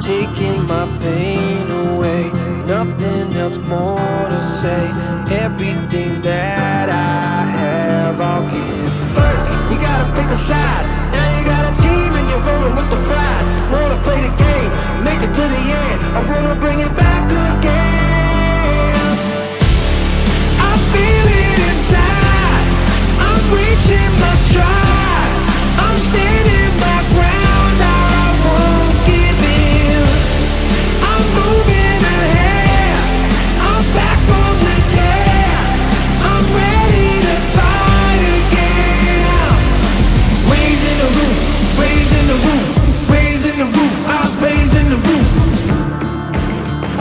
taking my pain away. Nothing else more to say. Everything that I have, I'll give. First, you gotta pick a side. Now you got a team and you're rolling with the pride. Wanna play the game, make it to the end. I wanna bring it back again. I feel it inside. I'm reaching my stride. I'm standing my ground. I won't give in. I'm moving ahead. I'm back from the dead. I'm ready to fight again. Raising the roof, raising the roof, raising the roof. I'm raising the roof.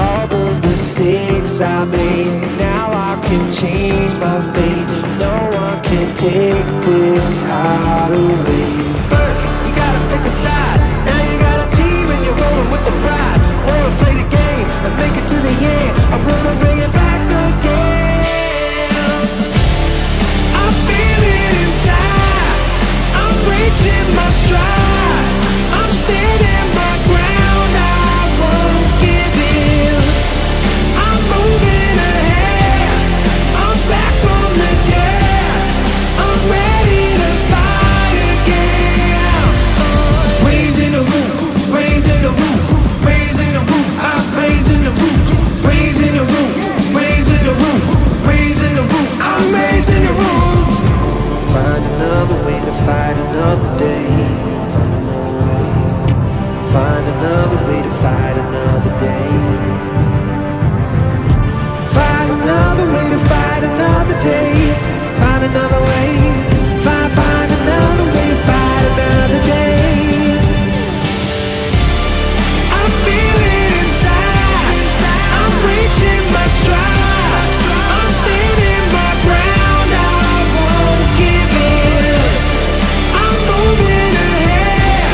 All the mistakes I made, now I can change my fate. No one can take this heart away. First, you gotta pick a side. Now you got a team and you're rolling with the pride. Wanna play the game and make it to the end. I wanna bring it back again. I feel it inside. I'm reaching my stride. I'm standing my ground. I won't give in. I'm moving ahead. I'm back from the dead. I'm ready to fight again. Raising the roof, raising the roof, raising the roof. I'm raising the roof, raising the roof, raising the roof, raising the roof. I'm raising the roof. Find another way to fight another day. Find another way. Find another way to fight another day. Find another way to fight another day. Find another way. Find another way to fight another day. I feel it inside. I'm reaching my stride. I'm standing my ground. I won't give in. I'm moving ahead.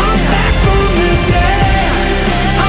I'm back from the dead. I'm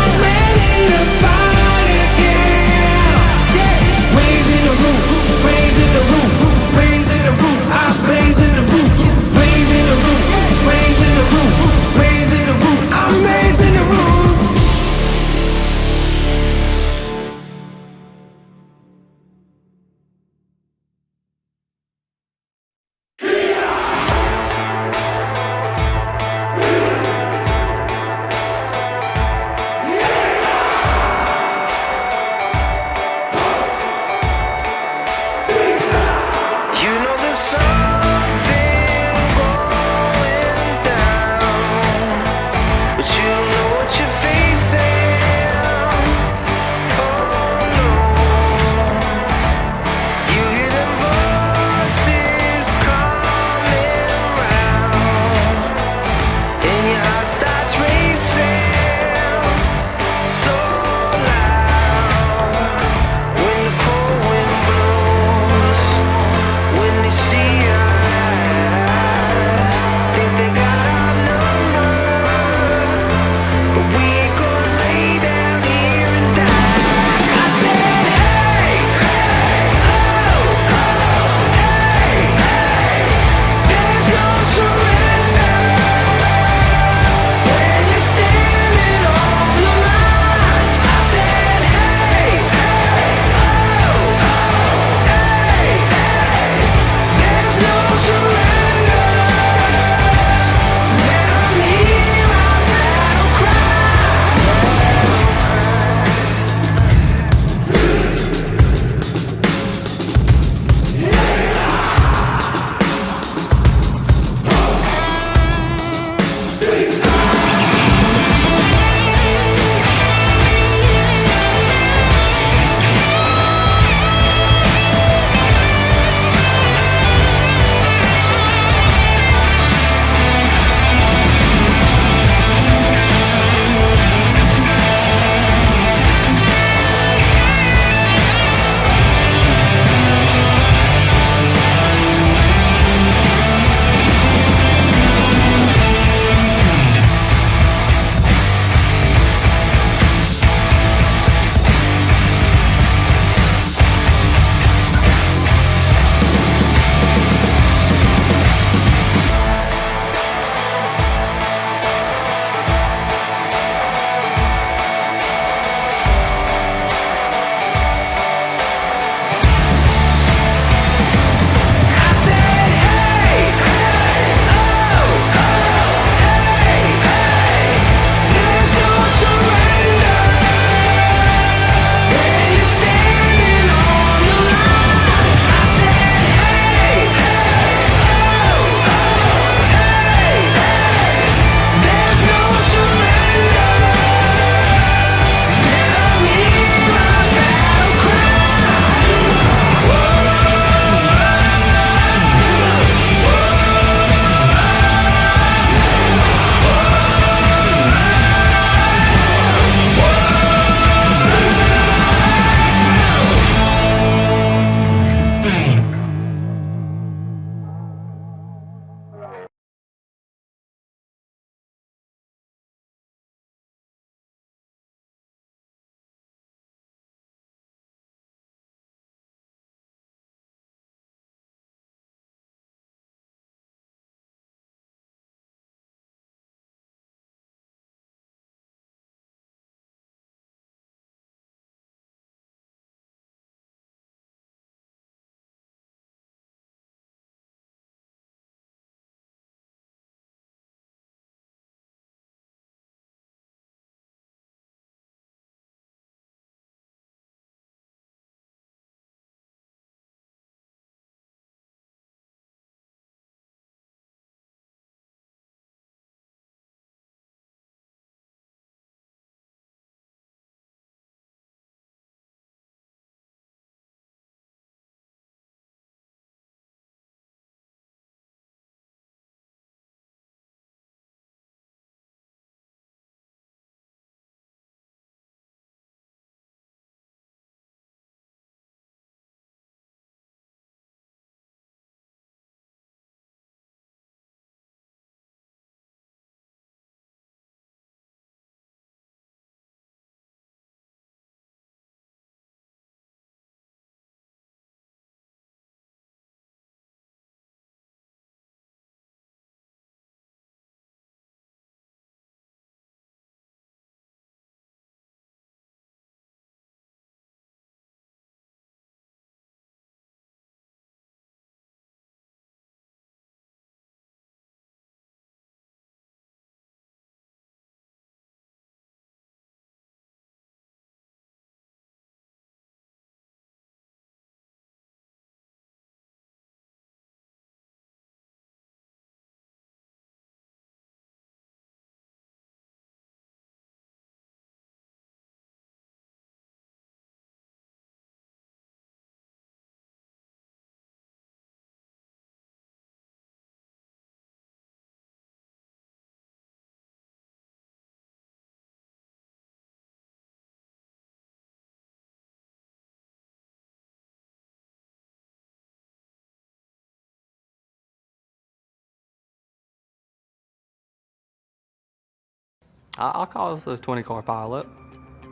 I'll call this a 20-car pileup.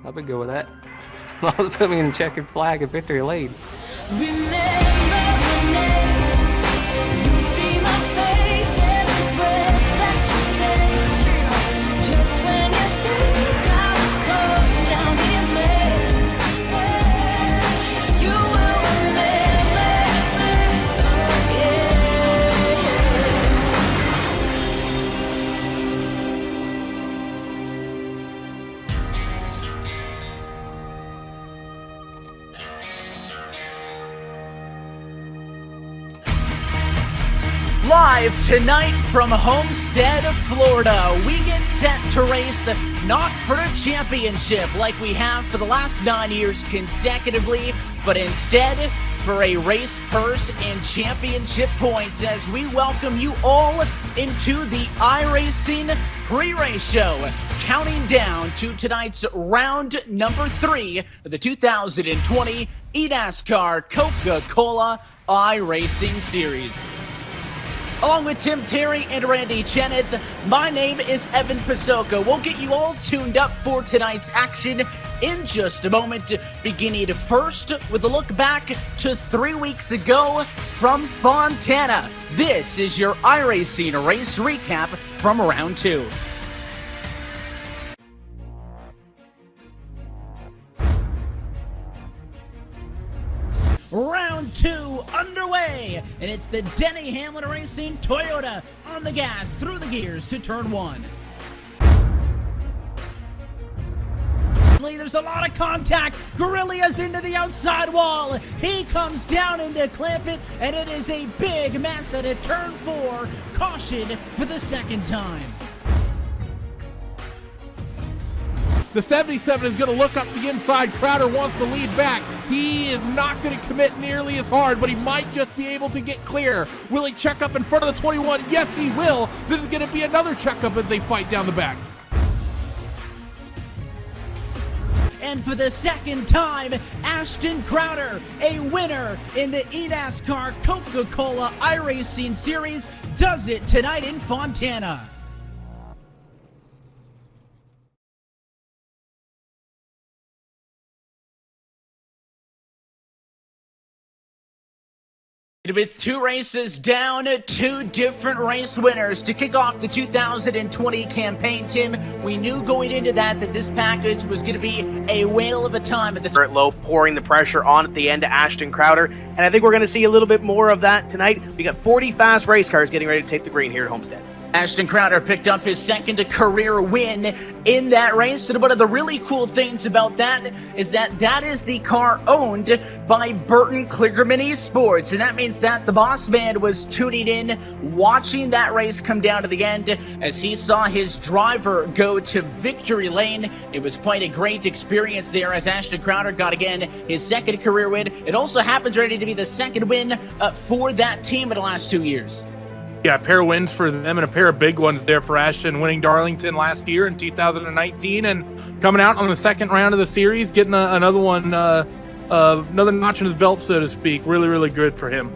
I'll be good with that. As long as it put me in the checkered flag and victory lead. Live tonight from Homestead, Florida, we get set to race not for a championship like we have for the last 9 years consecutively, but instead for a race purse and championship points as we welcome you all into the iRacing pre-race show, counting down to tonight's round number 3 of the 2020 eNASCAR Coca-Cola iRacing Series. Along with Tim Terry and Randy Cheneth, my name is Evan Pasoka. We'll get you all tuned up for tonight's action in just a moment, beginning first with a look back to 3 weeks ago from Fontana. This is your iRacing race recap from round 2. Round 2 underway, and it's the Denny Hamlin Racing Toyota on the gas through the gears to turn 1. There's a lot of contact. Guerrilla's into the outside wall. He comes down into clamp it, and it is a big mess at a turn 4. Caution for the second time. The 77 is going to look up the inside. Crowder wants to lead back. He is not going to commit nearly as hard, but he might just be able to get clear. Will he check up in front of the 21? Yes, he will. This is going to be another checkup as they fight down the back. And for the second time, Ashton Crowder, a winner in the eNASCAR Coca-Cola iRacing Series, does it tonight in Fontana. With 2 races down, 2 different race winners to kick off the 2020 campaign, Tim. We knew going into that this package was going to be a whale of a time at the start low, pouring the pressure on at the end to Ashton Crowder, and I think we're going to see a little bit more of that tonight. We got 40 fast race cars getting ready to take the green here at Homestead. Ashton Crowder picked up his second career win in that race. And one of the really cool things about that is that is the car owned by Burton Kligerman Esports. And that means that the boss man was tuning in, watching that race come down to the end as he saw his driver go to victory lane. It was quite a great experience there as Ashton Crowder got, again, his second career win. It also happens ready to be the second win for that team in the last 2 years. Yeah, a pair of wins for them and a pair of big ones there for Ashton, winning Darlington last year in 2019 and coming out on the second round of the series, getting another one, another notch in his belt, so to speak. Really, really good for him.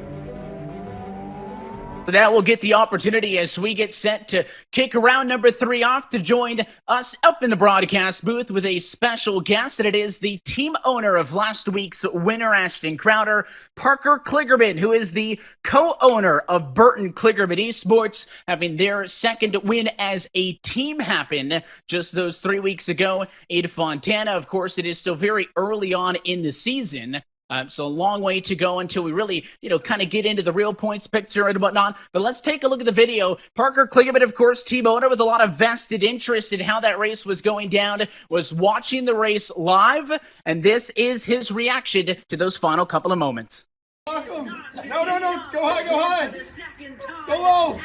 So that will get the opportunity as we get set to kick round number 3 off to join us up in the broadcast booth with a special guest, and it is the team owner of last week's winner, Ashton Crowder, Parker Kligerman, who is the co-owner of Burton Kligerman Esports, having their second win as a team happen just those 3 weeks ago in Fontana. Of course, it is still very early on in the season. So a long way to go until we really, kind of get into the real points picture and whatnot. But let's take a look at the video. Parker Kligerman, of course, team owner with a lot of vested interest in how that race was going down, was watching the race live, and this is his reaction to those final couple of moments. Welcome. No, go high. Go low.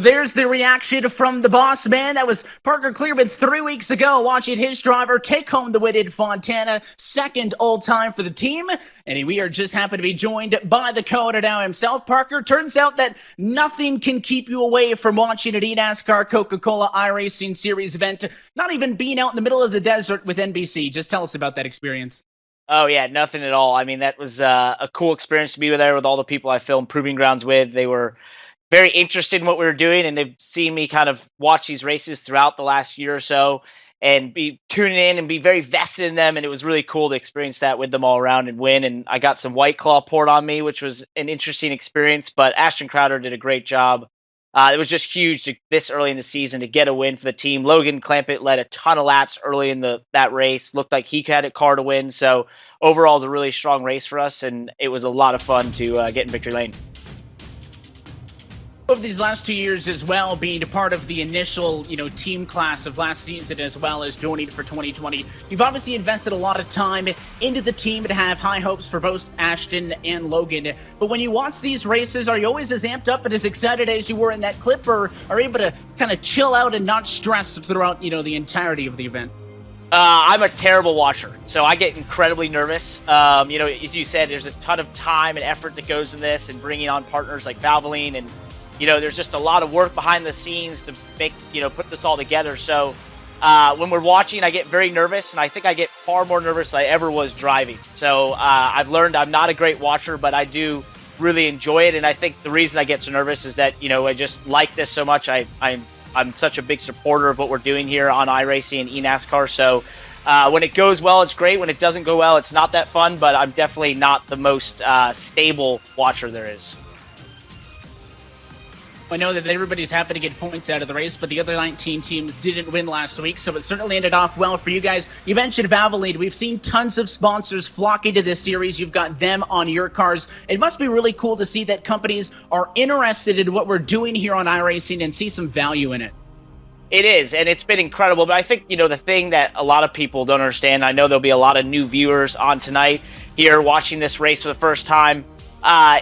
there's the reaction from the boss man. That was Parker Clearman 3 weeks ago, watching his driver take home the win in Fontana, second all-time for the team. And we are just happy to be joined by the co-owner now himself. Parker, turns out that nothing can keep you away from watching an eNASCAR Coca-Cola iRacing Series event, not even being out in the middle of the desert with NBC. Just tell us about that experience. Oh, yeah, nothing at all. I mean, that was a cool experience to be there with all the people I filmed Proving Grounds with. They were very interested in what we were doing, and they've seen me kind of watch these races throughout the last year or so and be tuning in and be very vested in them. And it was really cool to experience that with them all around and win. And I got some White Claw poured on me, which was an interesting experience, but Ashton Crowder did a great job. It was just huge this early in the season to get a win for the team. Logan Clampett led a ton of laps early in that race. Looked like he had a car to win. So overall, it was a really strong race for us, and it was a lot of fun to get in victory lane. Over these last 2 years as well, being a part of the initial, team class of last season as well as joining for 2020, you've obviously invested a lot of time into the team and have high hopes for both Ashton and Logan. But when you watch these races, are you always as amped up and as excited as you were in that clip, or are you able to kind of chill out and not stress throughout, the entirety of the event? I'm a terrible watcher, so I get incredibly nervous. As you said, there's a ton of time and effort that goes in this, and bringing on partners like Valvoline, and there's just a lot of work behind the scenes to make, put this all together. So when we're watching, I get very nervous, and I think I get far more nervous than I ever was driving. So I've learned I'm not a great watcher, but I do really enjoy it. And I think the reason I get so nervous is that, I just like this so much. I'm such a big supporter of what we're doing here on iRacing and eNASCAR. So when it goes well, it's great. When it doesn't go well, it's not that fun, but I'm definitely not the most stable watcher there is. I know that everybody's happy to get points out of the race, but the other 19 teams didn't win last week, so it certainly ended off well for you guys. You mentioned Valvoline. We've seen tons of sponsors flocking to this series. You've got them on your cars. It must be really cool to see that companies are interested in what we're doing here on iRacing and see some value in it. It is, and it's been incredible. But I think, the thing that a lot of people don't understand, I know there'll be a lot of new viewers on tonight here watching this race for the first time,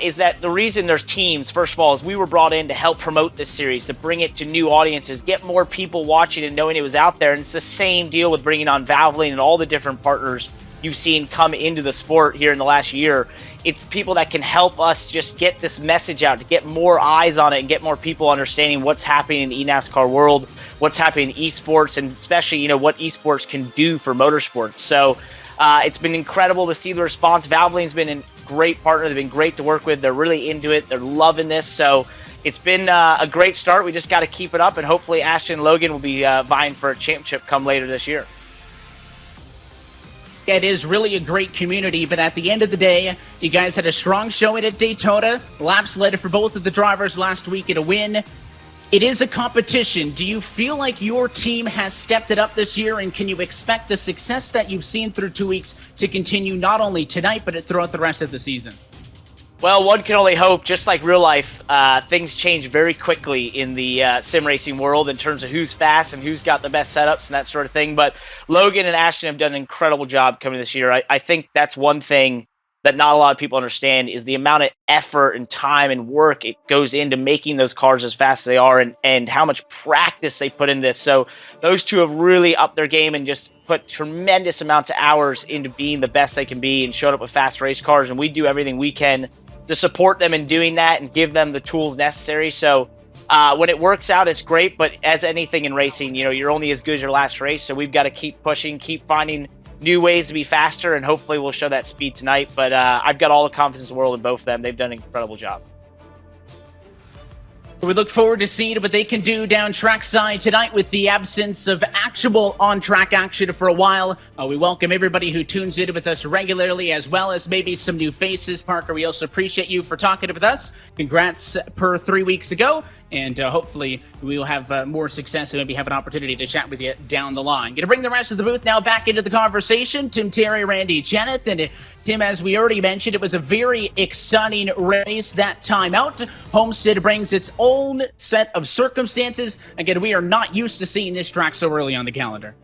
is that the reason there's teams, first of all, is we were brought in to help promote this series, to bring it to new audiences, get more people watching and knowing it was out there. And it's the same deal with bringing on Valvoline and all the different partners you've seen come into the sport here in the last year. It's people that can help us just get this message out, to get more eyes on it and get more people understanding what's happening in the eNASCAR world, what's happening in esports, and especially, what esports can do for motorsports. So it's been incredible to see the response. Valvoline's been a great partner. They've been great to work with. They're really into it. They're loving this. So it's been a great start. We just got to keep it up, and hopefully Ashton and Logan will be vying for a championship come later this year. It is really a great community, but at the end of the day, you guys had a strong showing at Daytona. Laps led for both of the drivers last week in a win. It is a competition. Do you feel like your team has stepped it up this year, and can you expect the success that you've seen through 2 weeks to continue not only tonight, but throughout the rest of the season? Well, one can only hope. Just like real life, things change very quickly in the sim racing world in terms of who's fast and who's got the best setups and that sort of thing. But Logan and Ashton have done an incredible job coming this year. I think that's one thing that not a lot of people understand, is the amount of effort and time and work it goes into making those cars as fast as they are, and how much practice they put in this. So those two have really upped their game and just put tremendous amounts of hours into being the best they can be and showed up with fast race cars. And we do everything we can to support them in doing that and give them the tools necessary. So when it works out, it's great. But as anything in racing, you're only as good as your last race. So we've got to keep pushing, keep finding new ways to be faster, and hopefully we'll show that speed tonight. But I've got all the confidence in the world in both of them. They've done an incredible job. We look forward to seeing what they can do down trackside tonight with the absence of actual on-track action for a while. We welcome everybody who tunes in with us regularly, as well as maybe some new faces. Parker, we also appreciate you for talking with us. Congrats per 3 weeks ago, and hopefully we will have more success and maybe have an opportunity to chat with you down the line. Going to bring the rest of the booth now back into the conversation. Tim Terry, Randy Jenneth, and Tim, as we already mentioned, it was a very exciting race that time out. Homestead brings its own set of circumstances. Again, we are not used to seeing this track so early on the calendar.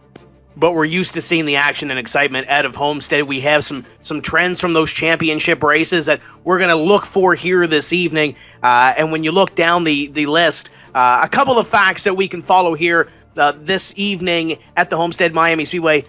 but we're used to seeing the action and excitement out of Homestead. We have some trends from those championship races that we're going to look for here this evening. And when you look down the list, a couple of facts that we can follow here this evening at the Homestead Miami Speedway,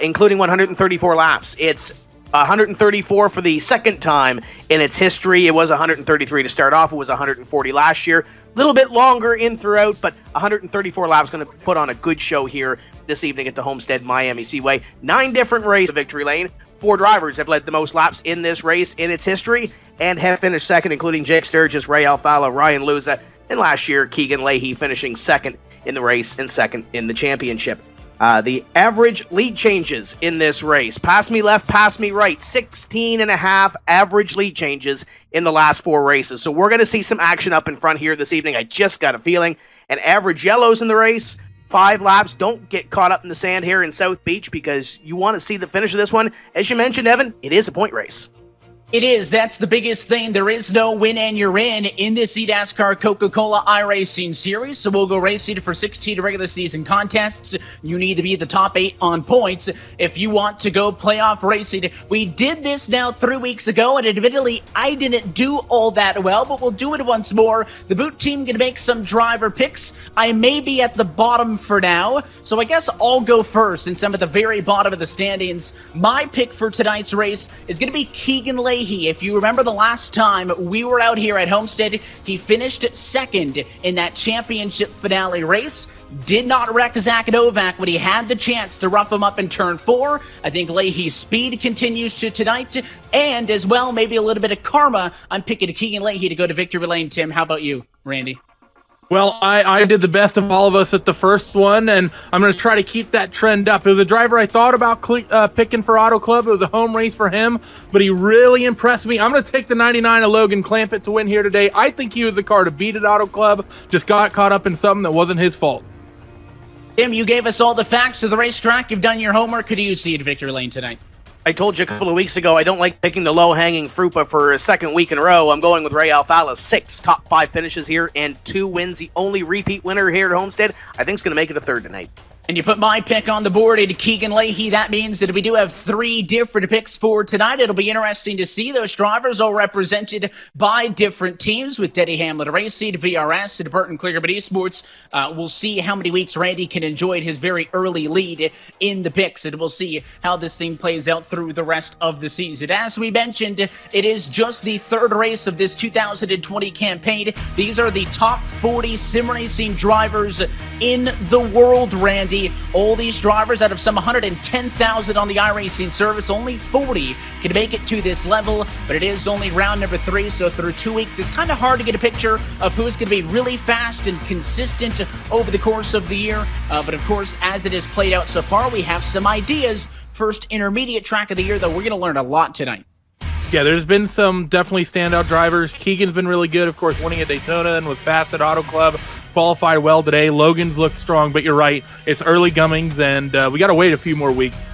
including 134 laps. It's 134 for the second time in its history. It was 133 to start off. It was 140 last year. A little bit longer in throughout, but 134 laps going to put on a good show here this evening at the Homestead Miami Speedway. 9 different races at victory lane. 4 drivers have led the most laps in this race in its history and have finished second, including Jake Sturgis, Ray Alfala, Ryan Luza, and last year Keegan Leahy finishing second in the race and second in the championship. The average lead changes in this race, pass me left, pass me right, 16.5 average lead changes in the last 4 races. So we're going to see some action up in front here this evening. I just got a feeling. And average yellows in the race, 5 laps. Don't get caught up in the sand here in South Beach because you want to see the finish of this one. As you mentioned, Evan, it is a point race. It is. That's the biggest thing. There is no win and you're in this eNASCAR Coca-Cola iRacing series. So we'll go racing for 16 regular season contests. You need to be the top 8 on points if you want to go playoff racing. We did this now 3 weeks ago, and admittedly, I didn't do all that well, but we'll do it once more. The boot team going to make some driver picks. I may be at the bottom for now, so I guess I'll go first since I'm at the very bottom of the standings. My pick for tonight's race is going to be Keegan Leahy. If you remember the last time we were out here at Homestead, he finished second in that championship finale race. Did not wreck Zach Novak when he had the chance to rough him up in turn 4. I think Leahy's speed continues to tonight, and as well, maybe a little bit of karma. I'm picking Keegan Leahy to go to victory lane. Tim, how about you, Randy? Well, I did the best of all of us at the first one, and I'm going to try to keep that trend up. It was a driver I thought about picking for Auto Club. It was a home race for him, but he really impressed me. I'm going to take the 99 of Logan Clampett to win here today. I think he was the car to beat at Auto Club, just got caught up in something that wasn't his fault. Tim, you gave us all the facts of the racetrack. You've done your homework. Who do you see at victory lane tonight? I told you a couple of weeks ago I don't like picking the low-hanging fruit, but for a second week in a row, I'm going with Ray Alfala. 6 top 5 finishes here and 2 wins. The only repeat winner here at Homestead. I think is going to make it a third tonight. And you put my pick on the board into Keegan Leahy. That means that we do have 3 different picks for tonight. It'll be interesting to see those drivers all represented by different teams with Denny Hamlin Racing, VRS, and Burton Clearman Esports. We'll see how many weeks Randy can enjoy his very early lead in the picks, and we'll see how this thing plays out through the rest of the season. As we mentioned, it is just the 3rd race of this 2020 campaign. These are the top 40 sim racing drivers in the world, Randy. All these drivers out of some 110,000 on the iRacing service, only 40 can make it to this level, but it is only round number 3, so through 2 weeks, it's kind of hard to get a picture of who's going to be really fast and consistent over the course of the year. But of course, as it has played out so far, we have some ideas. First intermediate track of the year, though, we're going to learn a lot tonight. Yeah, there's been some definitely standout drivers. Keegan's been really good, of course, winning at Daytona and was fast at Auto Club. Qualified well today. Logan's looked strong, but you're right. It's early gummings, and we got to wait a few more weeks.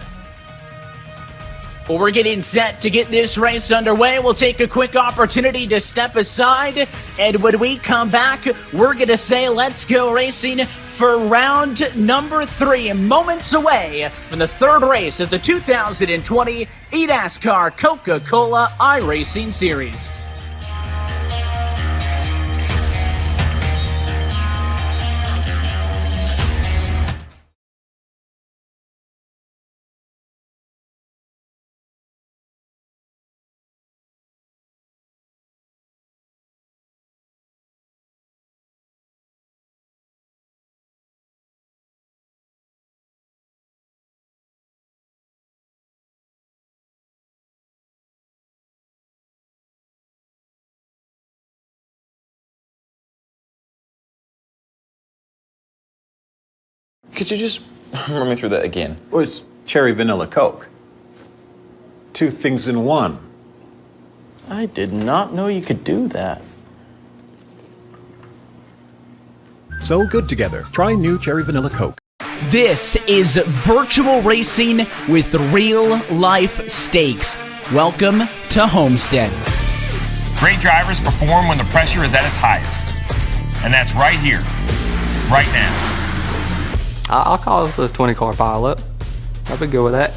Well, we're getting set to get this race underway. We'll take a quick opportunity to step aside, and when we come back, we're going to say let's go racing for round number 3, moments away from the 3rd race of the 2020 eNASCAR Coca-Cola iRacing Series. Could you just run me through that again? Well, it's cherry vanilla Coke. 2 things in one. I did not know you could do that. So good together. Try new cherry vanilla Coke. This is virtual racing with real-life stakes. Welcome to Homestead. Great drivers perform when the pressure is at its highest. And that's right here, right now. I'll call this a 20-car pileup. I've been good with that.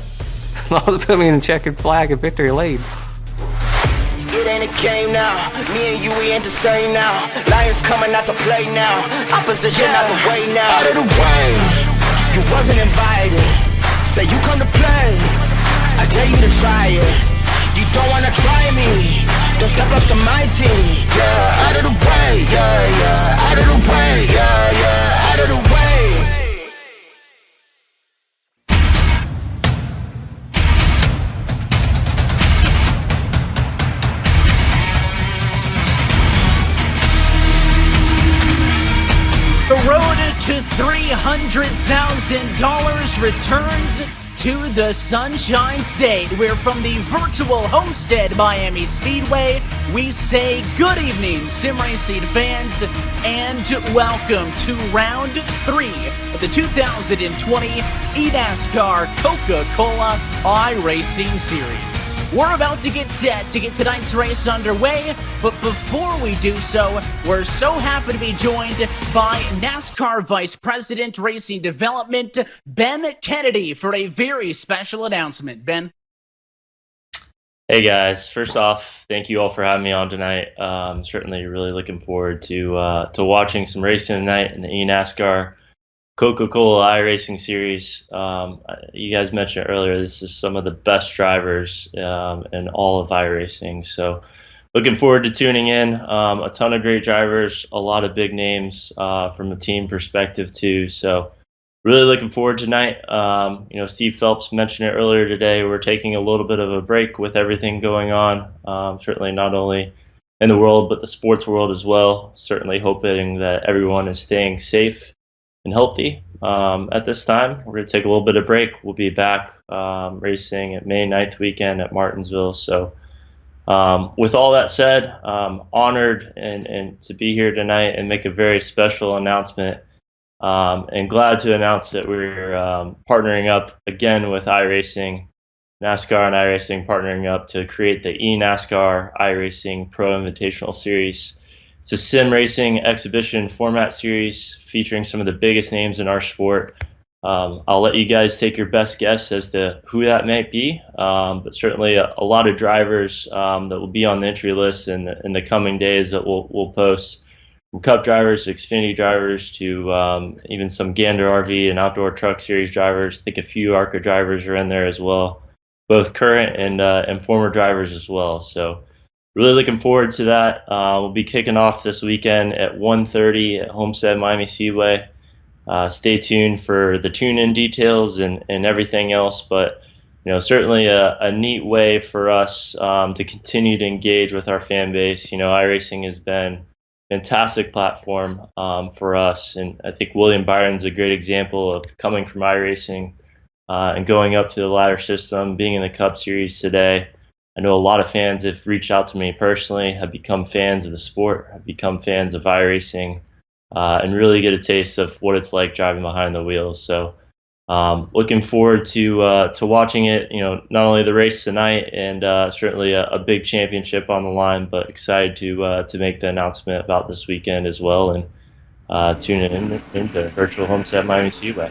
Put me in a checkered flag and victory lead. It ain't a game now. Me and you, we ain't the same now. Lions coming out to play now. Opposition out the way now. Out of the way. You wasn't invited. Say you come to play. I dare you to try it. You don't wanna try me. Don't step up to my team. Yeah, out of the way. Yeah, yeah. Out of the way. Yeah, yeah. Out of the way. The road to $300,000 returns to the Sunshine State, where from the virtual Homestead Miami Speedway, we say good evening, sim racing fans, and welcome to round 3 of the 2020 eNASCAR Coca-Cola iRacing Series. We're about to get set to get tonight's race underway, but before we do so, we're so happy to be joined by NASCAR Vice President Racing Development, Ben Kennedy, for a very special announcement. Ben? Hey guys, first off, thank you all for having me on tonight. Certainly really looking forward to watching some racing tonight in the eNASCAR Coca-Cola iRacing Series. You guys mentioned earlier, this is some of the best drivers in all of iRacing. So looking forward to tuning in. A ton of great drivers, a lot of big names from a team perspective too. So really looking forward tonight. Steve Phelps mentioned it earlier today. We're taking a little bit of a break with everything going on. Certainly not only in the world, but the sports world as well. Certainly hoping that everyone is staying safe and healthy at this time. We're going to take a little bit of break. We'll be back racing at May 9th weekend at Martinsville. So with all that said, honored and to be here tonight and make a very special announcement, and glad to announce that we're partnering up again with iRacing, NASCAR and iRacing partnering up to create the eNASCAR iRacing Pro Invitational Series. It's a sim racing exhibition format series featuring some of the biggest names in our sport. I'll let you guys take your best guess as to who that might be, but certainly a lot of drivers that will be on the entry list in the coming days that we'll post, from Cup drivers to Xfinity drivers to even some Gander RV and Outdoor Truck Series drivers. I think a few ARCA drivers are in there as well, both current and former drivers as well. So really looking forward to that. We'll be kicking off this weekend at 1:30 at Homestead Miami Speedway. Stay tuned for the tune-in details and everything else. But certainly a neat way for us to continue to engage with our fan base. iRacing has been a fantastic platform for us, and I think William Byron's a great example of coming from iRacing and going up to the ladder system, being in the Cup Series today. I know a lot of fans have reached out to me personally, have become fans of the sport, have become fans of iRacing, and really get a taste of what it's like driving behind the wheels. So looking forward to watching it, not only the race tonight and certainly a big championship on the line, but excited to make the announcement about this weekend as well, and tune into Virtual Homestead Miami Speedway.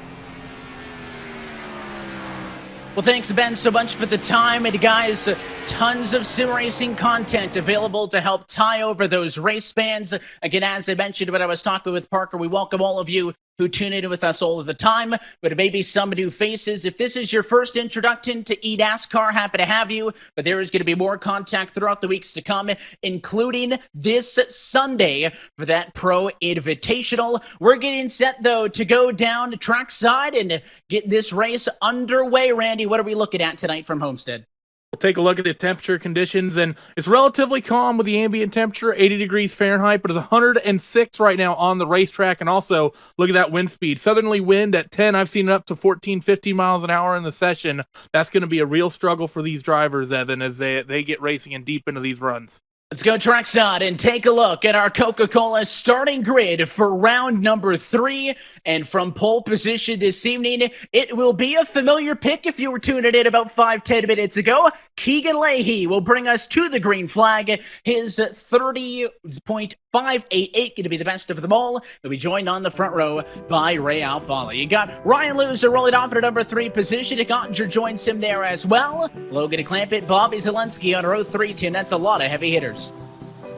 Well, thanks, Ben, so much for the time. And guys, tons of sim racing content available to help tie over those race fans. Again, as I mentioned when I was talking with Parker, we welcome all of you who tune in with us all of the time, but maybe some new faces. If this is your first introduction to eNASCAR, happy to have you, but there is going to be more content throughout the weeks to come, including this Sunday for that Pro Invitational. We're getting set, though, to go down to trackside and get this race underway. Randy, what are we looking at tonight from Homestead? We'll take a look at the temperature conditions, and it's relatively calm with the ambient temperature, 80 degrees Fahrenheit, but it's 106 right now on the racetrack. And also, look at that wind speed. Southerly wind at 10. I've seen it up to 14, 15 miles an hour in the session. That's going to be a real struggle for these drivers, Evan, as they get racing and deep into these runs. Let's go trackside and take a look at our Coca-Cola starting grid for round number 3. And from pole position this evening, it will be a familiar pick if you were tuning in about 5-10 minutes ago. Keegan Leahy will bring us to the green flag. His 30.588 going to be the best of them all. He'll be joined on the front row by Reynolds. You got Ryan Loser rolling off at a number 3 position. Ottinger joins him there as well. Logan Clampett, Bobby Zelensky on row 3, Tim. That's a lot of heavy hitters.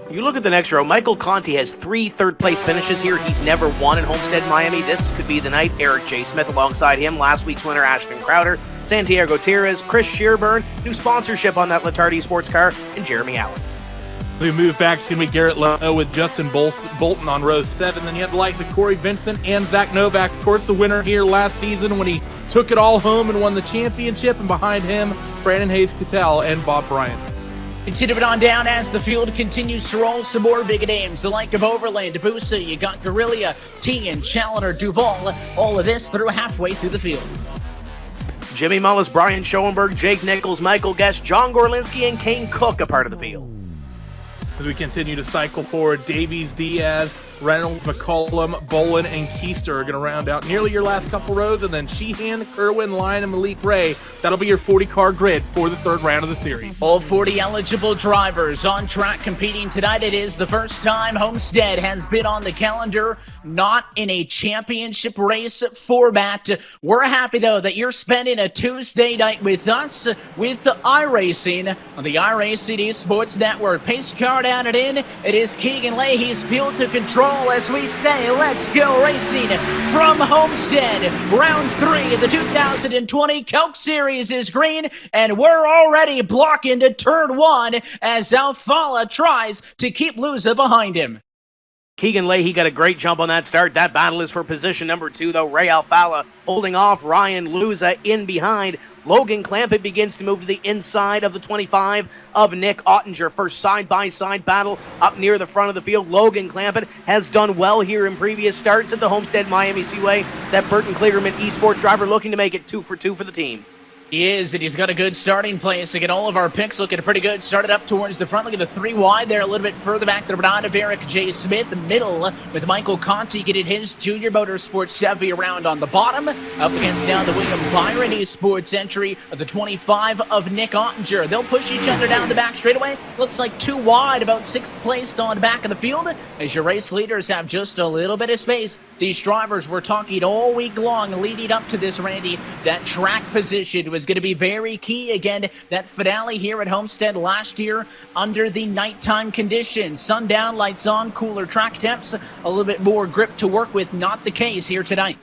You look at the next row, Michael Conti has 3 third-place finishes here. He's never won in Homestead, Miami. This could be the night. Eric J. Smith alongside him. Last week's winner, Ashton Crowder. Santiago Gutierrez, Chris Shearburn, new sponsorship on that Latardi sports car, and Jeremy Allen. We move back. It's going to be Garrett Lowe with Justin Bolton on row 7. Then you have the likes of Corey Vincent and Zach Novak. Of course, the winner here last season when he took it all home and won the championship. And behind him, Brandon Hayes-Cattell and Bob Bryan. Continuing on down as the field continues to roll, some more big names, the like of Overland, Busa, you got Guerrilla, Teagan, Challoner, Duval, all of this through halfway through the field. Jimmy Mullis, Brian Schoenberg, Jake Nichols, Michael Guest, John Gorlinski, and Kane Cook a part of the field. As we continue to cycle forward, Davies, Diaz, Reynolds, McCollum, Bolin, and Keister are going to round out nearly your last couple rows, and then Sheehan, Kerwin, Lyon, and Malik Ray. That'll be your 40-car grid for the third round of the series. All 40 eligible drivers on track competing tonight. It is the first time Homestead has been on the calendar, not in a championship race format. We're happy, though, that you're spending a Tuesday night with us with iRacing on the iRacing Esports Network. Pace car down and in. It is Keegan Leahy's field to control as we say, let's go racing from Homestead. Round 3 of the 2020 Coke Series is green, and we're already blocking to turn 1 as Fowler tries to keep Luza behind him. Keegan Leahy got a great jump on that start. That battle is for position number 2, though. Ray Alfala holding off Ryan Luza in behind. Logan Clampett begins to move to the inside of the 25 of Nick Ottinger. First side-by-side battle up near the front of the field. Logan Clampett has done well here in previous starts at the Homestead Miami Speedway. That Burton Kligerman eSports driver looking to make it 2 for 2 for the team. He is, and he's got a good starting place. Again, all of our picks looking pretty good. Started up towards the front. Look at the 3 wide there, a little bit further back. The Bernard of Eric J. Smith. The middle with Michael Conti getting his Junior Motorsports Chevy around on the bottom. Up against down the William Byron eSports entry of the 25 of Nick Ottinger. They'll push each other down the back straightaway. Looks like 2 wide, about 6th placed on the back of the field. As your race leaders have just a little bit of space. These drivers were talking all week long leading up to this, Randy. That track position was going to be very key. Again, that finale here at Homestead last year under the nighttime conditions. Sundown, lights on, cooler track temps, a little bit more grip to work with. Not the case here tonight.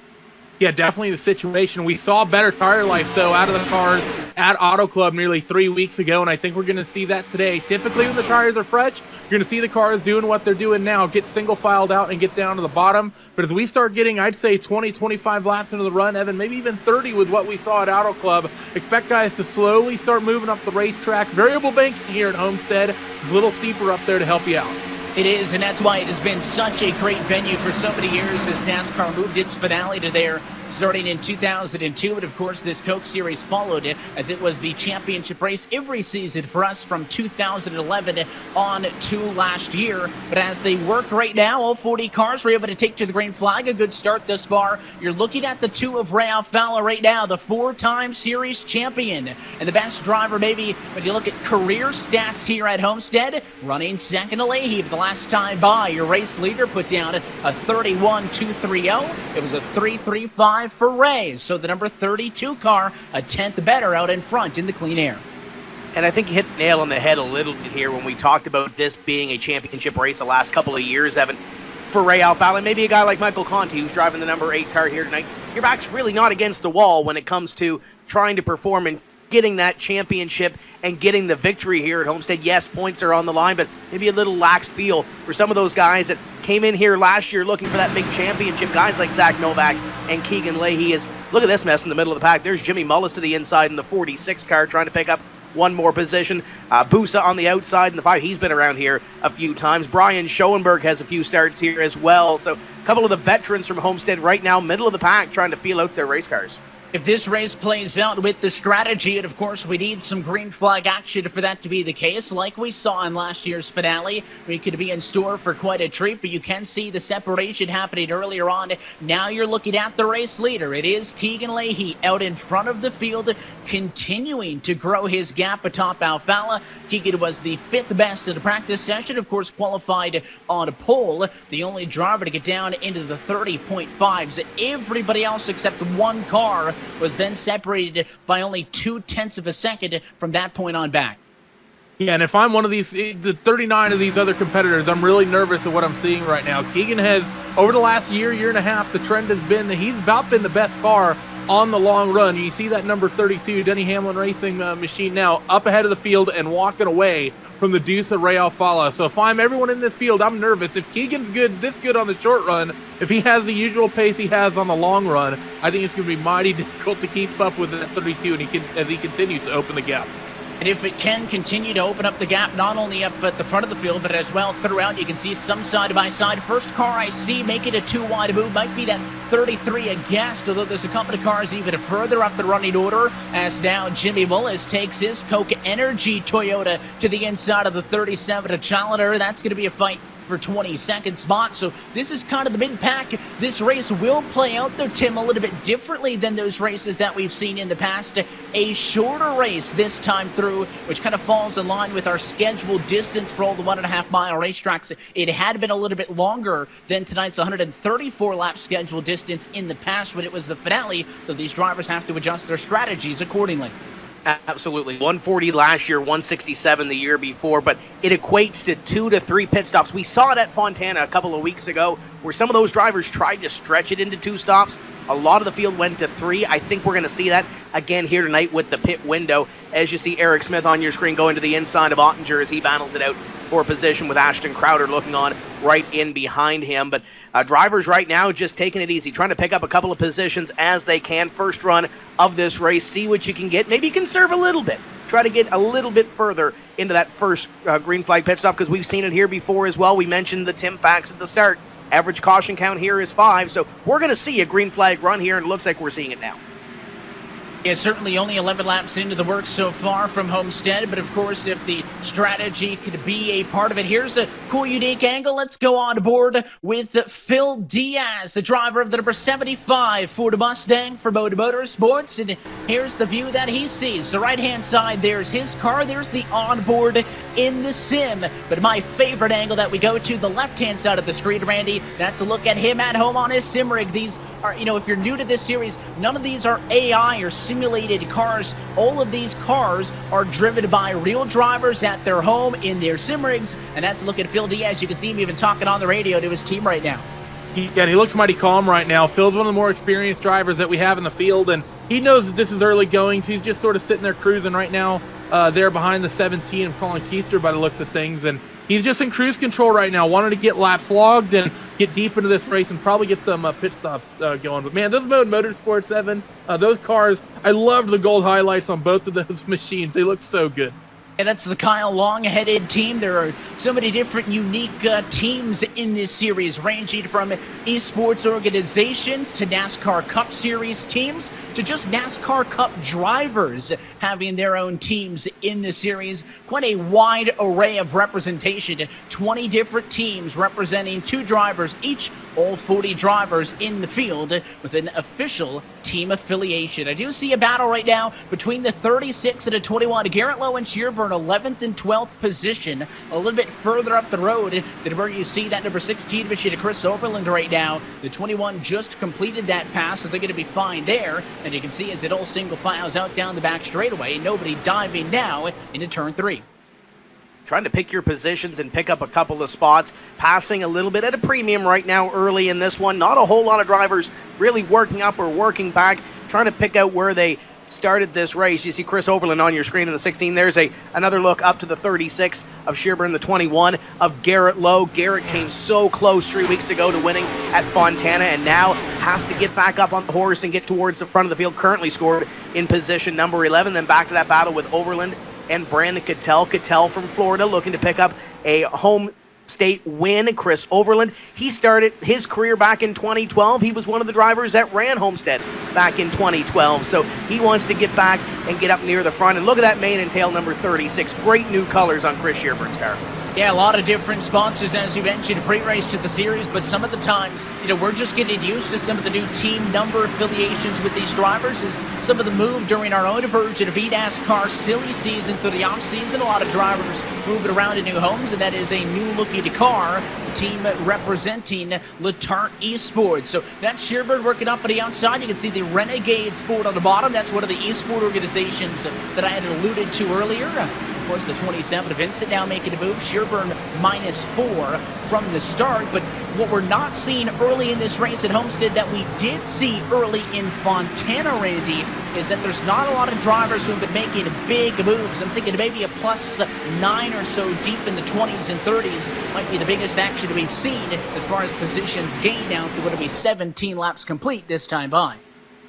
Yeah, definitely the situation. We saw better tire life, though, out of the cars at Auto Club nearly 3 weeks ago, and I think we're going to see that today. Typically, when the tires are fresh, you're going to see the cars doing what they're doing now, get single-filed out and get down to the bottom. But as we start getting, I'd say, 20, 25 laps into the run, Evan, maybe even 30 with what we saw at Auto Club, expect guys to slowly start moving up the racetrack. Variable banking here at Homestead is a little steeper up there to help you out. It is, and that's why it has been such a great venue for so many years as NASCAR moved its finale to there starting in 2002. And of course, this Coke Series followed it as it was the championship race every season for us from 2011 on to last year. But as they work right now, all 40 cars were able to take to the green flag. A good start thus far. You're looking at the 2 of Ray Fowler right now, the 4-time series champion and the best driver maybe when you look at career stats here at Homestead, running second to Leahy the last time by. Your race leader put down a 31.230. It was a 3.35 for Ray. So the number 32 car, a 10th better out in front in the clean air. And I think you hit the nail on the head a little bit here when we talked about this being a championship race the last couple of years, Evan. For Ray Alfala, maybe a guy like Michael Conti, who's driving the number 8 car here tonight, your back's really not against the wall when it comes to trying to perform and getting that championship and getting the victory here at Homestead. Yes, points are on the line, but maybe a little lax feel for some of those guys that came in here last year looking for that big championship. Guys like Zach Novak and Keegan Leahy. Look at this mess in the middle of the pack. There's Jimmy Mullis to the inside in the 46 car trying to pick up one more position. Busa on the outside in the 5. He's been around here a few times. Bryan Schoenberg has a few starts here as well. So a couple of the veterans from Homestead right now, middle of the pack, trying to feel out their race cars. If this race plays out with the strategy, and of course we need some green flag action for that to be the case, like we saw in last year's finale, we could be in store for quite a treat, but you can see the separation happening earlier on. Now you're looking at the race leader. It is Keegan Leahy out in front of the field, continuing to grow his gap atop Fowler. Keegan was the 5th best in the practice session, of course qualified on a pole, the only driver to get down into the 30.5s. Everybody else except one car was then separated by only 0.2 of a second from that point on back. Yeah, and if I'm one of these, the 39 of these other competitors, I'm really nervous at what I'm seeing right now. Keegan has, over the last year and a half, the trend has been that he's about been the best car on the long run. You see that number 32 Denny Hamlin Racing machine now up ahead of the field and walking away from the Deuce of Real Fala. So if I'm everyone in this field, I'm nervous. If Keegan's this good on the short run, if he has the usual pace he has on the long run, I think it's going to be mighty difficult to keep up with that 32 as he continues to open the gap. And if it can continue to open up the gap, not only up at the front of the field, but as well throughout, you can see some side-by-side. First car I see making a 2-wide move might be that 33 against, although there's a couple of cars even further up the running order, as now Jimmy Mullis takes his Coke Energy Toyota to the inside of the 37 to Challenger. That's going to be a fight for 22nd spot. So this is kind of the mid-pack. This race will play out though, Tim, a little bit differently than those races that we've seen in the past. A shorter race this time through, which kind of falls in line with our scheduled distance for all the 1.5-mile racetracks. It had been a little bit longer than tonight's 134-lap scheduled distance in the past when it was the finale, so these drivers have to adjust their strategies accordingly. Absolutely. 140 last year, 167 the year before, but it equates to 2 to 3 pit stops. We saw it at Fontana a couple of weeks ago where some of those drivers tried to stretch it into 2 stops. A lot of the field went to 3. I think we're going to see that again here tonight with the pit window. As you see Eric Smith on your screen going to the inside of Ottinger as he battles it out for position with Ashton Crowder looking on right in behind him. But drivers right now just taking it easy, trying to pick up a couple of positions as they can. First run of this race, see what you can get. Maybe conserve a little bit. Try to get a little bit further into that first green flag pit stop because we've seen it here before as well. We mentioned the Tim facts at the start. Average caution count here is 5, so we're going to see a green flag run here, and it looks like we're seeing it now. Yeah, certainly only 11 laps into the works so far from Homestead, but of course, if the strategy could be a part of it, here's a cool, unique angle. Let's go on board with Phil Diaz, the driver of the number 75 Ford Mustang for Moda Motorsports, and here's the view that he sees. The right-hand side, there's his car, there's the onboard in the sim, but my favorite angle that we go to, the left-hand side of the screen, Randy, that's a look at him at home on his sim rig. These are, if you're new to this series, none of these are AI or simulated cars. All of these cars are driven by real drivers at their home in their sim rigs, and that's a look at Phil Diaz. You can see him even talking on the radio to his team right now. He looks mighty calm right now. Phil's one of the more experienced drivers that we have in the field, and he knows that this is early goings. He's just sort of sitting there cruising right now, there behind the 17 of Colin Keister by the looks of things, and he's just in cruise control right now, wanting to get laps logged and get deep into this race and probably get some pit stops going. But man, those Motorsport 7, those cars, I loved the gold highlights on both of those machines. They look so good. And that's the Kyle Long-headed team. There are so many different unique teams in this series, ranging from esports organizations to NASCAR Cup Series teams to just NASCAR Cup drivers having their own teams in the series. Quite a wide array of representation. 20 different teams representing 2 drivers each, all 40 drivers in the field with an official team affiliation. I do see a battle right now between the 36 and the 21. Garrett Lowe and Shearburn 11th and 12th position, a little bit further up the road than where you see that number 16 machine of Chris Oberland right now. The 21 just completed that pass, so they're going to be fine there. And you can see as it all single files out down the back straightaway, nobody diving now into turn 3. Trying to pick your positions and pick up a couple of spots, passing a little bit at a premium right now early in this one. Not a whole lot of drivers really working up or working back, trying to pick out where they started this race. You see Chris Overland on your screen in the 16. There's another look up to the 36 of Shearburn, the 21 of Garrett Lowe. Garrett came so close 3 weeks ago to winning at Fontana and now has to get back up on the horse and get towards the front of the field. Currently scored in position number 11. Then back to that battle with Overland and Brandon Cattell. Cattell from Florida looking to pick up a home State win. Chris Overland, he started his career back in 2012. He was one of the drivers that ran Homestead back in 2012. So he wants to get back and get up near the front. And look at that mane and tail number 36. Great new colors on Chris Shearburn's car. Yeah, a lot of different sponsors, as you mentioned, pre-race to the series, but some of the times, we're just getting used to some of the new team number affiliations with these drivers. As some of the move during our own version of eNASCAR silly season through the off-season, a lot of drivers moving around in new homes, and that is a new-looking car, the team representing Letarte Esports. So that's Shearburn working up on the outside. You can see the Renegades Ford on the bottom. That's one of the esport organizations that I had alluded to earlier. Of course, the 27 of Vincent now making a move. Shearburn -4 from the start. But what we're not seeing early in this race at Homestead that we did see early in Fontana, Randy, is that there's not a lot of drivers who have been making big moves. I'm thinking maybe a +9 or so deep in the 20s and 30s might be the biggest action we've seen as far as positions gained now to what will be 17 laps complete this time by.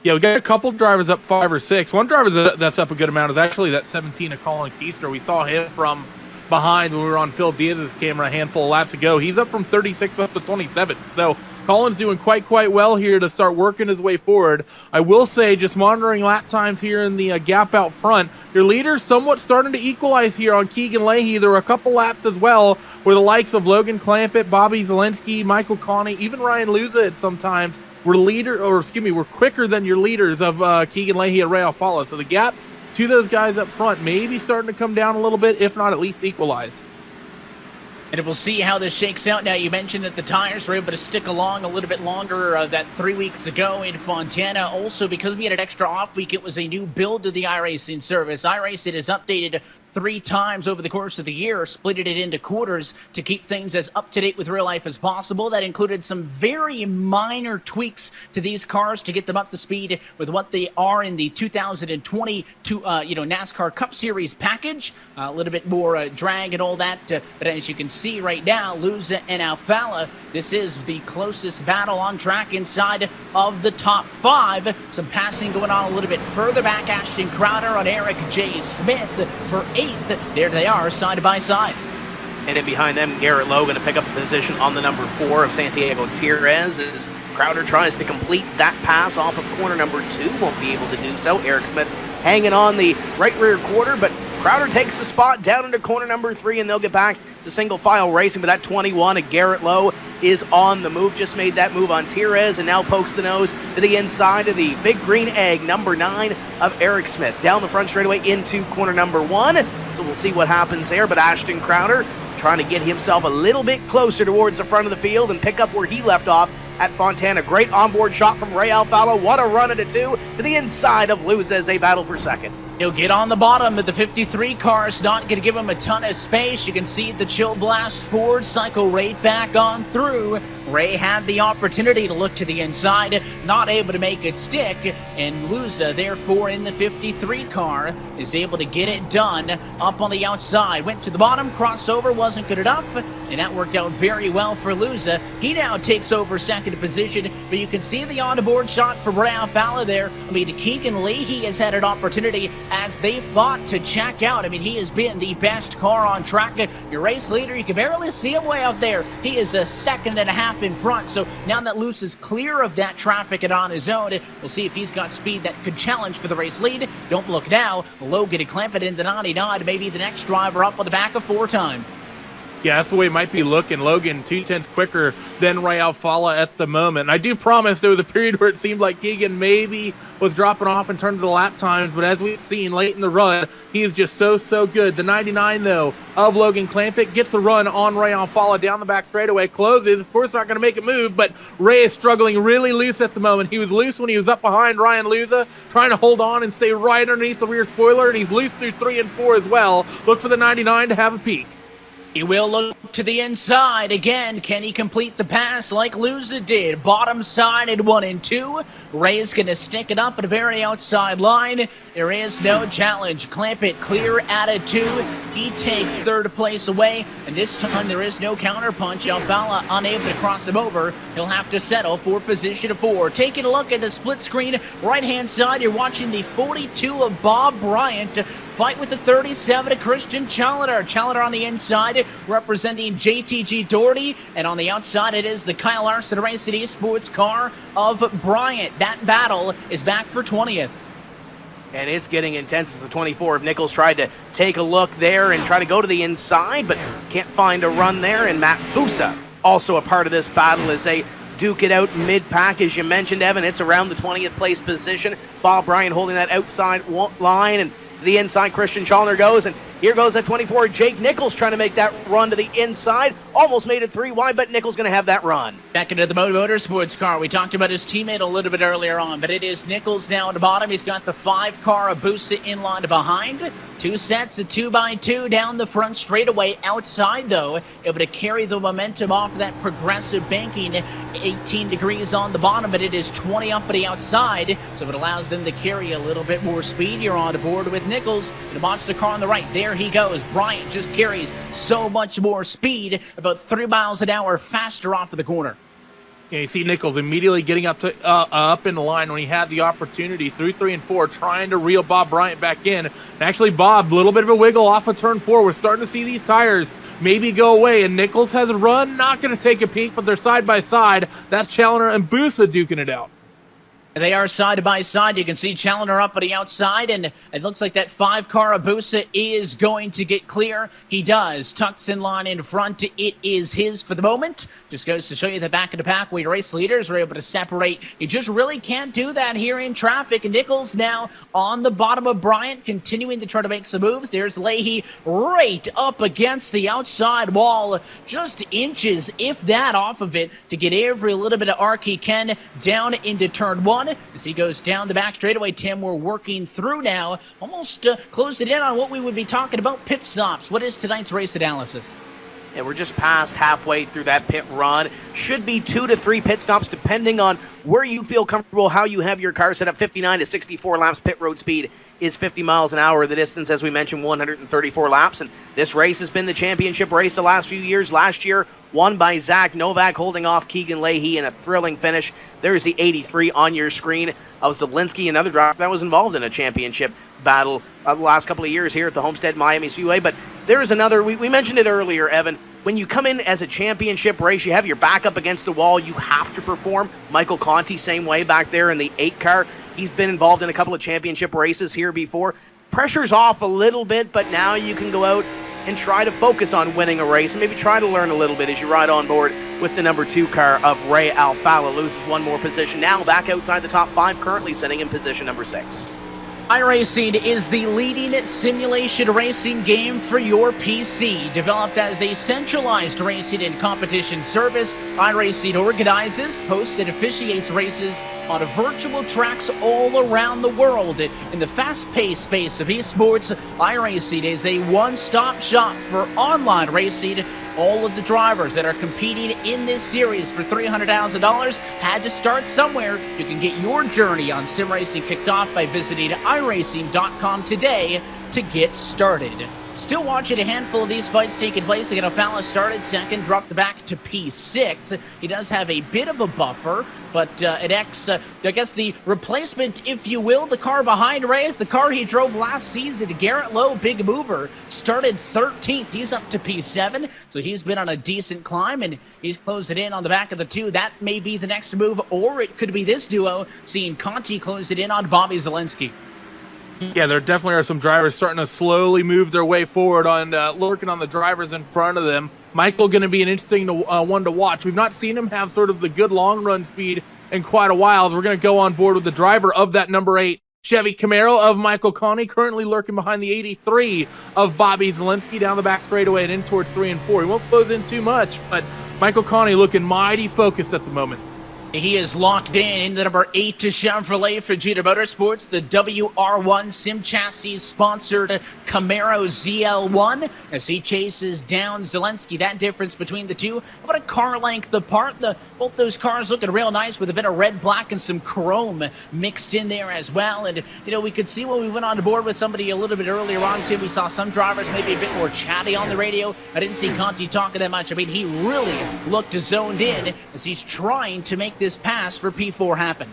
Yeah, we got a couple drivers up 5 or 6. One driver that's up a good amount is actually that 17 of Colin Keister. We saw him from behind when we were on Phil Diaz's camera a handful of laps ago. He's up from 36 up to 27. So Colin's doing quite well here to start working his way forward. I will say, just monitoring lap times here in the gap out front, your leader's somewhat starting to equalize here on Keegan Leahy. There were a couple laps as well where the likes of Logan Clampett, Bobby Zelensky, Michael Connie, even Ryan Luza at sometimes we're quicker than your leaders of Keegan Leahy and Ray Alfala. So the gap to those guys up front may be starting to come down a little bit, if not at least equalize. And we'll see how this shakes out. Now, you mentioned that the tires were able to stick along a little bit longer that 3 weeks ago in Fontana. Also, because we had an extra off week, it was a new build to the iRacing service. iRacing has updated 3 times over the course of the year, splitted it into quarters to keep things as up-to-date with real life as possible. That included some very minor tweaks to these cars to get them up to speed with what they are in the 2020 NASCAR Cup Series package. A little bit more drag and all that. But as you can see right now, Luza and Alfala, this is the closest battle on track inside of the top 5. Some passing going on a little bit further back. Ashton Crowder on Eric J. Smith for 8th. There they are, side by side. And then behind them, Garrett Logan to pick up the position on the number 4 of Santiago Tires as Crowder tries to complete that pass off of corner number 2. Won't be able to do so. Eric Smith hanging on the right rear quarter, but Crowder takes the spot down into corner number 3, and they'll get back to single file racing. But that 21 of Garrett Lowe is on the move. Just made that move on Tires and now pokes the nose to the inside of the big green egg, number 9 of Eric Smith. Down the front straightaway into corner number 1. So we'll see what happens there. But Ashton Crowder trying to get himself a little bit closer towards the front of the field and pick up where he left off at Fontana. Great onboard shot from Ray Alfala. What a run at a 2 to the inside of Luza as they battle for second. He'll get on the bottom, but the 53 car is not going to give him a ton of space. You can see the Chill Blast Ford cycle right back on through. Ray had the opportunity to look to the inside, not able to make it stick, and Luza, therefore, in the 53 car, is able to get it done up on the outside. Went to the bottom, crossover wasn't good enough, and that worked out very well for Luza. He now takes over second position, but you can see the on-board shot from Ray Alfala there. I mean, Keegan Leahy has had an opportunity as they fought to check out. I mean, he has been the best car on track. Your race leader, you can barely see him way out there. He is a second and a half in front. So now that Luce is clear of that traffic and on his own, we'll see if he's got speed that could challenge for the race lead. Don't look now. Logan to clamp it into 99. Maybe the next driver up on the back of 4-time. Yeah, that's the way it might be looking. Logan 2/10 quicker than Ray Alfala at the moment. And I do promise there was a period where it seemed like Keegan maybe was dropping off in terms of the lap times, but as we've seen late in the run, he is just so good. The 99, though, of Logan Clampett gets a run on Ray Alfala down the back straightaway, closes. Of course, not going to make a move, but Ray is struggling really loose at the moment. He was loose when he was up behind Ryan Luza, trying to hold on and stay right underneath the rear spoiler, and he's loose through 3 and 4 as well. Look for the 99 to have a peek. He will look to the inside again. Can he complete the pass like Luza did? Bottom side at 1 and 2. Ray's going to stick it up at a very outside line. There is no challenge. Clamp it clear at a 2. He takes third place away, and this time there is no counterpunch. Alfala unable to cross him over. He'll have to settle for position of 4. Taking a look at the split screen right-hand side, you're watching the 42 of Bob Bryant fight with the 37 to Christian Challenger. Challenger on the inside representing JTG Doherty, and on the outside it is the Kyle Larson Racing Esports car of Bryan. That battle is back for 20th. And it's getting intense as the 24 of Nichols tried to take a look there and try to go to the inside, but can't find a run there. And Matt Busa, also a part of this battle, as they duke it out mid-pack. As you mentioned, Evan, it's around the 20th place position. Bob Bryan holding that outside line, and the inside Christian Challenger goes, and here goes that 24, Jake Nichols, trying to make that run to the inside. Almost made it 3 wide, but Nichols going to have that run. Back into the Motorsports car. We talked about his teammate a little bit earlier on, but it is Nichols now at the bottom. He's got the 5 car of Busa in line behind. 2 sets of 2x2 down the front straightaway. Outside, though, able to carry the momentum off of that progressive banking. 18 degrees on the bottom, but it is 20 up at the outside, so it allows them to carry a little bit more speed. You're on board with Nichols. The monster car on the right. There he goes. Bryan just carries so much more speed, about 3 miles an hour faster off of the corner. Yeah, you see Nichols immediately getting up in the line when he had the opportunity through 3 and 4, trying to reel Bob Bryant back in. And actually, Bob, a little bit of a wiggle off of turn 4. We're starting to see these tires maybe go away, and Nichols has a run. Not going to take a peek, but they're side by side. That's Challenger and Busa duking it out. They are side by side. You can see Challenger up on the outside, and it looks like that 5 car of Busa is going to get clear. He does. Tucks in line in front. It is his for the moment. Just goes to show you the back of the pack where race leaders are able to separate. You just really can't do that here in traffic. Nichols now on the bottom of Bryant, continuing to try to make some moves. There's Leahy right up against the outside wall, just inches, if that, off of it to get every little bit of arc he can down into turn 1. As he goes down the back straightaway, Tim, we're working through now. Almost closed it in on what we would be talking about, pit stops. What is tonight's race analysis? And we're just past halfway through that pit run. Should be 2 to 3 pit stops, depending on where you feel comfortable, how you have your car set up. 59 to 64 laps. Pit road speed is 50 miles an hour. The distance, as we mentioned, 134 laps. And this race has been the championship race the last few years. Last year, won by Zach Novak, holding off Keegan Leahy in a thrilling finish. There's the 83 on your screen of Zielinski, another driver that was involved in a championship battle the last couple of years here at the Homestead Miami Speedway. But there is another, we mentioned it earlier, Evan. When you come in as a championship race, you have your back up against the wall. You have to perform. Michael Conti, same way back there in the 8 car. He's been involved in a couple of championship races here before. Pressure's off a little bit, but now you can go out and try to focus on winning a race and maybe try to learn a little bit as you ride on board with the number 2 car of Ray Alfala. Loses 1 more position. Now back outside the top 5, currently sitting in position number 6. iRacing is the leading simulation racing game for your PC. Developed as a centralized racing and competition service, iRacing organizes, hosts, and officiates races on virtual tracks all around the world. In the fast-paced space of esports, iRacing is a one-stop shop for online racing. All of the drivers that are competing in this series for $300,000 had to start somewhere. You can get your journey on sim racing kicked off by visiting iRacing.com today to get started. Still watching a handful of these fights taking place. Again, Fowler started second, dropped back to P6. He does have a bit of a buffer, but at X, I guess the replacement, if you will, the car behind Ray is the car he drove last season. Garrett Lowe, big mover, started 13th. He's up to P7, so he's been on a decent climb, and he's closing in on the back of the 2. That may be the next move, or it could be this duo, seeing Conti close it in on Bobby Zielinski. Yeah, there definitely are some drivers starting to slowly move their way forward on lurking on the drivers in front of them. Michael going to be an interesting one to watch. We've not seen him have sort of the good long run speed in quite a while. We're going to go on board with the driver of that number 8 Chevy Camaro of Michael Conti, currently lurking behind the 83 of Bobby Zielinski down the back straightaway and in towards 3 and 4. He won't close in too much, but Michael Conti looking mighty focused at the moment. He is locked in the number 8 to Chevrolet for Jeter Motorsports, the WR1 Sim Chassis sponsored Camaro ZL1 as he chases down Zielinski. That difference between the two, about a car length apart. Both those cars looking real nice with a bit of red, black, and some chrome mixed in there as well. And, you know, we could see when we went on board with somebody a little bit earlier on, too. We saw some drivers maybe a bit more chatty on the radio. I didn't see Conti talking that much. I mean, he really looked zoned in as he's trying to make this pass for P4 happen.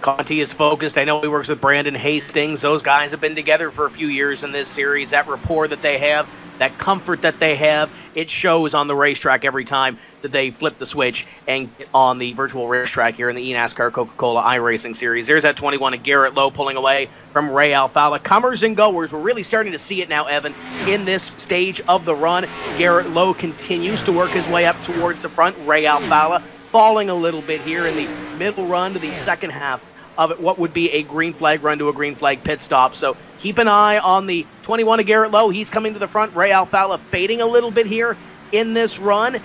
Conti is focused. I know he works with Brandon Hastings. Those guys have been together for a few years in this series. That rapport that they have, that comfort that they have, it shows on the racetrack every time that they flip the switch and get on the virtual racetrack here in the eNASCAR Coca-Cola iRacing Series. There's that 21 of Garrett Lowe pulling away from Ray Alfala. Comers and goers, we're really starting to see it now, Evan, in this stage of the run. Garrett Lowe continues to work his way up towards the front. Ray Alfala falling a little bit here in the middle run to the second half of it, what would be a green flag run to a green flag pit stop. So keep an eye on the 21 of Garrett Lowe. He's coming to the front. Ray Alfala fading a little bit here in this run.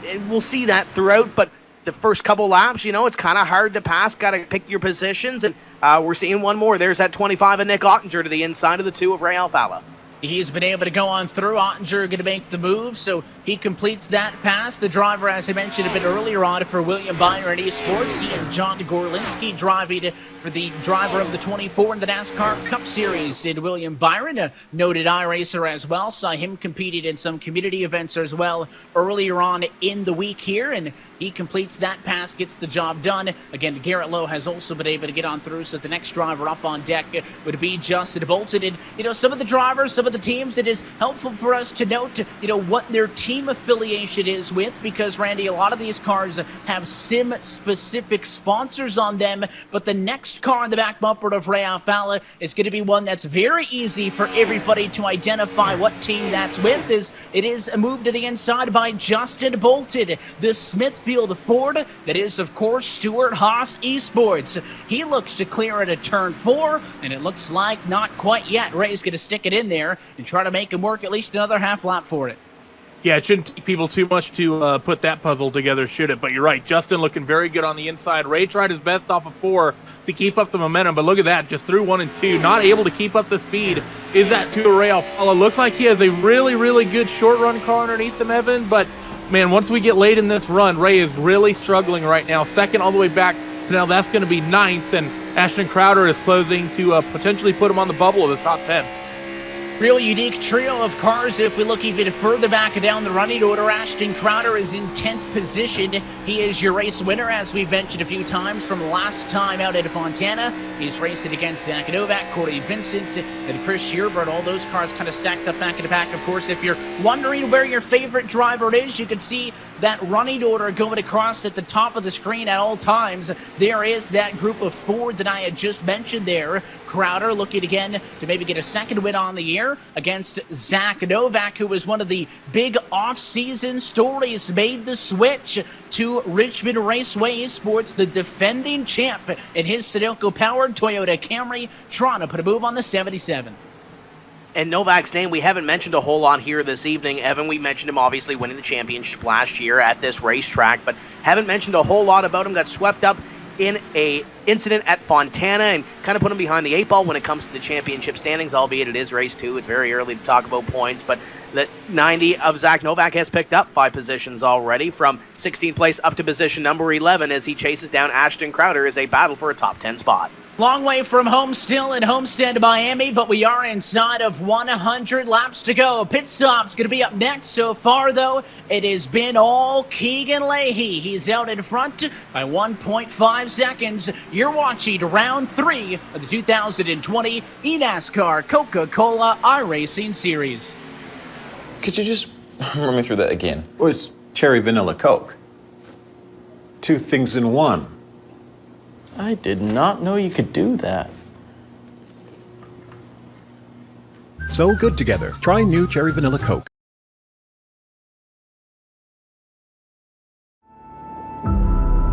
And we'll see that throughout, but the first couple laps, it's kind of hard to pass. Got to pick your positions, and we're seeing one more. There's that 25 of Nick Ottinger to the inside of the 2 of Ray Alfala. He's been able to go on through. Ottinger going to make the move, so he completes that pass. The driver, as I mentioned a bit earlier on for William Byron Esports, he and John Gorlinski driving for the driver of the 24 in the NASCAR Cup Series in William Byron, a noted iRacer as well. Saw him competing in some community events as well earlier on in the week here, and he completes that pass, gets the job done. Again, Garrett Lowe has also been able to get on through, so the next driver up on deck would be Justin Bolton. And, some of the drivers, some of the teams, it is helpful for us to note, what their team affiliation is with, because, Randy, a lot of these cars have sim-specific sponsors on them, but the next car in the back bumper of Ray Alfala is going to be one that's very easy for everybody to identify what team that's with. It is a move to the inside by Justin Bolton, the Smithfield Ford that is, of course, Stuart Haas Esports. He looks to clear it at turn 4, and it looks like not quite yet. Ray's going to stick it in there and try to make him work at least another half lap for it. Yeah, it shouldn't take people too much to put that puzzle together, should it? But you're right. Justin looking very good on the inside. Ray tried his best off of 4 to keep up the momentum, but look at that. Just through 1 and 2. Not able to keep up the speed. Is that 2 of Ray Alfala? Looks like he has a really, really good short run car underneath him, Evan. But, man, once we get late in this run, Ray is really struggling right now. Second all the way back to now that's going to be 9th. And Ashton Crowder is closing to potentially put him on the bubble of the top 10. Real unique trio of cars. If we look even further back down the running order, Ashton Crowder is in 10th position. He is your race winner, as we've mentioned a few times from last time out at Fontana. He's racing against Zach Novak, Corey Vincent, and Chris Shearbird. All those cars kind of stacked up back to back. Of course, if you're wondering where your favorite driver is, you can see that running order going across at the top of the screen at all times. There is that group of 4 that I had just mentioned there. Crowder looking again to maybe get a second win on the year against Zach Novak, who was one of the big off-season stories, made the switch to Richmond Raceway Esports, the defending champ in his Sunoco-powered Toyota Camry, trying to put a move on the 77. And Novak's name, we haven't mentioned a whole lot here this evening. Evan, we mentioned him obviously winning the championship last year at this racetrack, but haven't mentioned a whole lot about him. Got swept up in a incident at Fontana and kind of put him behind the 8 ball when it comes to the championship standings, albeit it is race 2. It's very early to talk about points, but the 90 of Zach Novak has picked up 5 positions already, from 16th place up to position number 11 as he chases down Ashton Crowder as a battle for a top 10 spot. Long way from home still in Homestead, Miami, but we are inside of 100 laps to go. Pit stop's going to be up next. So far, though, it has been all Keegan Leahy. He's out in front by 1.5 seconds. You're watching round 3 of the 2020 eNASCAR Coca-Cola iRacing Series. Could you just run me through that again? Well, it's cherry vanilla Coke. 2 things in one. I did not know you could do that. So good together. Try new cherry vanilla Coke.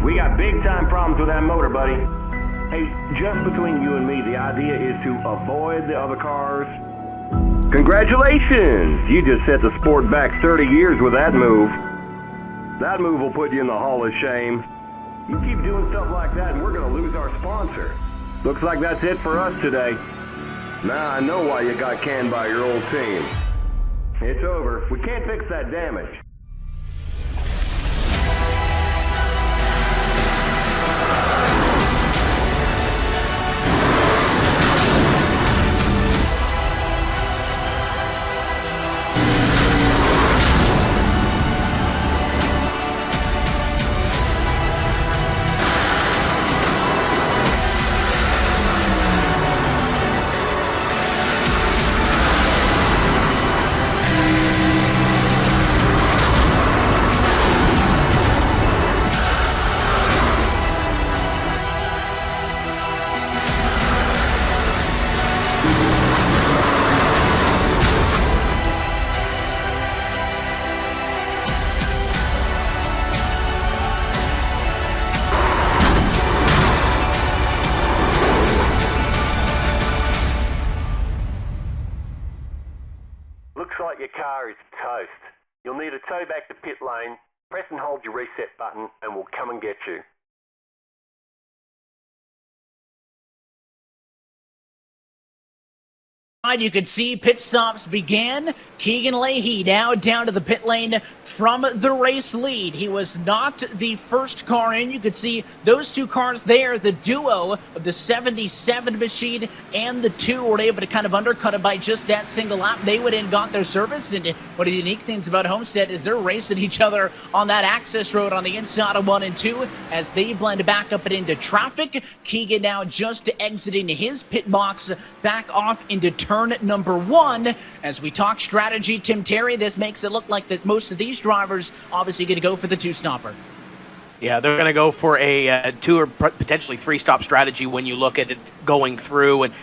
We got big time problems with that motor, buddy. Hey, just between you and me, the idea is to avoid the other cars. Congratulations! You just set the sport back 30 years with that move. That move will put you in the Hall of Shame. You keep doing stuff like that and we're going to lose our sponsor. Looks like that's it for us today. Now I know why you got canned by your old team. It's over. We can't fix that damage. coast. You'll need to tow back to pit lane, press and hold your reset button, and we'll come and get you. You could see pit stops began. Keegan Leahy now down to the pit lane from the race lead. He was not the first car in. You could see those two cars there, the duo of the 77 machine and the 2 were able to kind of undercut it by just that single lap. They went in, got their service, and one of the unique things about Homestead is they're racing each other on that access road on the inside of 1 and 2 as they blend back up and into traffic. Keegan now just exiting his pit box back off into turn number 1. As we talk strategy, Tim Terry, this makes it look like that most of these drivers obviously going to go for the 2-stopper. Yeah, they're going to go for a 2 or potentially 3-stop strategy when you look at it going through. And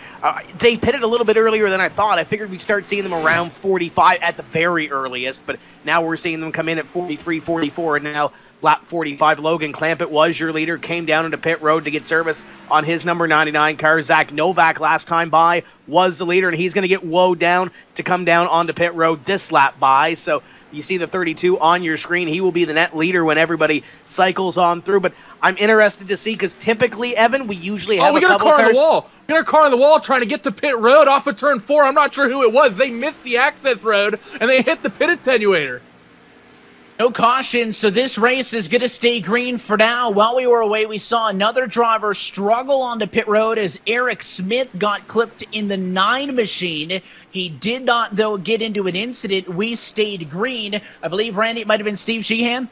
they pitted a little bit earlier than I thought. I figured we'd start seeing them around 45 at the very earliest, but now we're seeing them come in at 43, 44, and now lap 45. Logan Clampett was your leader, came down into pit road to get service on his number 99 car. Zach Novak last time by was the leader, and he's going to get woed down to come down onto pit road this lap by. So you see the 32 on your screen. He will be the net leader when everybody cycles on through. But I'm interested to see, because typically, Evan, we usually have we got a car on the wall. We got a car on the wall trying to get to pit road off of turn 4. I'm not sure who it was. They missed the access road, and they hit the pit attenuator. No caution, so this race is going to stay green for now. While we were away, we saw another driver struggle onto pit road as Eric Smith got clipped in the 9 machine. He did not, though, get into an incident. We stayed green. I believe, Randy, it might have been Steve Sheehan.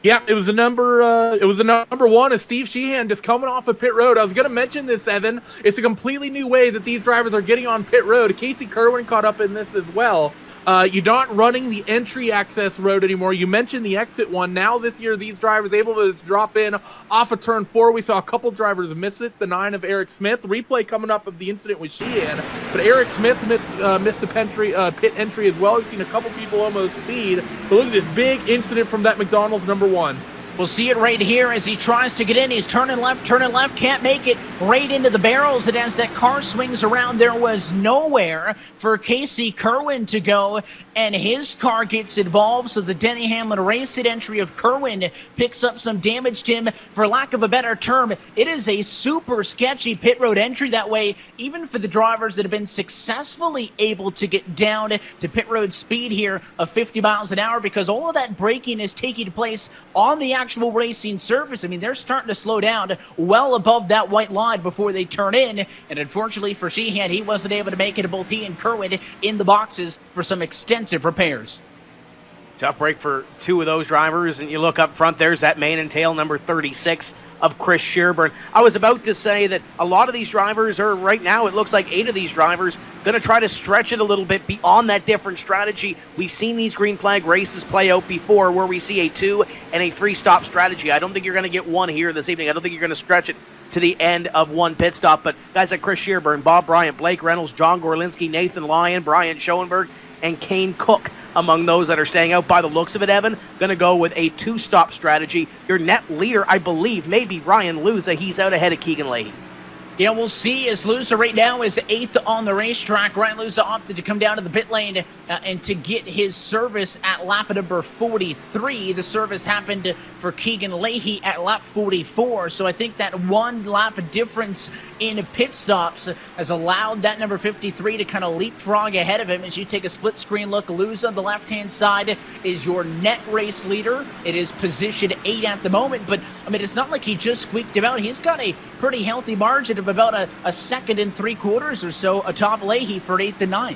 Yeah, it was the number 1 is Steve Sheehan just coming off of pit road. I was going to mention this, Evan. It's a completely new way that these drivers are getting on pit road. Casey Kerwin caught up in this as well. You're not running the entry access road anymore. You mentioned the exit one. Now this year, these drivers able to drop in off of turn 4. We saw a couple drivers miss it. The 9 of Eric Smith. Replay coming up of the incident with Sheehan. But Eric Smith missed the pit entry as well. We've seen a couple people almost speed. But look at this big incident from that McDonald's number 1. We'll see it right here as he tries to get in. He's turning left, can't make it right into the barrels. And as that car swings around, there was nowhere for Casey Kerwin to go, and his car gets involved. So the Denny Hamlin race hit entry of Kerwin picks up some damage, Tim. For lack of a better term, it is a super sketchy pit road entry that way, even for the drivers that have been successfully able to get down to pit road speed here of 50 miles an hour, because all of that braking is taking place on the actual racing surface. I mean, they're starting to slow down well above that white line before they turn in. And unfortunately for Sheehan, he wasn't able to make it. Both he and Kerwin in the boxes for some extensive repairs. Tough break for 2 of those drivers, and you look up front, there's that mane and tail number 36 of Chris Shearburn. I was about to say that a lot of these drivers are, right now, it looks like 8 of these drivers going to try to stretch it a little bit beyond that different strategy. We've seen these green flag races play out before where we see a 2 and a 3-stop strategy. I don't think you're going to get one here this evening. I don't think you're going to stretch it to the end of one pit stop, but guys like Chris Shearburn, Bob Bryan, Blake Reynolds, John Gorlinski, Nathan Lyon, Brian Schoenberg, and Kane Cook among those that are staying out. By the looks of it, Evan, going to go with a 2-stop strategy. Your net leader, I believe, may be Ryan Luza. He's out ahead of Keegan Leahy. Yeah, we'll see, as Luza right now is 8th on the racetrack. Ryan Luza opted to come down to the pit lane and to get his service at lap number 43. The service happened for Keegan Leahy at lap 44. So I think that 1 lap difference in pit stops has allowed that number 53 to kind of leapfrog ahead of him. As you take a split screen look, Luza on the left-hand side is your net race leader. It is position 8 at the moment, but I mean, it's not like he just squeaked him out. He's got a pretty healthy margin of about a second and 3/4 or so atop Leahy for 8th and 9th.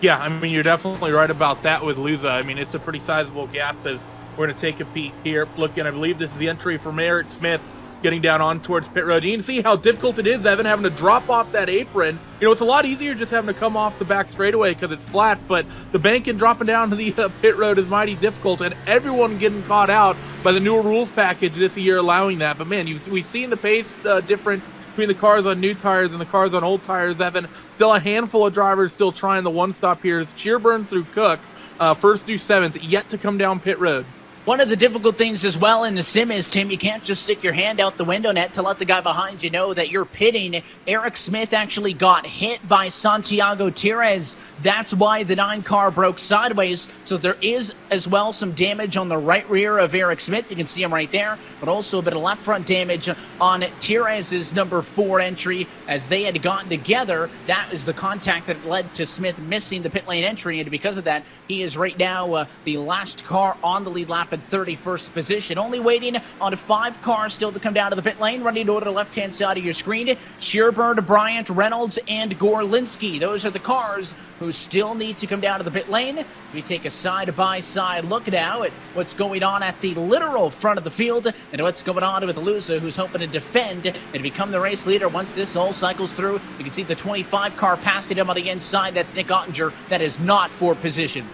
Yeah, I mean, you're definitely right about that with Luza. I mean, it's a pretty sizable gap as we're going to take a peek here. Looking, I believe this is the entry from Eric Smith getting down on towards pit road. You can see how difficult it is, Evan, having to drop off that apron. You know, it's a lot easier just having to come off the back straightaway because it's flat, but the banking dropping down to the pit road is mighty difficult, and everyone getting caught out by the newer rules package this year allowing that. But man, we've seen the pace difference between the cars on new tires and the cars on old tires, Evan. Still a handful of drivers still trying the 1-stop here. It's Shearburn through Cook, 1st through 7th, yet to come down pit road. One of the difficult things as well in the sim is, Tim, you can't just stick your hand out the window net to let the guy behind you know that you're pitting. Eric Smith actually got hit by Santiago Tires. That's why the 9 car broke sideways. So there is as well some damage on the right rear of Eric Smith. You can see him right there, but also a bit of left front damage on Tires' number 4 entry as they had gotten together. That is the contact that led to Smith missing the pit lane entry, and because of that, he is right now the last car on the lead lap in 31st position. Only waiting on 5 cars still to come down to the pit lane. Running over to the left-hand side of your screen, Shearburn, Bryant, Reynolds, and Gorlinski. Those are the cars who still need to come down to the pit lane. We take a side-by-side look now at what's going on at the literal front of the field and what's going on with Lusa, who's hoping to defend and become the race leader once this all cycles through. You can see the 25 car passing him on the inside. That's Nick Ottinger. That is not for position.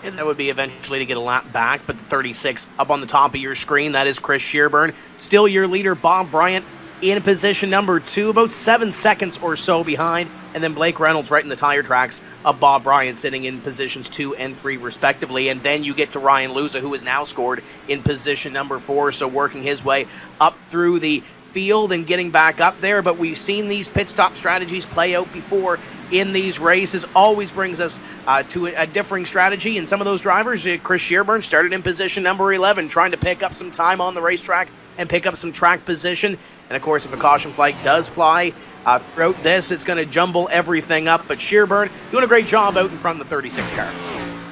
And that would be eventually to get a lap back, but the 36 up on the top of your screen, that is Chris Shearburn. Still your leader, Bob Bryant, in position number 2, about 7 seconds or so behind. And then Blake Reynolds right in the tire tracks of Bob Bryant, sitting in positions 2 and 3 respectively. And then you get to Ryan Lusa, who has now scored in position number 4, so working his way up through the field and getting back up there. But we've seen these pit stop strategies play out before in these races. Always brings us to a differing strategy. And some of those drivers, Chris Shearburn started in position number 11, trying to pick up some time on the racetrack and pick up some track position. And of course, if a caution flag does fly throughout this, it's going to jumble everything up. But Shearburn doing a great job out in front of the 36 car.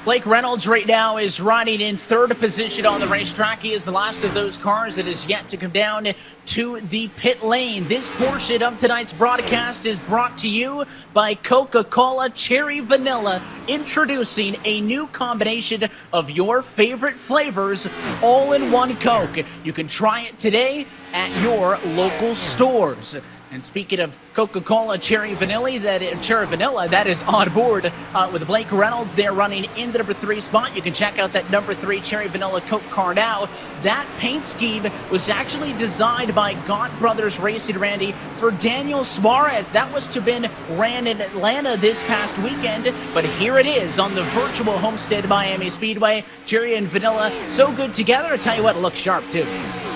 Blake Reynolds right now is riding in 3rd position on the racetrack. He is the last of those cars that is yet to come down to the pit lane. This portion of tonight's broadcast is brought to you by Coca-Cola Cherry Vanilla, introducing a new combination of your favorite flavors all in one Coke. You can try it today at your local stores. And speaking of Coca-Cola Cherry Vanilla, that is on board with Blake Reynolds there running in the number 3 spot. You can check out that number 3 Cherry Vanilla Coke car now. That paint scheme was actually designed by Gott Brothers Racing, Randy, for Daniel Suarez. That was to have been ran in Atlanta this past weekend, but here it is on the virtual Homestead Miami Speedway. Cherry and Vanilla, so good together. I tell you what, it looks sharp too.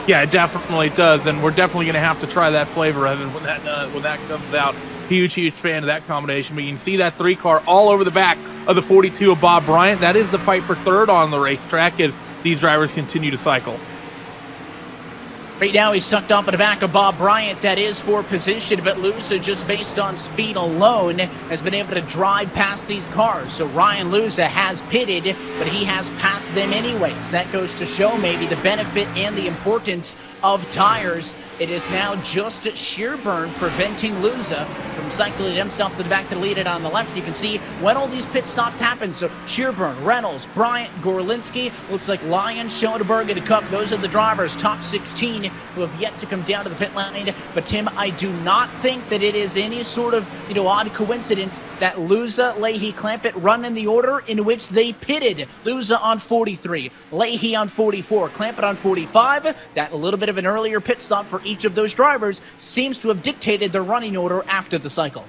Yeah, it definitely does, and we're definitely going to have to try that flavor, Evan, when that comes out. Huge fan of that combination. But you can see that 3 car all over the back of the 42 of Bob Bryant. That is the fight for 3rd on the racetrack as these drivers continue to cycle. Right now, he's tucked up in the back of Bob Bryant. That is for position, but Lusa, just based on speed alone, has been able to drive past these cars. So Ryan Lusa has pitted, but he has passed them anyways. That goes to show maybe the benefit and the importance of tires. It is now just Shearburn preventing Lusa from cycling himself to the back to the lead. And on the left, you can see when all these pit stops happen. So Shearburn, Reynolds, Bryant, Gorlinski, looks like Lyon, Schoenberg, and Cook. Those are the drivers, top 16, who have yet to come down to the pit lane. But Tim, I do not think that it is any sort of odd coincidence that Lusa, Leahy, Clampett run in the order in which they pitted. Lusa on 43, Leahy on 44, Clampett on 45. That a little bit of an earlier pit stop for each of those drivers seems to have dictated their running order after the cycle.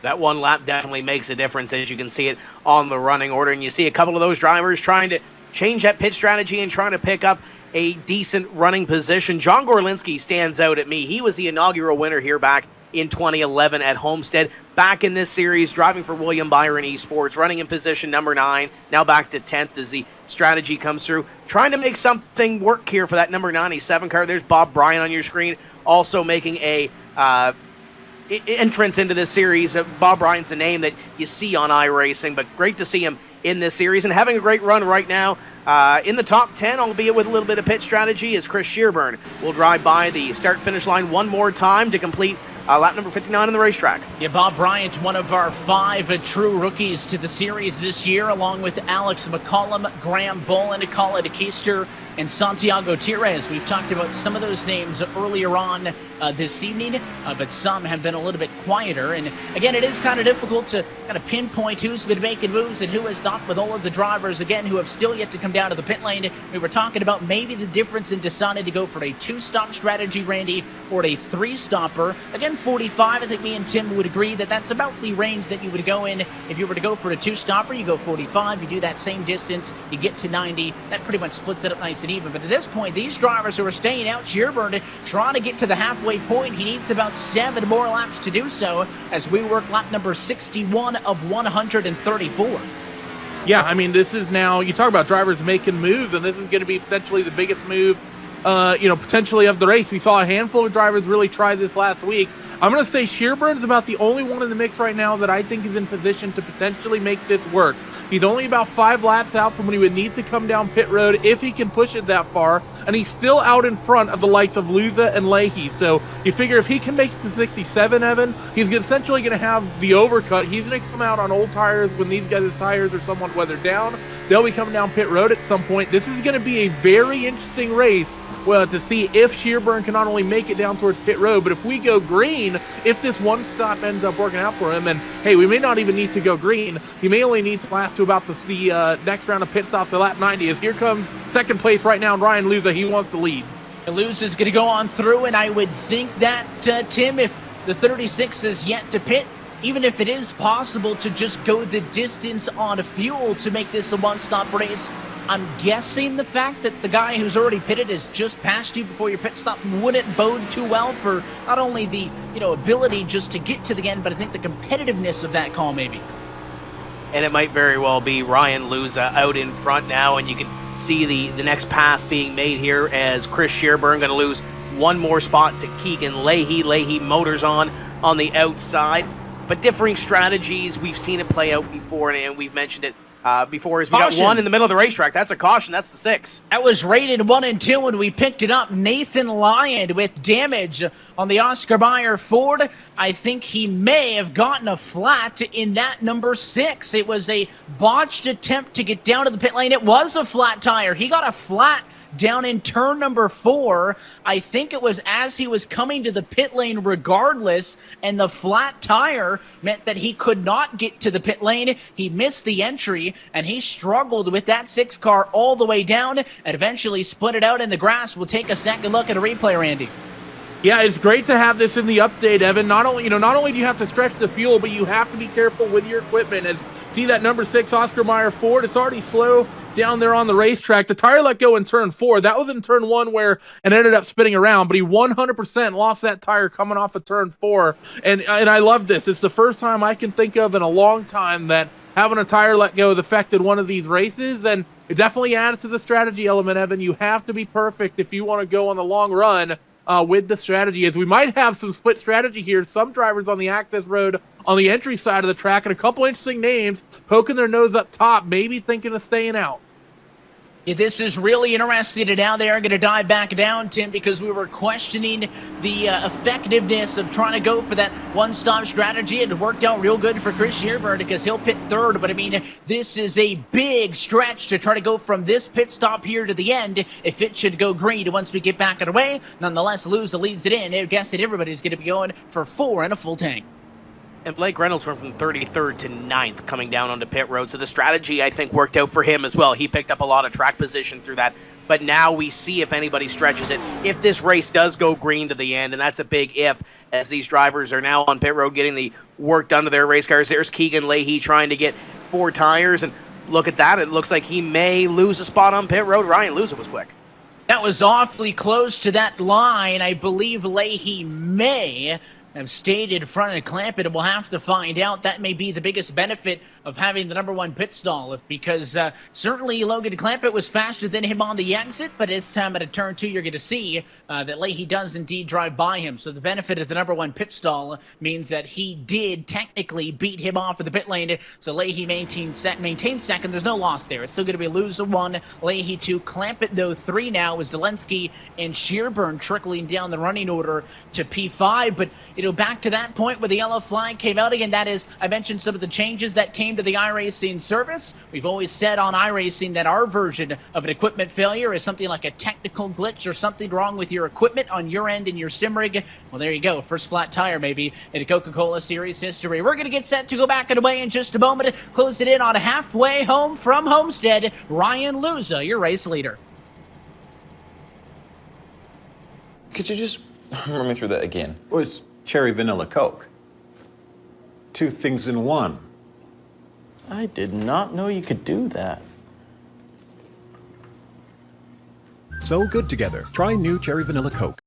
That one lap definitely makes a difference, as you can see it on the running order. And you see a couple of those drivers trying to change that pit strategy and trying to pick up a decent running position. John Gorlinski stands out at me. He was the inaugural winner here back in 2011 at Homestead. Back in this series, driving for William Byron Esports, running in position number 9, now back to 10th as the strategy comes through. Trying to make something work here for that number 97 car. There's Bob Bryan on your screen, also making a entrance into this series. Bob Bryan's a name that you see on iRacing, but great to see him in this series and having a great run right now. In the top 10, albeit with a little bit of pit strategy, is Chris Shearburn will drive by the start-finish line one more time to complete lap number 59 on the racetrack. Yeah, Bob Bryant, one of our 5 true rookies to the series this year, along with Alex McCollum, Graham Bolin, Colin Keister, and Santiago Tires. We've talked about some of those names earlier on this evening, but some have been a little bit quieter. And again, it is kind of difficult to kind of pinpoint who's been making moves and who has not, with all of the drivers, again, who have still yet to come down to the pit lane. We were talking about maybe the difference in deciding to go for a 2-stop strategy, Randy, or a 3-stopper. Again, 1:45. I think me and Tim would agree that that's about the range that you would go in if you were to go for a two-stopper. You go 45, you do that same distance, you get to 90. That pretty much splits it up nice and even. But at this point, these drivers who are staying out, Shearburn trying to get to the halfway point. He needs about 7 more laps to do so as we work lap number 61 of 134. Yeah, I mean, this is now, you talk about drivers making moves, and this is going to be potentially the biggest move, potentially of the race. We saw a handful of drivers really try this last week. I'm going to say Shearburn's about the only one in the mix right now that I think is in position to potentially make this work. He's only about 5 laps out from when he would need to come down pit road if he can push it that far, and he's still out in front of the likes of Luza and Leahy. So you figure if he can make it to 67, Evan, he's essentially going to have the overcut. He's going to come out on old tires when these guys' tires are somewhat weathered down. They'll be coming down pit road at some point. This is going to be a very interesting race to see if Shearburn can not only make it down towards pit road, but if we go green, if this one stop ends up working out for him, and hey, we may not even need to go green. He may only need to last to about the next round of pit stops at lap 90, as here comes second place right now, Ryan Luza. He wants to lead. Luza's going to go on through, and I would think that, Tim, if the 36 is yet to pit, even if it is possible to just go the distance on fuel to make this a one-stop race, I'm guessing the fact that the guy who's already pitted has just passed you before your pit stop wouldn't bode too well for not only the ability just to get to the end, but I think the competitiveness of that call maybe. And it might very well be Ryan Luza out in front now, and you can see the next pass being made here as Chris Shearburn going to lose one more spot to Keegan Leahy. Leahy motors on the outside, but differing strategies. We've seen it play out before, and we've mentioned it before, is we got one in the middle of the racetrack. That's a caution. That's the 6. That was rated 1 and 2 when we picked it up. Nathan Lyon with damage on the Oscar Mayer Ford. I think he may have gotten a flat in that number 6. It was a botched attempt to get down to the pit lane. It was a flat tire. He got a flat down in turn number 4. I think it was as he was coming to the pit lane regardless, and the flat tire meant that he could not get to the pit lane. He missed the entry, and he struggled with that 6 car all the way down and eventually split it out in the grass. We'll take a second look at a replay, Randy. Yeah, it's great to have this in the update, Evan. Not only do you have to stretch the fuel, but you have to be careful with your equipment. As see that number 6 Oscar Mayer Ford, it's already slow down there on the racetrack. The tire let go in turn 4. That was in turn 1 where it ended up spinning around, but he 100% lost that tire coming off of turn 4. And I love this. It's the first time I can think of in a long time that having a tire let go has affected one of these races, and it definitely adds to the strategy element, Evan. You have to be perfect if you want to go on the long run with the strategy, as we might have some split strategy here. Some drivers on the access road on the entry side of the track, and a couple interesting names poking their nose up top, maybe thinking of staying out. Yeah, this is really interesting, and now they are going to dive back down, Tim, because we were questioning the effectiveness of trying to go for that one-stop strategy. It worked out real good for Chris Shearburn because he'll pit third, but I mean, this is a big stretch to try to go from this pit stop here to the end if it should go green once we get back away. Nonetheless, Luza leads it in. I guess that everybody's going to be going for 4 and a full tank. And Blake Reynolds went from 33rd to 9th coming down onto pit road. So the strategy, I think, worked out for him as well. He picked up a lot of track position through that. But now we see if anybody stretches it. If this race does go green to the end, and that's a big if, as these drivers are now on pit road getting the work done to their race cars. There's Keegan Leahy trying to get 4 tires. And look at that. It looks like he may lose a spot on pit road. Ryan Luza was quick. That was awfully close to that line. I believe Leahy may have stayed in front of Clampett, and we'll have to find out. That may be the biggest benefit of having the number 1 pit stall, because certainly Logan Clampett was faster than him on the exit, but this time at a turn 2, you're going to see that Leahy does indeed drive by him. So the benefit of the number 1 pit stall means that he did technically beat him off of the pit lane. So Leahy maintains second. There's no loss there. It's still going to be Luza 1, Leahy 2, Clampett though 3 now, with Zelensky and Shearburn trickling down the running order to P5. But back to that point where the yellow flag came out again, that is, I mentioned some of the changes that came to the iRacing service. We've always said on iRacing that our version of an equipment failure is something like a technical glitch or something wrong with your equipment on your end in your sim rig. Well, there you go. First flat tire maybe in a Coca-Cola series history. We're going to get set to go back and away in just a moment. Close it in on halfway home from Homestead. Ryan Luza, your race leader. Could you just run me through that again? Was cherry vanilla Coke. Two things in one. I did not know you could do that. So good together. Try new cherry vanilla Coke.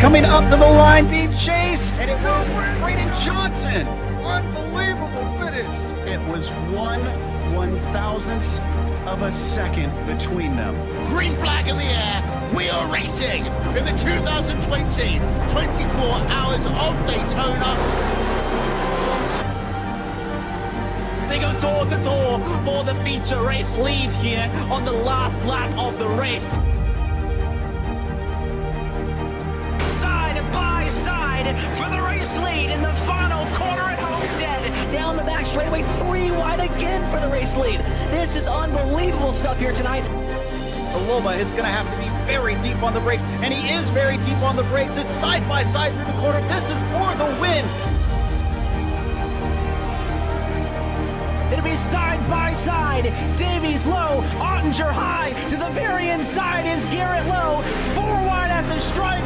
Coming up to the line, being chased, and it was Brayden Johnson. Unbelievable finish. It was 1/1000th of a second between them. Green flag in the air. We are racing in the 2020 24 Hours of Daytona. They go door to door for the feature race lead here on the last lap of the race. Side by side for the race lead in the final corner at Homestead. Down the back straightaway, 3 wide again for the race lead. This is unbelievable stuff here tonight. Aloma is going to have to be very deep on the brakes, and he is very deep on the brakes. It's side by side through the corner. This is for the win. It'll be side by side. Davies low, Ottinger high. To the very inside is Garrett low. 4 wide at the stripe.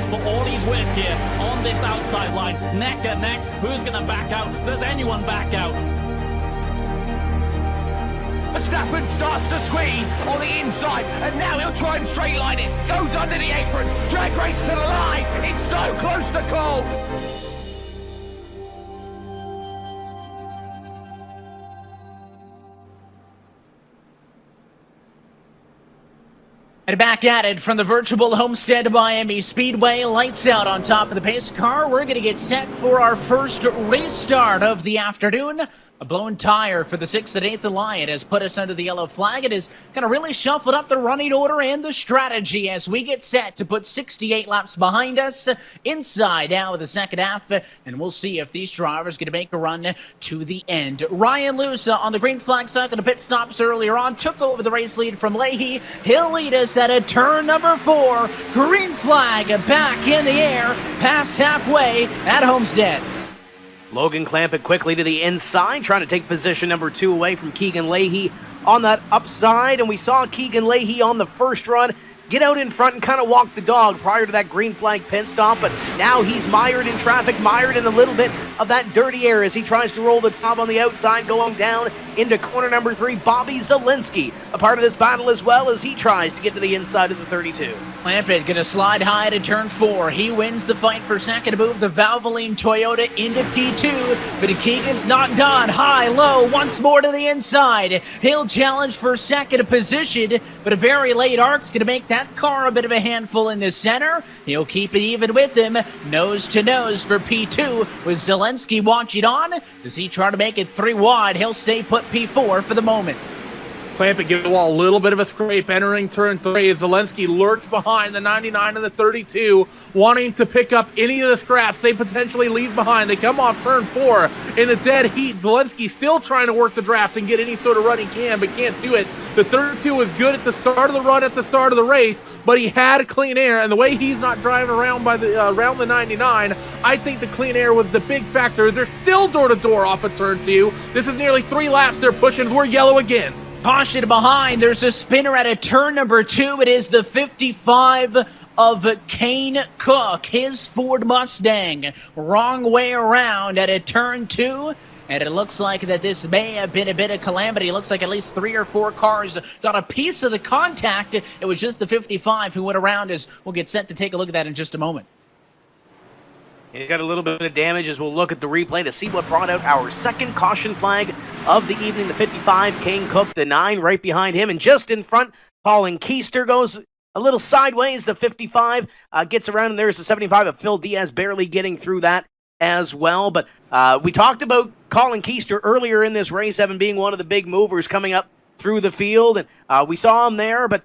For all he's worth here on this outside line, neck and neck. Who's going to back out? Does anyone back out? Verstappen starts to squeeze on the inside, and now he'll try and straight line it. Goes under the apron, drag race to the line. It's so close to call. And back at it from the virtual Homestead Miami Speedway. Lights out on top of the pace car. We're going to get set for our first race start of the afternoon. A blown tire for the 6th and 8th line has put us under the yellow flag. It has kind of really shuffled up the running order and the strategy as we get set to put 68 laps behind us inside now of the second half. And we'll see if these drivers get to make a run to the end. Ryan Lusa on the green flag cycle to pit stops earlier on took over the race lead from Leahy. He'll lead us at a turn number 4. Green flag back in the air past halfway at Homestead. Logan Clampett quickly to the inside, trying to take position number 2 away from Keegan Leahy on that upside. And we saw Keegan Leahy on the first run get out in front and kind of walk the dog prior to that green flag pit stop. But now he's mired in traffic, mired in a little bit of that dirty air as he tries to roll the top on the outside, going down into corner number 3. Bobby Zielinski, a part of this battle as well as he tries to get to the inside of the 32. Clampett gonna slide high to turn 4. He wins the fight for second to move the Valvoline Toyota into P2, but Keegan's not done. High, low, once more to the inside. He'll challenge for second position, but a very late arc's gonna make that car a bit of a handful in the center. He'll keep it even with him. Nose to nose for P2 with Zielinski watching on. Does he try to make it 3 wide? He'll stay put P4 for the moment. Clampett gives the wall a little bit of a scrape entering turn 3 as Zielinski lurks behind the 99 and the 32, wanting to pick up any of the scraps they potentially leave behind. They come off turn 4 in a dead heat. Zielinski still trying to work the draft and get any sort of run he can, but can't do it. The 32 was good at the start of the run, at the start of the race, but he had clean air, and the way he's not driving around by the around the 99, I think the clean air was the big factor. They're still door-to-door off of turn 2. This is nearly 3 laps they're pushing. We're yellow again. Caution behind. There's a spinner at a turn number 2. It is the 55 of Kane Cook, his Ford Mustang. Wrong way around at a turn 2. And it looks like that this may have been a bit of calamity. It looks like at least 3 or 4 cars got a piece of the contact. It was just the 55 who went around, as we'll get set to take a look at that in just a moment. He got a little bit of damage as we'll look at the replay to see what brought out our second caution flag of the evening. The 55, Kane Cook, the 9 right behind him. And just in front, Colin Keister goes a little sideways. The 55 gets around, and there's the 75 of Phil Diaz barely getting through that as well. But we talked about Colin Keister earlier in this race, Evan, being one of the big movers coming up through the field. And we saw him there, but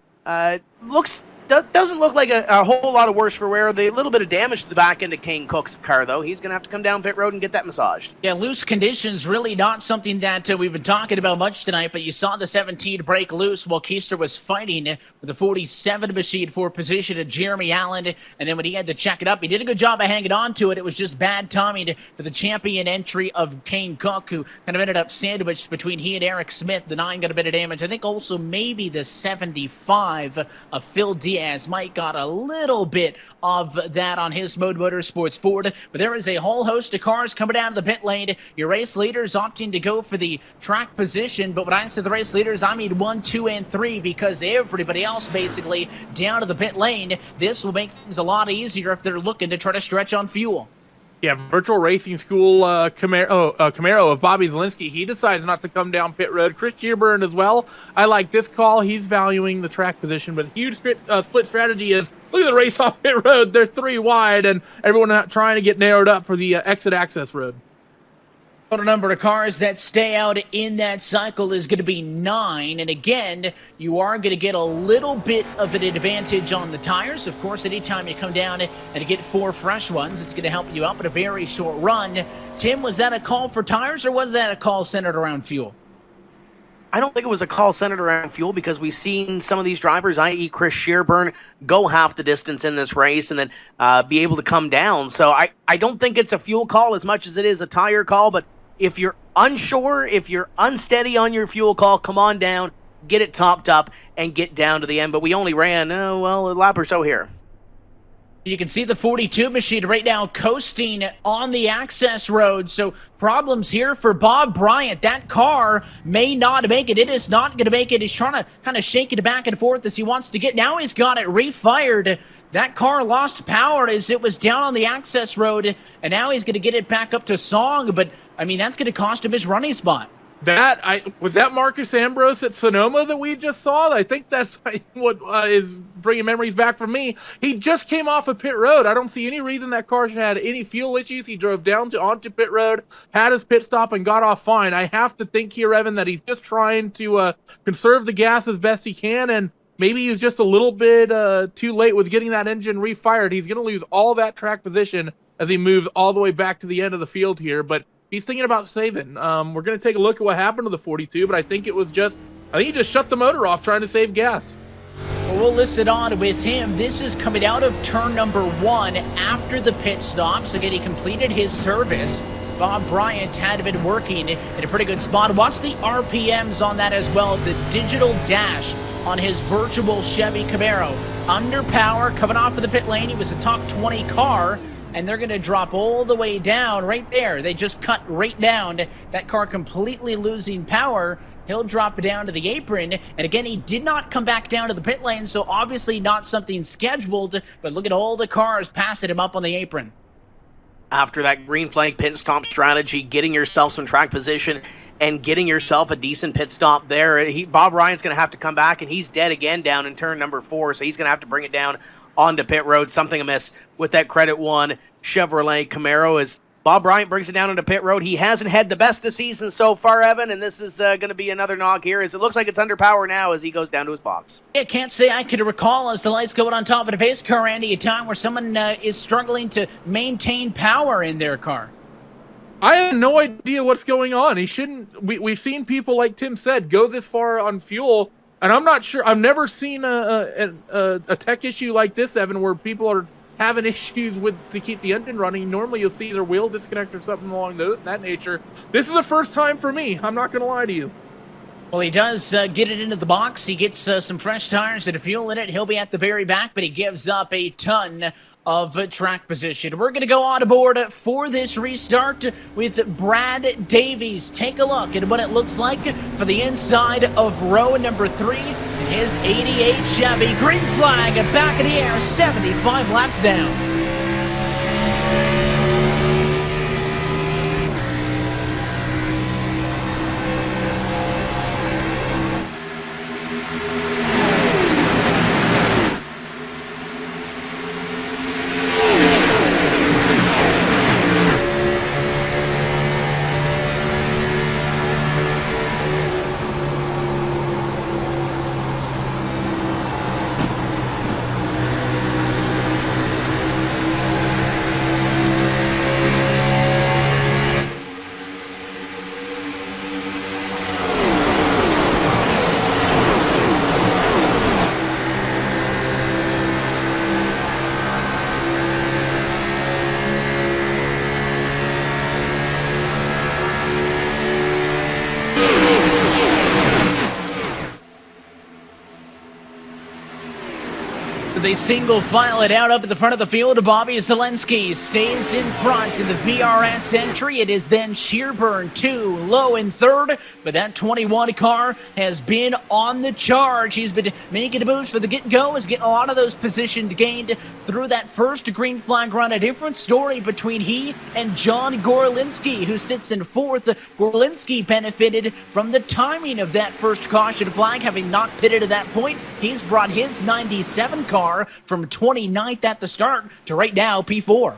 looks doesn't look like a whole lot of worse for wear. The little bit of damage to the back end of Kane Cook's car, though. He's going to have to come down pit road and get that massaged. Yeah, loose conditions really not something that we've been talking about much tonight, but you saw the 17 break loose while Keister was fighting with the 47 machine for position of Jeremy Allen, and then when he had to check it up, he did a good job of hanging on to it. It was just bad timing for the champion entry of Kane Cook, who kind of ended up sandwiched between he and Eric Smith. The 9 got a bit of damage. I think also maybe the 75 of Phil Diaz might got a little bit of that on his Mode Motorsports Ford, but there is a whole host of cars coming down to the pit lane. Your race leaders opting to go for the track position, but when I say the race leaders, I mean 1, 2, and 3, because everybody else basically down to the pit lane. This will make things a lot easier if they're looking to try to stretch on fuel. Yeah, Virtual Racing School Camaro of Bobby Zielinski, he decides not to come down pit road. Chris Shearburn as well. I like this call. He's valuing the track position, but huge split strategy is, look at the race off pit road. They're 3 wide, and everyone not trying to get narrowed up for the exit access road. Total number of cars that stay out in that cycle is going to be 9. And again, you are going to get a little bit of an advantage on the tires. Of course, anytime you come down and get 4 fresh ones, it's going to help you out in a very short run. Tim, was that a call for tires, or was that a call centered around fuel? I don't think it was a call centered around fuel, because we've seen some of these drivers, i.e. Chris Shearburn, go half the distance in this race and then be able to come down. So I don't think it's a fuel call as much as it is a tire call, but if you're unsure, if you're unsteady on your fuel call, come on down, get it topped up, and get down to the end. But we only ran, a lap or so here. You can see the 42 machine right now coasting on the access road. So problems here for Bob Bryant. That car may not make it. It is not going to make it. He's trying to kind of shake it back and forth as he wants to get. Now he's got it refired. That car lost power as it was down on the access road, and now he's going to get it back up to Song. But, I mean, that's going to cost him his running spot. Was that Marcus Ambrose at Sonoma that we just saw? I think that's what is bringing memories back for me. He just came off of pit road. I don't see any reason that car should have had any fuel issues. He drove down onto pit road, had his pit stop, and got off fine. I have to think here, Evan, that he's just trying to conserve the gas as best he can, and maybe he's just a little bit too late with getting that engine refired. He's going to lose all that track position as he moves all the way back to the end of the field here, but he's thinking about saving. We're going to take a look at what happened to the 42, but I think he just shut the motor off trying to save gas. Well, we'll listen on with him. This is coming out of turn number 1 after the pit stops. Again, he completed his service. Bob Bryant had been working in a pretty good spot. Watch the RPMs on that as well. The digital dash on his virtual Chevy Camaro. Under power, coming off of the pit lane. He was a top 20 car, and they're going to drop all the way down right there. They just cut right down. That car completely losing power. He'll drop down to the apron. And again, he did not come back down to the pit lane, so obviously not something scheduled. But look at all the cars passing him up on the apron. After that green flag pit stop strategy, getting yourself some track position and getting yourself a decent pit stop there, Bob Ryan's going to have to come back, and he's dead again down in turn number 4, so he's going to have to bring it down onto pit road. Something amiss with that Credit One Chevrolet Camaro as Bob Bryant brings it down into pit road. He hasn't had the best of season so far, Evan, and this is going to be another knock here as it looks like it's under power now as he goes down to his box. Yeah, can't say I could recall as the lights going on top of the pace car, Andy, a time where someone is struggling to maintain power in their car. I have no idea what's going on. He shouldn't. We've seen people, like Tim said, go this far on fuel, and I'm not sure. I've never seen a tech issue like this, Evan, where people are having issues to keep the engine running. Normally you'll see either wheel disconnect or something along that nature. This is the first time for me. I'm not going to lie to you. Well, he does get it into the box. He gets some fresh tires and fuel in it. He'll be at the very back, but he gives up a ton of track position. We're going to go on board for this restart with Brad Davies. Take a look at what it looks like for the inside of row number 3 in his 88 Chevy. Green flag back in the air, 75 laps down. they single file it out up at the front of the field. Bobby Zelensky stays in front in the VRS entry. It is then Shearburn 2, Lowe in third, but that 21 car has been on the charge. He's been making the moves for the get-go, is getting a lot of those positions gained through that first green flag run. A different story between he and John Gorlinski, who sits in fourth. Gorlinski benefited from the timing of that first caution flag, having not pitted at that point. He's brought his 97 car from 29th at the start to right now P4.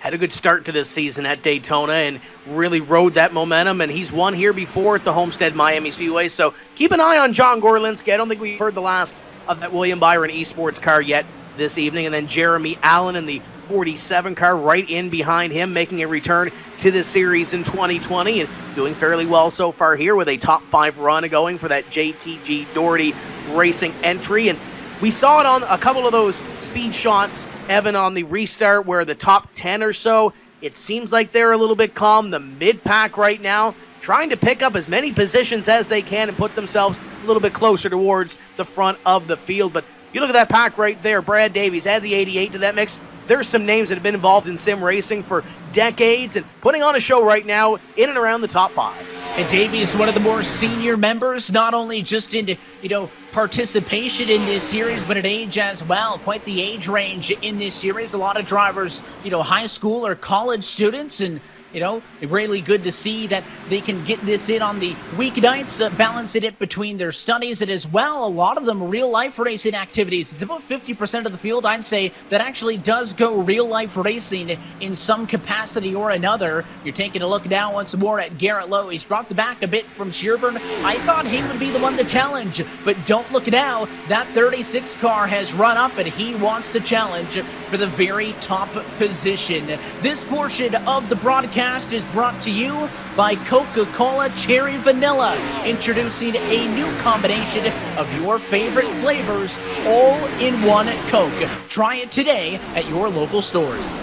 Had a good start to this season at Daytona and really rode that momentum, and he's won here before at the Homestead Miami Speedway, so keep an eye on John Gorlinski. I don't think we've heard the last of that William Byron Esports car yet this evening, and then Jeremy Allen in the 47 car right in behind him, making a return to this series in 2020 and doing fairly well so far here with a top 5 run going for that JTG Doherty Racing entry. And we saw it on a couple of those speed shots, Evan, on the restart where the top 10 or so, it seems like they're a little bit calm. The mid-pack right now trying to pick up as many positions as they can and put themselves a little bit closer towards the front of the field. But you look at that pack right there, Brad Davies, add the 88 to that mix. There's some names that have been involved in sim racing for decades and putting on a show right now in and around the top 5. And Davies, one of the more senior members, not only just into, participation in this series, but at age as well. Quite the age range in this series. A lot of drivers, high school or college students, and really good to see that they can get this in on the weeknights, balancing it between their studies and as well, a lot of them real-life racing activities. It's about 50% of the field, I'd say, that actually does go real-life racing in some capacity or another. You're taking a look now once more at Garrett Lowe. He's dropped the back a bit from Shearburn. I thought he would be the one to challenge, but don't look now. That 36 car has run up, and he wants to challenge for the very top position. This portion of the broadcast is brought to you by Coca-Cola Cherry Vanilla, introducing a new combination of your favorite flavors all in one Coke. Try it today at your local stores.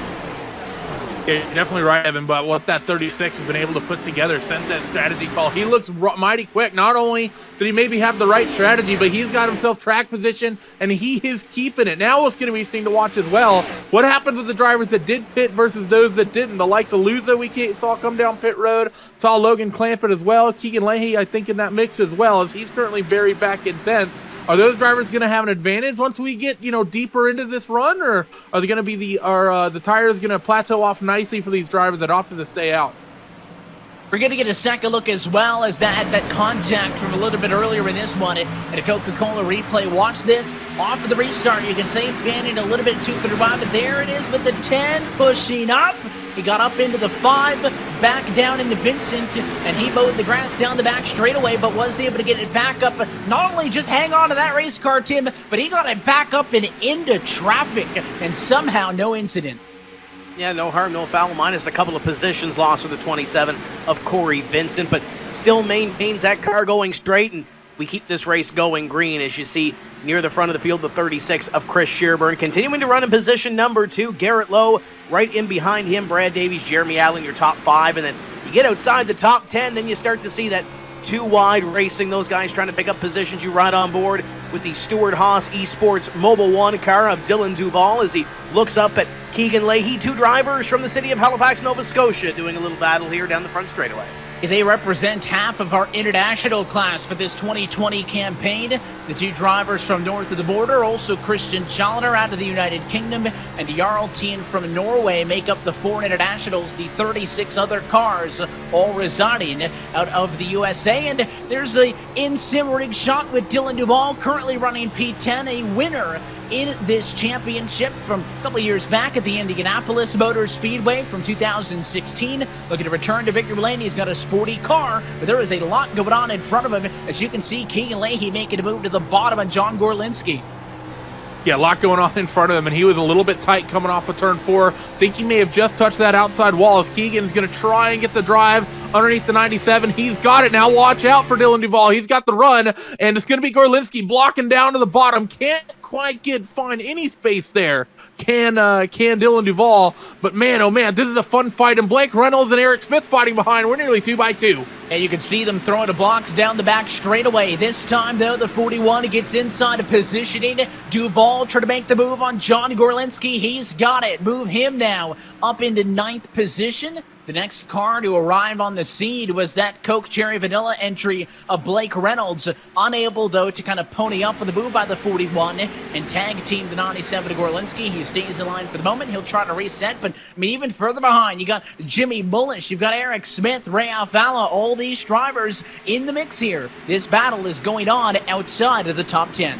Yeah, you're definitely right, Evan, but what that 36 has been able to put together since that strategy call, he looks mighty quick. Not only did he maybe have the right strategy, but he's got himself track position, and he is keeping it. Now what's going to be interesting to watch as well, what happens with the drivers that did pit versus those that didn't. The likes of Luza we saw come down pit road, saw Logan Clampett as well, Keegan Leahy, I think, in that mix as well, as he's currently buried back in 10th. Are those drivers going to have an advantage once we get, deeper into this run, or are they going to be the tires going to plateau off nicely for these drivers that opted to stay out? We're going to get a second look as well as that contact from a little bit earlier in this one at a Coca-Cola replay. Watch this. Off of the restart, you can say fanning a little bit 235, but there it is with the 10 pushing up. He got up into the 5, back down into Vincent, and he mowed the grass down the back straightaway, but was able to get it back up. Not only just hang on to that race car, Tim, but he got it back up and into traffic, and somehow no incident. Yeah, no harm, no foul, minus a couple of positions lost with the 27 of Corey Vincent, but still maintains that car going straight, and we keep this race going green, as you see near the front of the field, the 36 of Chris Shearburn, continuing to run in position number 2, Garrett Lowe, right in behind him, Brad Davies, Jeremy Allen, your top 5, and then you get outside the top 10, then you start to see that 2 wide racing, those guys trying to pick up positions. You ride on board with the Stuart Haas Esports Mobile 1 car of Dylan Duval as he looks up at Keegan Leahy, 2 drivers from the city of Halifax, Nova Scotia, doing a little battle here down the front straightaway. They represent half of our international class for this 2020 campaign. The 2 drivers from north of the border, also Christian Chaloner out of the United Kingdom, and Jarltien from Norway make up the 4 internationals, the 36 other cars all residing out of the USA. And there's a in-sim rig shot with Dylan Duval, currently running P10, a winner in this championship from a couple of years back at the Indianapolis Motor Speedway from 2016. Looking to return to victory lane. He's got a sporty car, but there is a lot going on in front of him. As you can see, Keegan Leahy making a move to the bottom of John Gorlinski. Yeah, a lot going on in front of him, and he was a little bit tight coming off of turn 4. Think he may have just touched that outside wall as Keegan's going to try and get the drive underneath the 97. He's got it now. Watch out for Dylan Duval. He's got the run, and it's going to be Gorlinski blocking down to the bottom. Can't quite find any space there. Can Dylan Duvall, but man, oh man, this is a fun fight, and Blake Reynolds and Eric Smith fighting behind. We're nearly 2x2. And you can see them throwing the blocks down the back straight away. This time, though, the 41 gets inside of positioning. Duvall trying to make the move on John Gorlinski. He's got it. Move him now up into 9th position. The next car to arrive on the scene was that Coke Cherry Vanilla entry of Blake Reynolds. Unable, though, to kind of pony up with the move by the 41 and tag team the 97 to Gorlinski. He stays in line for the moment. He'll try to reset, but I mean, even further behind, you got Jimmy Mullish, you've got Eric Smith, Ray Fowler, all these drivers in the mix here. This battle is going on outside of the top 10.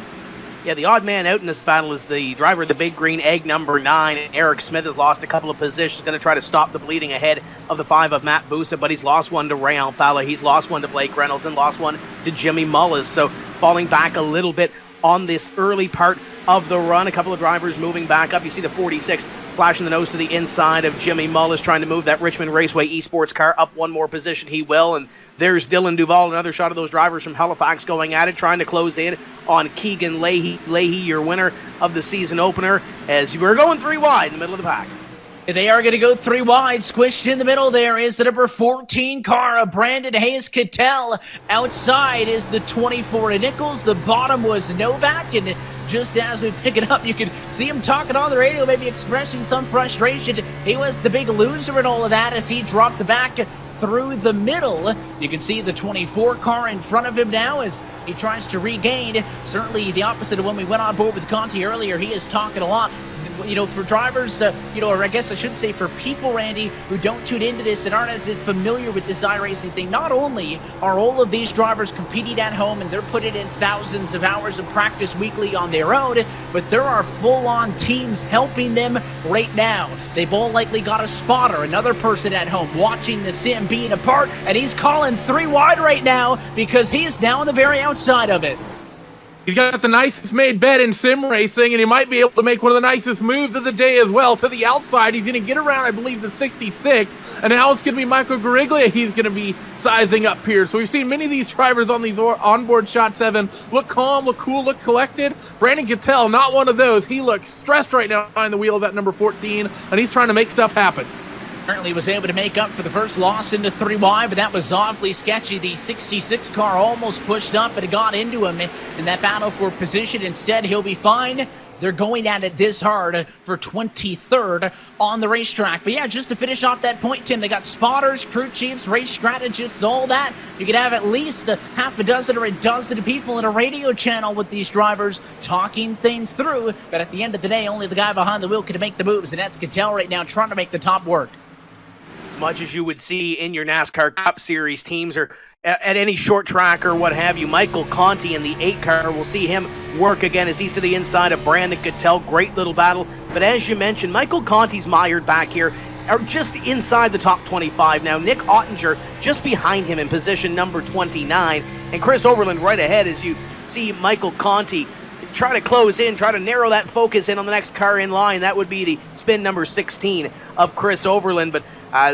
Yeah, the odd man out in this battle is the driver of the Big Green Egg, number 9. And Eric Smith has lost a couple of positions, going to try to stop the bleeding ahead of the 5 of Matt Busa, but he's lost one to Ray Fowler. He's lost one to Blake Reynolds and lost one to Jimmy Mullis. So falling back a little bit on this early part of the run. A couple of drivers moving back up. You see the 46 flashing the nose to the inside of Jimmy Mullis, trying to move that Richmond Raceway esports car up one more position. He will, and there's Dylan Duvall, another shot of those drivers from Halifax going at it, trying to close in on Keegan Leahy. Leahy, your winner of the season opener, as we're going 3 wide in the middle of the pack. They are going to go 3 wide. Squished in the middle there is the number 14 car of Brandon Hayes-Cattell. Outside is the 24 of Nichols. The bottom was Novak, and just as we pick it up, you can see him talking on the radio, maybe expressing some frustration. He was the big loser in all of that as he dropped the back through the middle. You can see the 24 car in front of him now as he tries to regain. Certainly the opposite of when we went on board with Conti earlier. He is talking a lot. You know, for drivers, or I guess I should say for people, Randy, who don't tune into this and aren't as familiar with this iRacing thing, not only are all of these drivers competing at home and they're putting in thousands of hours of practice weekly on their own, but there are full-on teams helping them right now. They've all likely got a spotter, another person at home watching the sim being a part, and he's calling 3 wide right now because he is now on the very outside of it. He's got the nicest made bet in sim racing, and he might be able to make one of the nicest moves of the day as well. To the outside, he's going to get around, I believe, the 66, and now it's going to be Michael Gariglia he's going to be sizing up here. So we've seen many of these drivers on these onboard Shot 7 look calm, look cool, look collected. Brandon Cattell, not one of those. He looks stressed right now behind the wheel of that number 14, and he's trying to make stuff happen. Apparently was able to make up for the first loss into 3 wide, but that was awfully sketchy. The 66 car almost pushed up, but it got into him in that battle for position. Instead, he'll be fine. They're going at it this hard for 23rd on the racetrack. But yeah, just to finish off that point, Tim, they got spotters, crew chiefs, race strategists, all that. You could have at least half a dozen or a dozen people in a radio channel with these drivers talking things through. But at the end of the day, only the guy behind the wheel could make the moves, and that's Cattell right now trying to make the top work. Much as you would see in your NASCAR Cup Series teams or at any short track or what have you, Michael Conti in the 8 car, will see him work again as he's to the inside of Brandon Cattell. Great little battle. But as you mentioned, Michael Conti's mired back here are just inside the top 25 now. Nick Ottinger just behind him in position number 29. And Chris Overland right ahead as you see Michael Conti try to close in, try to narrow that focus in on the next car in line. That would be the spin number 16 of Chris Overland. But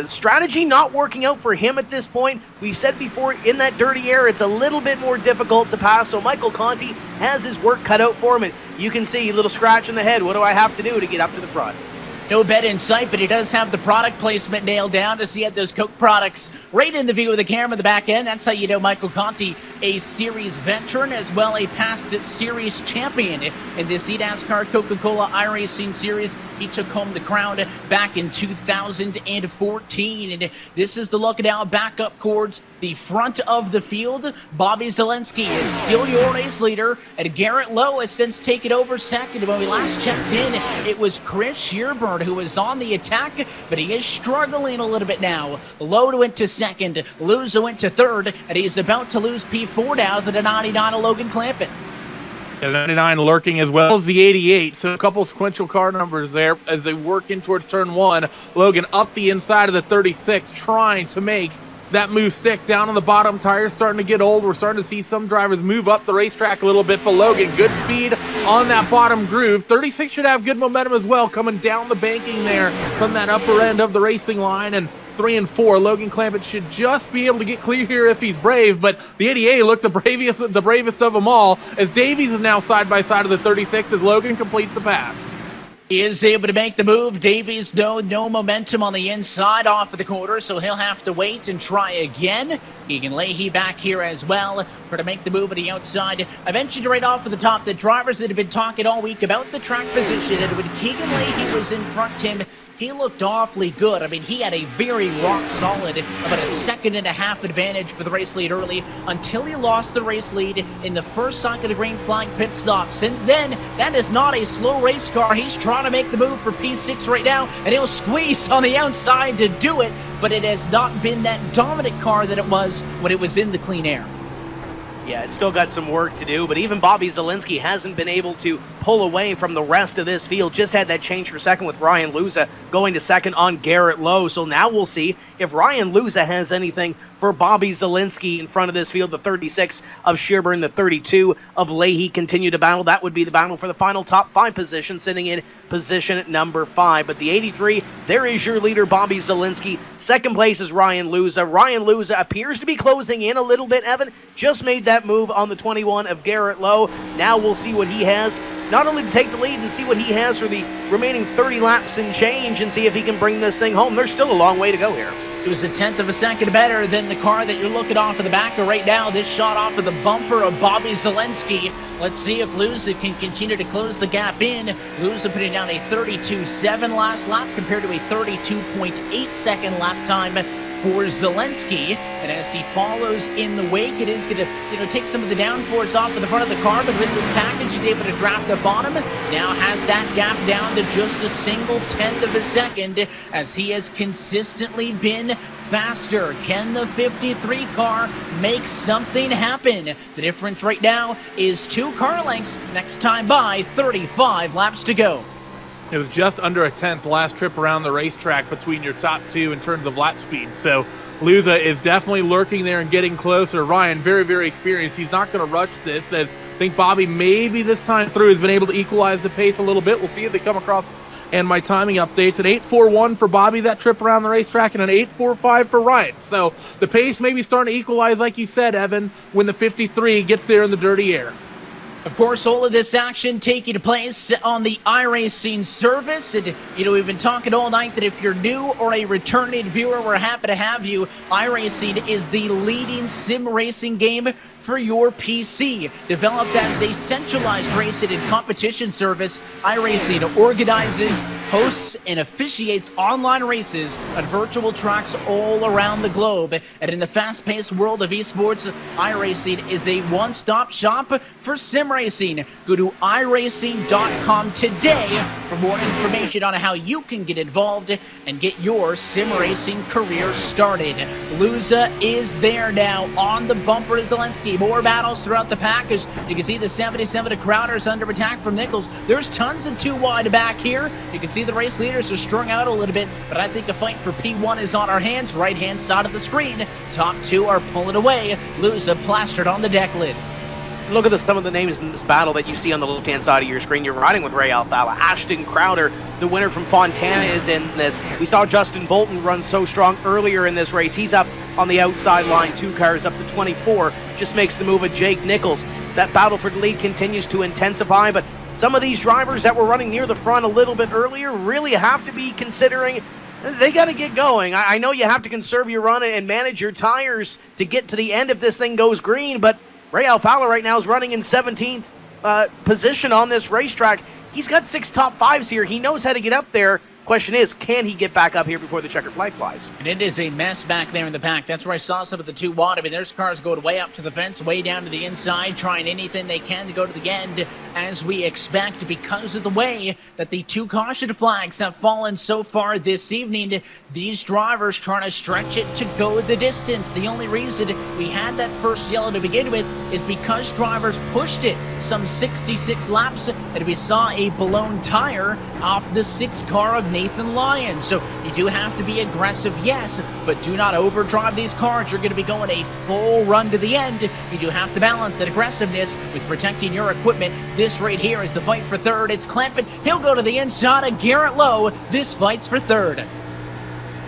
strategy not working out for him at this point. We've said before, in that dirty air, it's a little bit more difficult to pass, so Michael Conti has his work cut out for him, and you can see a little scratch in the head. What do I have to do to get up to the front? No bet in sight, but he does have the product placement nailed down as he had those Coke products right in the view of the camera in the back end. That's how you know Michael Conti, a series veteran, as well a past series champion in this eNASCAR Coca-Cola iRacing series. He took home the crown back in 2014. And this is the look now back up towards the front of the field. Bobby Zelensky is still your race leader, and Garrett Lowe has since taken over second. When we last checked in, it was Chris Shearburn who was on the attack, but he is struggling a little bit now. Lowe went to second, Luza went to third, and he's about to lose P4 now to the 99 of Logan Clampett. The 99 lurking as well as the 88, so a couple sequential car numbers there as they work in towards turn 1. Logan up the inside of the 36, trying to make that move stick. Down on the bottom, tires starting to get old. We're starting to see some drivers move up the racetrack a little bit, but Logan, good speed on that bottom groove. 36 should have good momentum as well, coming down the banking there from that upper end of the racing line, and 3 and 4. Logan Clampett should just be able to get clear here if he's brave, but the 88 looked the bravest of them all, as Davies is now side by side of the 36 as Logan completes the pass. He is able to make the move. Davies, no momentum on the inside off of the corner, so he'll have to wait and try again. Keegan Leahy back here as well for to make the move at the outside. I mentioned right off at the top that drivers that have been talking all week about the track position, and when Keegan Leahy was in front of him, he looked awfully good. I mean, he had a very rock solid, about a 1.5 seconds advantage for the race lead early until he lost the race lead in the first second of green flag pit stop. Since then, that is not a slow race car. He's trying to make the move for P6 right now, and he'll squeeze on the outside to do it, but it has not been that dominant car that it was when it was in the clean air. Yeah, it's still got some work to do, but even Bobby Zielinski hasn't been able to pull away from the rest of this field. Just had that change for second with Ryan Luza going to second on Garrett Lowe. So now we'll see if Ryan Luza has anything for Bobby Zielinski in front of this field. The 36 of Shearburn, the 32 of Leahy continue to battle. That would be the battle for the final top 5 position, sitting in position at number 5. But the 83, there is your leader, Bobby Zielinski. Second place is Ryan Luza. Ryan Luza appears to be closing in a little bit, Evan. Just made that move on the 21 of Garrett Lowe. Now we'll see what he has, not only to take the lead and see what he has for the remaining 30 laps and change, and see if he can bring this thing home. There's still a long way to go here. It was 1/10 second better than the car that you're looking off of the back of right now. This shot off of the bumper of Bobby Zielinski. Let's see if Luza can continue to close the gap in. Luza putting down a 32.7 last lap compared to a 32.8 second lap time for Zielinski. And as he follows in the wake, it is going to take some of the downforce off of the front of the car, but with this package, he's able to draft the bottom. Now has that gap down to just a single 1/10 second, as he has consistently been faster. Can the 53 car make something happen? The difference right now is 2 car lengths. Next time by, 35 laps to go. It was just under a 1/10 last trip around the racetrack between your top 2 in terms of lap speed. So Luza is definitely lurking there and getting closer. Ryan, very, very experienced. He's not going to rush this, as I think Bobby maybe this time through has been able to equalize the pace a little bit. We'll see if they come across and my timing updates. An 8.41 for Bobby that trip around the racetrack, and an 8.45 for Ryan. So the pace may be starting to equalize, like you said, Evan, when the 53 gets there in the dirty air. Of course, all of this action taking place on the iRacing service. And, we've been talking all night that if you're new or a returning viewer, we're happy to have you. iRacing is the leading sim racing game for your PC. Developed as a centralized racing and competition service, iRacing organizes, hosts, and officiates online races on virtual tracks all around the globe. And in the fast-paced world of esports, iRacing is a one-stop shop for sim racing. Go to iRacing.com today for more information on how you can get involved and get your sim racing career started. Luza is there now on the bumper to Zielinski. More battles throughout the package. You can see the 77 of Crowder's under attack from Nichols. There's tons of 2 wide back here. You can see the race leaders are strung out a little bit, but I think a fight for P1 is on our hands. Right-hand side of the screen. Top 2 are pulling away. Luza plastered on the deck lid. Look at some of the names in this battle that you see on the left-hand side of your screen. You're riding with Ray Alfala. Ashton Crowder, the winner from Fontana, is in this. We saw Justin Bolton run so strong earlier in this race. He's up on the outside line, 2 cars up to 24. Just makes the move of Jake Nichols. That battle for the lead continues to intensify, but some of these drivers that were running near the front a little bit earlier really have to be considering they got to get going. I know you have to conserve your run and manage your tires to get to the end if this thing goes green, but Ray Alfala right now is running in 17th position on this racetrack. He's got 6 top 5s here. He knows how to get up there. Question is, can he get back up here before the checkered flag flies? And it is a mess back there in the pack. That's where I saw some of the 2 wide. I mean, there's cars going way up to the fence, way down to the inside, trying anything they can to go to the end, as we expect, because of the way that the 2 caution flags have fallen so far this evening. These drivers trying to stretch it to go the distance. The only reason we had that first yellow to begin with is because drivers pushed it some 66 laps, and we saw a blown tire off the 6 car of Nathan Lyons. So you do have to be aggressive, yes, but do not overdrive these cars. You're going to be going a full run to the end. You do have to balance that aggressiveness with protecting your equipment. This right here is the fight for third. It's Clampett. He'll go to the inside of Garrett Lowe. This fight's for third.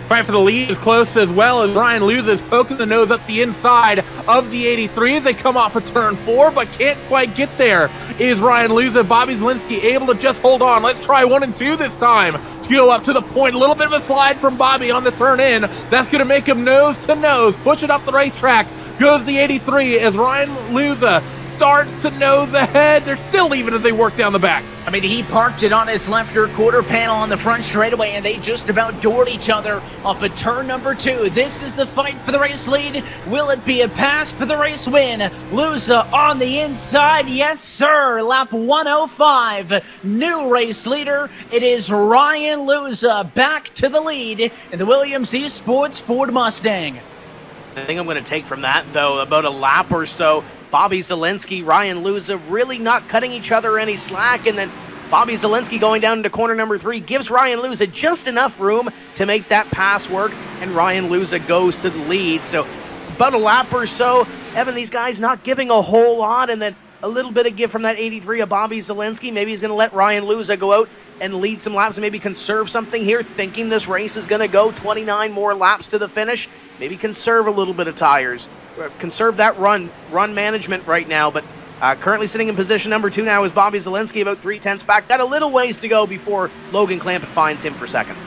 Fight for the lead is close as well as Ryan loses, poking the nose up the inside of the 83 as they come off of turn 4, but can't quite get there. Is Ryan Luza. Bobby Zielinski able to just hold on. Let's try 1 and 2 this time to go up to the point. A little bit of a slide from Bobby on the turn in. That's going to make him nose to nose. Push it up the racetrack. Goes the 83 as Ryan Luza starts to nose ahead. They're still even as they work down the back. I mean, he parked it on his left rear quarter panel on the front straightaway, and they just about doored each other off of turn number 2. This is the fight for the race lead. Will it be a pass for the race win? Luza on the inside. Yes, sir. Lap 105. New race leader. It is Ryan Luza back to the lead in the Williams Esports Ford Mustang. I think I'm going to take from that, though, about a lap or so. Bobby Zielinski, Ryan Luza really not cutting each other any slack, and then Bobby Zielinski going down into corner number 3 gives Ryan Luza just enough room to make that pass work, and Ryan Luza goes to the lead. So about a lap or so, Evan, these guys not giving a whole lot, and then a little bit of give from that 83 of Bobby Zielinski. Maybe he's going to let Ryan Luza go out and lead some laps and maybe conserve something here, thinking this race is going to go 29 more laps to the finish. Maybe conserve a little bit of tires. Conserve that run management right now. But currently sitting in position number 2 now is Bobby Zielinski, about 3/10 back. Got a little ways to go before Logan Clampett finds him for second.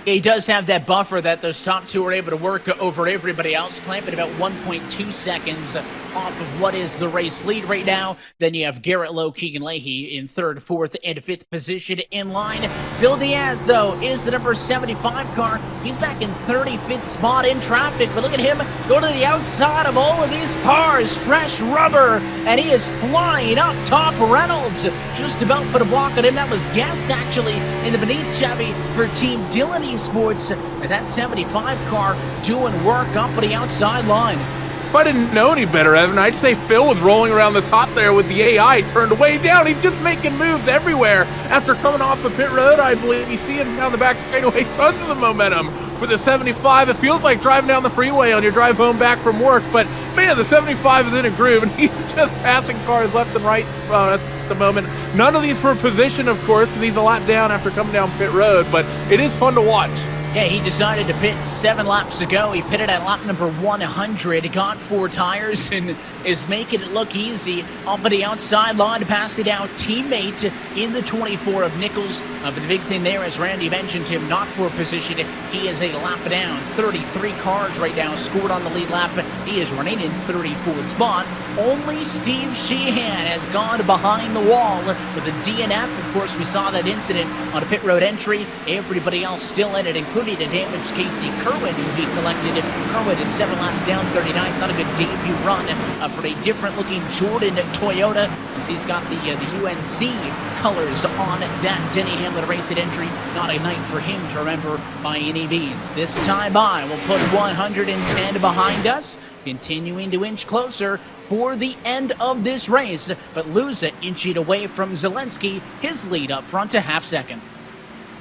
He does have that buffer that those top 2 are able to work over everybody else. Clampett about 1.2 seconds off of what is the race lead right now. Then you have Garrett Lowe, Keegan Leahy in 3rd, 4th, and 5th position in line. Phil Diaz, though, is the number 75 car. He's back in 35th spot in traffic, but look at him go to the outside of all of these cars. Fresh rubber, and he is flying up top. Reynolds just about put a block on him. That was guessed, actually, in the beneath Chevy for Team Dillon Esports. And that 75 car doing work up on the outside line. If I didn't know any better, Evan, I'd say Phil was rolling around the top there with the AI turned way down. He's just making moves everywhere. After coming off of pit road, I believe you see him down the back straightaway, tons of the momentum for the 75. It feels like driving down the freeway on your drive home back from work, but man, the 75 is in a groove, and he's just passing cars left and right at the moment. None of these for position, of course, because he's a lap down after coming down pit road, but it is fun to watch. Yeah, he decided to pit 7 laps ago. He pitted at lap number 100, got 4 tires, and is making it look easy off of the outside line to pass it out. Teammate in the 24 of Nichols. But the big thing there, as Randy mentioned him, not for position. He is a lap down. 33 cars right now scored on the lead lap. He is running in 34th spot. Only Steve Sheehan has gone behind the wall with a DNF. Of course, we saw that incident on a pit road entry. Everybody else still in it, including a damaged Casey Kerwin, who he collected. Kerwin is 7 laps down, 39th. Not a good debut run for a different-looking Jordan Toyota, as he's got the UNC colors on that Denny Hamlin race at entry. Not a night for him to remember by any means. This time by, we'll put 110 behind us, continuing to inch closer for the end of this race. But Luza inching away from Zielinski, his lead up front to half second.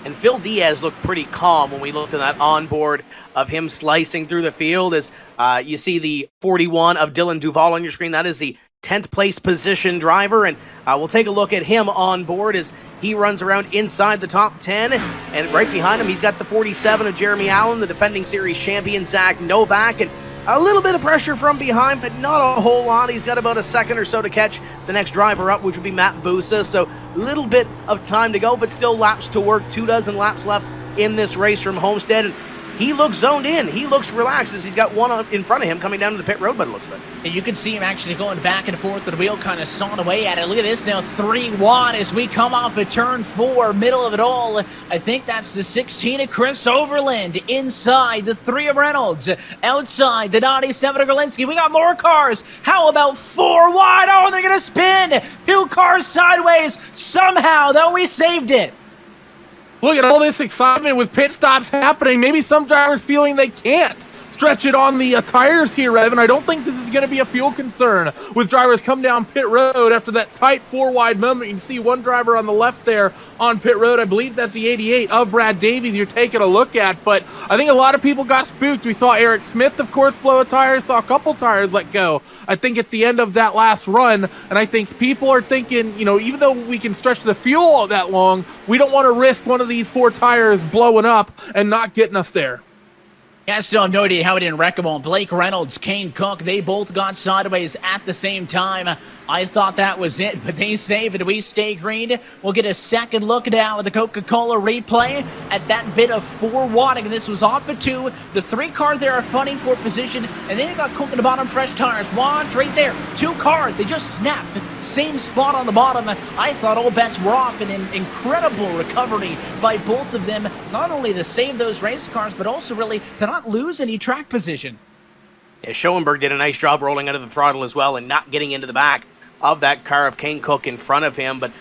And Phil Diaz looked pretty calm when we looked at that onboard of him slicing through the field. As you see the 41 of Dylan Duval on your screen, that is the 10th place position driver. And we'll take a look at him on board as he runs around inside the top 10. And right behind him, he's got the 47 of Jeremy Allen, the defending series champion Zach Novak. And a little bit of pressure from behind, but not a whole lot. He's got about a second or so to catch the next driver up, which would be Matt Busa. So a little bit of time to go, but still laps to work. 24 laps left in this race from Homestead. And he looks zoned in. He looks relaxed as he's got one in front of him coming down to the pit road, but it looks like. And you can see him actually going back and forth with the wheel, kind of sawing away at it. Look at this now, 3 wide as we come off of turn 4, middle of it all. I think that's the 16 of Chris Overland. Inside, the 3 of Reynolds. Outside, the 97 of Gorlinski. We got more cars. How about 4 wide? Oh, they're going to spin. 2 cars sideways. Somehow, though, we saved it. Look at all this excitement with pit stops happening. Maybe some drivers feeling they can't stretch it on the tires here, Evan. I don't think this is going to be a fuel concern with drivers come down pit road after that tight 4-wide moment. You can see one driver on the left there on pit road. I believe that's the 88 of Brad Davies you're taking a look at. But I think a lot of people got spooked. We saw Eric Smith, of course, blow a tire. Saw a couple tires let go, I think, at the end of that last run. And I think people are thinking, you know, even though we can stretch the fuel that long, we don't want to risk one of these 4 tires blowing up and not getting us there. Yeah, I still have no idea how he didn't wreck them all. Blake Reynolds, Kane Cook, they both got sideways at the same time. I thought that was it, but they save it. We stay green. We'll get a second look now at the Coca-Cola replay at that bit of 4 wadding. This was off of 2. The 3 cars there are fighting for position, and then it got cooked at the bottom. Fresh tires. Watch right there. 2 cars. They just snapped. Same spot on the bottom. I thought all bets were off. An incredible recovery by both of them, not only to save those race cars, but also really to not lose any track position. Yeah, Schoenberg did a nice job rolling out of the throttle as well and not getting into the back of that car of Kane Cook in front of him. But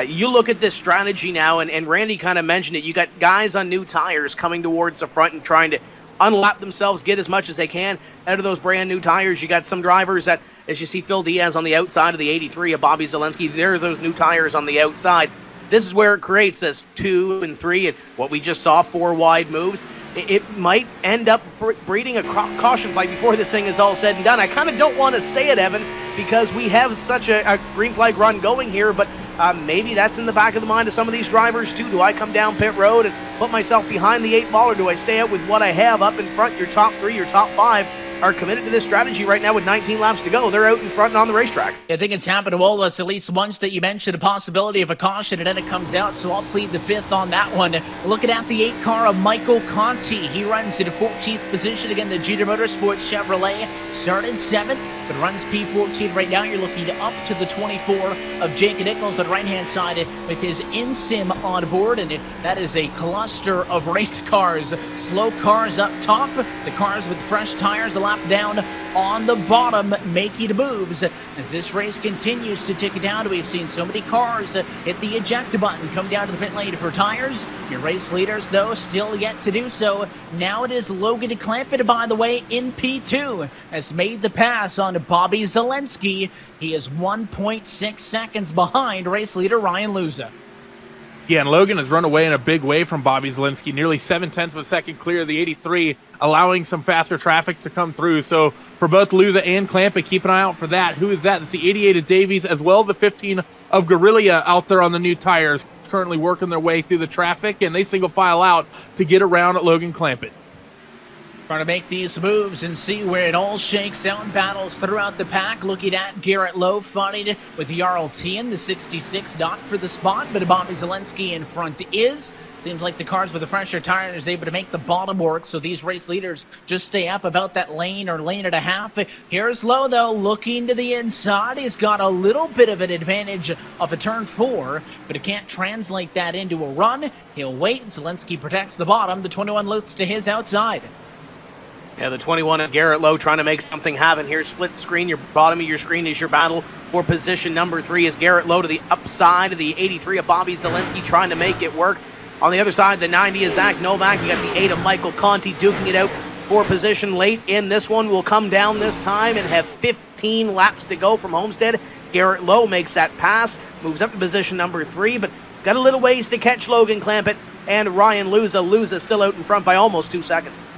you look at this strategy now, and Randy kind of mentioned it. You got guys on new tires coming towards the front and trying to unlap themselves, get as much as they can out of those brand new tires. You got some drivers that, as you see Phil Diaz on the outside of the 83 of Bobby Zelensky, there are those new tires on the outside. This is where it creates this 2 and 3 and what we just saw, 4 wide moves. It might end up breeding a caution flag before this thing is all said and done. I kind of don't want to say it, Evan, because we have such a green flag run going here, but maybe that's in the back of the mind of some of these drivers too. Do I come down pit road and put myself behind the 8 ball, or do I stay out with what I have up in front? Your top 3, your top 5 are committed to this strategy right now with 19 laps to go. They're out in front and on the racetrack. I think it's happened to all of us at least once that you mentioned a possibility of a caution and then it comes out, so I'll plead the 5th on that one. Looking at the 8 car of Michael Conti. He runs in 14th position. Again, the Jeter Motorsports Chevrolet started 7th, but runs P14 right now. You're looking up to the 24 of Jake Nichols on the right-hand side with his InSim on board, and that is a cluster of race cars. Slow cars up top, the cars with fresh tires a lap down on the bottom making moves. As this race continues to tick down, we've seen so many cars hit the eject button, come down to the pit lane for tires. Your race leaders, though, still yet to do so. Now it is Logan Clampett, by the way, in P2, has made the pass on Bobby Zelensky. He is 1.6 seconds behind race leader Ryan Luza. Yeah, and Logan has run away in a big way from Bobby Zelensky, nearly 0.7 of a second clear of the 83, allowing some faster traffic to come through. So for both Luza and Clampett, keep an eye out for that. Who is that? It's the 88 of Davies, as well as the 15 of Guerrilla out there on the new tires, currently working their way through the traffic, and they single file out to get around at Logan Clampett. Trying to make these moves and see where it all shakes out in battles throughout the pack. Looking at Garrett Lowe fighting with Jarl Tien, the 66, not for the spot, but Bobby Zelensky in front is. Seems like the cars with the fresher tire is able to make the bottom work, so these race leaders just stay up about that lane or lane and a half. Here's Lowe, though, looking to the inside. He's got a little bit of an advantage of a turn 4, but he can't translate that into a run. He'll wait. Zelensky protects the bottom. The 21 looks to his outside. Yeah, the 21 of Garrett Lowe trying to make something happen here. Split screen. Your bottom of your screen is your battle for position number 3 is Garrett Lowe to the upside of the 83 of Bobby Zelensky trying to make it work. On the other side, the 90 is Zach Novak. You got the 8 of Michael Conti duking it out for position late in this one. Will come down this time and have 15 laps to go from Homestead. Garrett Lowe makes that pass, moves up to position number 3, but got a little ways to catch Logan Clampett and Ryan Luza. Luza still out in front by almost 2 seconds.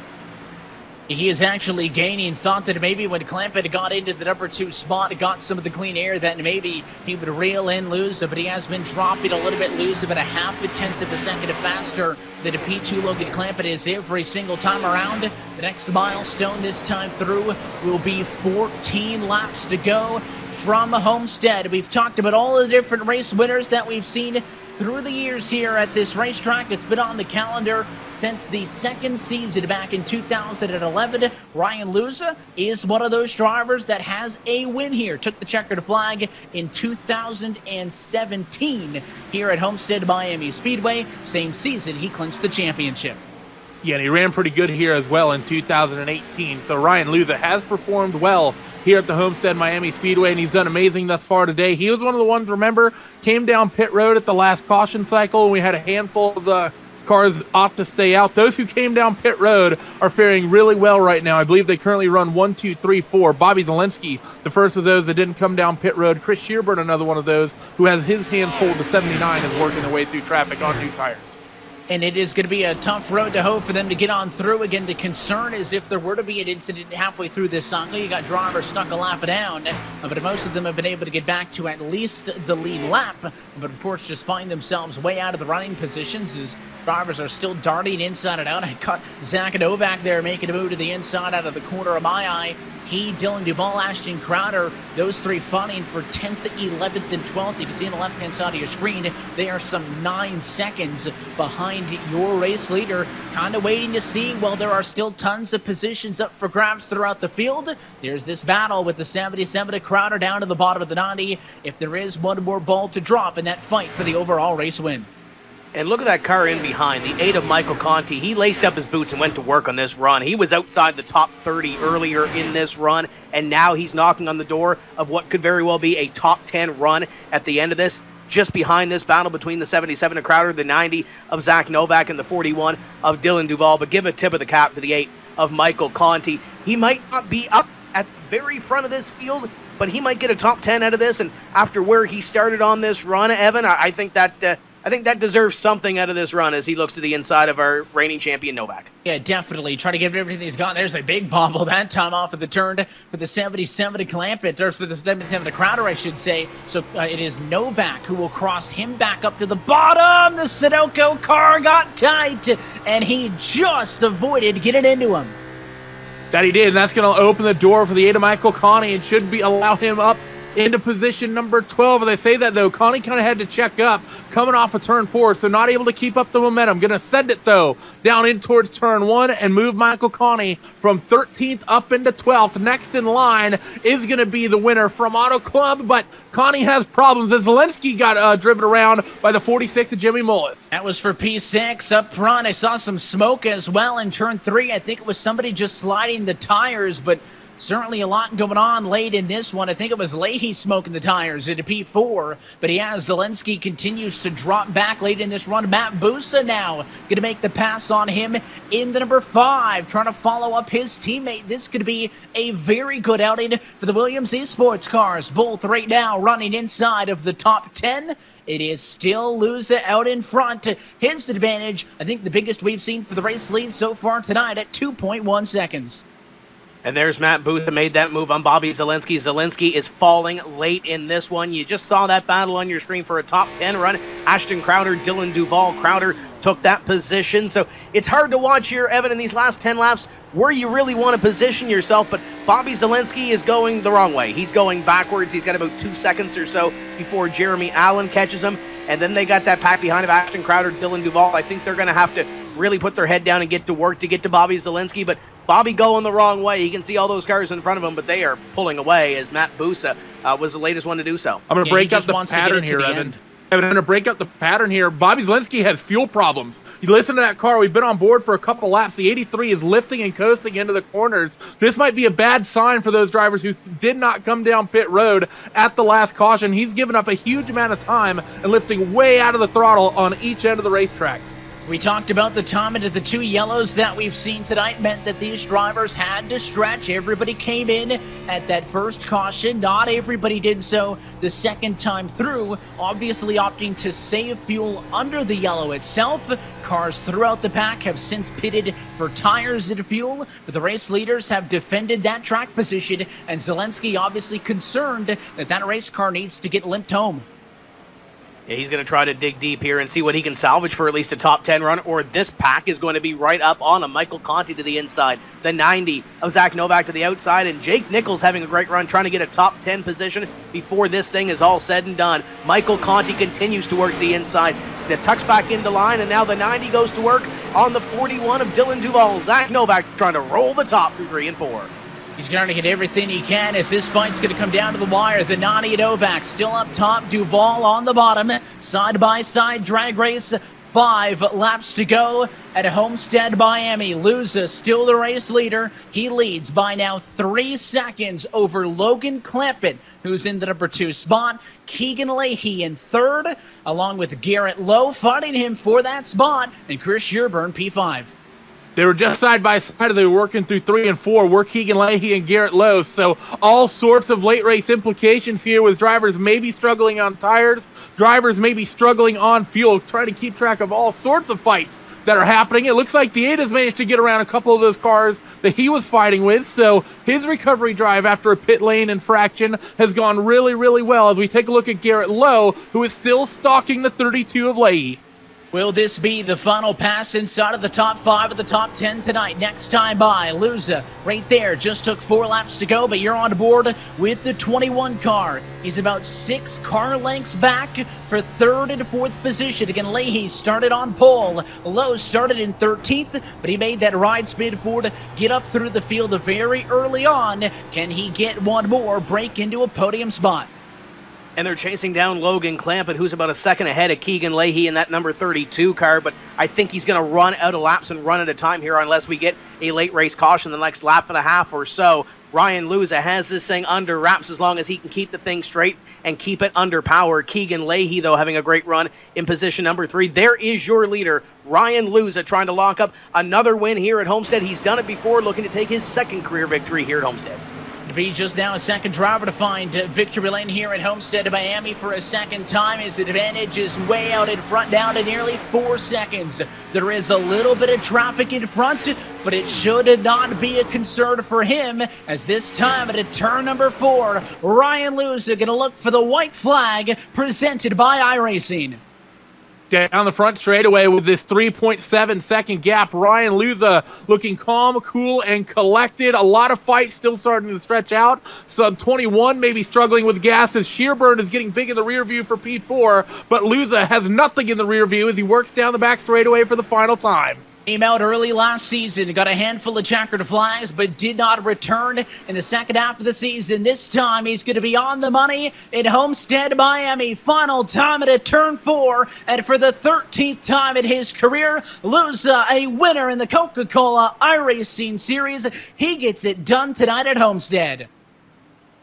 He is actually gaining. Thought that maybe when Clampett got into the number 2 spot, got some of the clean air, that maybe he would reel in Luza, but he has been dropping a little bit. Luza about a 0.5 of a second faster than a P2 Logan Clampett is every single time around. The next milestone this time through will be 14 laps to go from Homestead. We've talked about all the different race winners that we've seen through the years here at this racetrack. It's been on the calendar since the second season back in 2011. Ryan Luza is one of those drivers that has a win here. Took the checkered flag in 2017 here at Homestead Miami Speedway. Same season, he clinched the championship. Yeah, and he ran pretty good here as well in 2018. So Ryan Luza has performed well here at the Homestead Miami Speedway, and he's done amazing thus far today. He was one of the ones, remember, came down pit road at the last caution cycle, and we had a handful of the cars opt to stay out. Those who came down pit road are faring really well right now. I believe they currently run 1, 2, 3, 4. Bobby Zelensky, the first of those that didn't come down pit road. Chris Shearburn, another one of those who has his hands full to 79, is working their way through traffic on new tires. and it is going to be a tough road to hoe for them to get on through. Again, the concern is if there were to be an incident halfway through this cycle, you got drivers stuck a lap down, but most of them have been able to get back to at least the lead lap, but of course just find themselves way out of the running positions as drivers are still darting inside and out. I caught Zach Novak there making a move to the inside out of the corner of my eye. He, Dylan Duval, Ashton Crowder, those three fighting for 10th, 11th, and 12th. You can see on the left-hand side of your screen, they are some 9 seconds behind your race leader. Kind of waiting to see. Well, there are still tons of positions up for grabs throughout the field. There's this battle with the 77 of Crowder down to the bottom of the 90. If there is one more ball to drop in that fight for the overall race win. And look at that car in behind, the 8 of Michael Conti. He laced up his boots and went to work on this run. He was outside the top 30 earlier in this run, and now he's knocking on the door of what could very well be a top 10 run at the end of this. Just behind this battle between the 77 of Crowder, the 90 of Zach Novak, and the 41 of Dylan Duval. But give a tip of the cap to the 8 of Michael Conti. He might not be up at the very front of this field, but he might get a top 10 out of this. And after where he started on this run, Evan, I think that deserves something out of this run as he looks to the inside of our reigning champion, Novak. Yeah, definitely. Try to give everything he's got. There's a big bobble that time off of the turn for the 77 to Clampett, or for the 77 to Crowder, I should say. So it is Novak who will cross him back up to the bottom. The Sudoku car got tight, and he just avoided getting into him. That he did, and that's going to open the door for the 8 of Michael Conti and should allow him up into position number 12. As I say that, though, Conti kind of had to check up coming off of turn 4, so not able to keep up the momentum. Going to send it, though, down in towards turn 1 and move Michael Conti from 13th up into 12th. Next in line is going to be the winner from Auto Club, but Conti has problems as Zelensky got driven around by the 46 of Jimmy Mullis. That was for P6 up front. I saw some smoke as well in turn 3. I think it was somebody just sliding the tires, but certainly a lot going on late in this one. I think it was Leahy smoking the tires into P4, but Zelensky continues to drop back late in this run. Matt Busa now going to make the pass on him in the number 5, trying to follow up his teammate. This could be a very good outing for the Williams Esports cars, both right now running inside of the top 10. It is still Luza out in front. His advantage, I think the biggest we've seen for the race lead so far tonight at 2.1 seconds. And there's Matt Booth that made that move on Bobby Zelensky. Zelensky is falling late in this one. You just saw that battle on your screen for a top 10 run. Ashton Crowder, Dylan Duval. Crowder took that position. So it's hard to watch here, Evan, in these last 10 laps where you really want to position yourself. But Bobby Zelensky is going the wrong way. He's going backwards. He's got about 2 seconds or so before Jeremy Allen catches him. And then they got that pack behind of Ashton Crowder, Dylan Duval. I think they're going to have to really put their head down and get to work to get to Bobby Zelensky. But Bobby going the wrong way. He can see all those cars in front of him, but they are pulling away as Matt Busa was the latest one to do so. I'm going to break up the pattern here, Evan. I'm going to break up the pattern here. Bobby Zelensky has fuel problems. You listen to that car. We've been on board for a couple laps. The 83 is lifting and coasting into the corners. This might be a bad sign for those drivers who did not come down pit road at the last caution. He's given up a huge amount of time and lifting way out of the throttle on each end of the racetrack. We talked about the time into the 2 yellows that we've seen tonight meant that these drivers had to stretch. Everybody came in at that first caution. Not everybody did so the second time through, obviously opting to save fuel under the yellow itself. Cars throughout the pack have since pitted for tires and fuel, but the race leaders have defended that track position, and Zelensky obviously concerned that that race car needs to get limped home. Yeah, he's going to try to dig deep here and see what he can salvage for at least a top 10 run, or this pack is going to be right up on him. Michael Conti to the inside, the 90 of Zach Novak to the outside, and Jake Nichols having a great run, trying to get a top 10 position before this thing is all said and done. Michael Conti continues to work the inside. That tucks back into line, and now the 90 goes to work on the 41 of Dylan Duval. Zach Novak trying to roll the top in 3 and 4. He's going to get everything he can as this fight's going to come down to the wire. The 90 Novak still up top, Duval on the bottom. Side-by-side drag race, 5 laps to go at Homestead, Miami. Luza still the race leader. He leads by now 3 seconds over Logan Clampett, who's in the number 2 spot. Keegan Leahy in 3rd, along with Garrett Lowe fighting him for that spot, and Chris Sherburne P5. They were just side by side. They were working through 3 and 4. We're Keegan Leahy and Garrett Lowe. So all sorts of late race implications here with drivers maybe struggling on tires, drivers maybe struggling on fuel, trying to keep track of all sorts of fights that are happening. It looks like Dieda's managed to get around a couple of those cars that he was fighting with. So his recovery drive after a pit lane infraction has gone really, really well as we take a look at Garrett Lowe, who is still stalking the 32 of Leahy. Will this be the final pass inside of the top 5 of the top 10 tonight? Next time by, Luza right there. Just took 4 laps to go, but you're on board with the 21 car. He's about 6 car lengths back for 3rd and 4th position. Again, Leahy started on pole. Lowe started in 13th, but he made that ride speed forward, get up through the field very early on. Can he get one more, break into a podium spot? And they're chasing down Logan Clampett, who's about a second ahead of Keegan Leahy in that number 32 car, but I think he's going to run out of laps and run out of time here unless we get a late race caution the next lap and a half or so. Ryan Luza has this thing under wraps as long as he can keep the thing straight and keep it under power. Keegan Leahy, though, having a great run in position number 3. There is your leader, Ryan Luza, trying to lock up another win here at Homestead. He's done it before, looking to take his 2nd career victory here at Homestead. To be just now a 2nd driver to find victory lane here at Homestead, Miami for a 2nd time. His advantage is way out in front, down to nearly 4 seconds. There is a little bit of traffic in front, but it should not be a concern for him, as this time at turn number 4, Ryan Luza going to look for the white flag presented by iRacing. Down the front straightaway with this 3.7 second gap. Ryan Luza looking calm, cool, and collected. A lot of fights still starting to stretch out. Sub 21 maybe struggling with gas as Shearburn is getting big in the rear view for P4, but Luza has nothing in the rear view as he works down the back straightaway for the final time. Came out early last season, got a handful of checkered flags, but did not return in the second half of the season. This time, he's going to be on the money in Homestead, Miami. Final time at turn 4, and for the 13th time in his career, Luza, a winner in the Coca-Cola iRacing Series. He gets it done tonight at Homestead.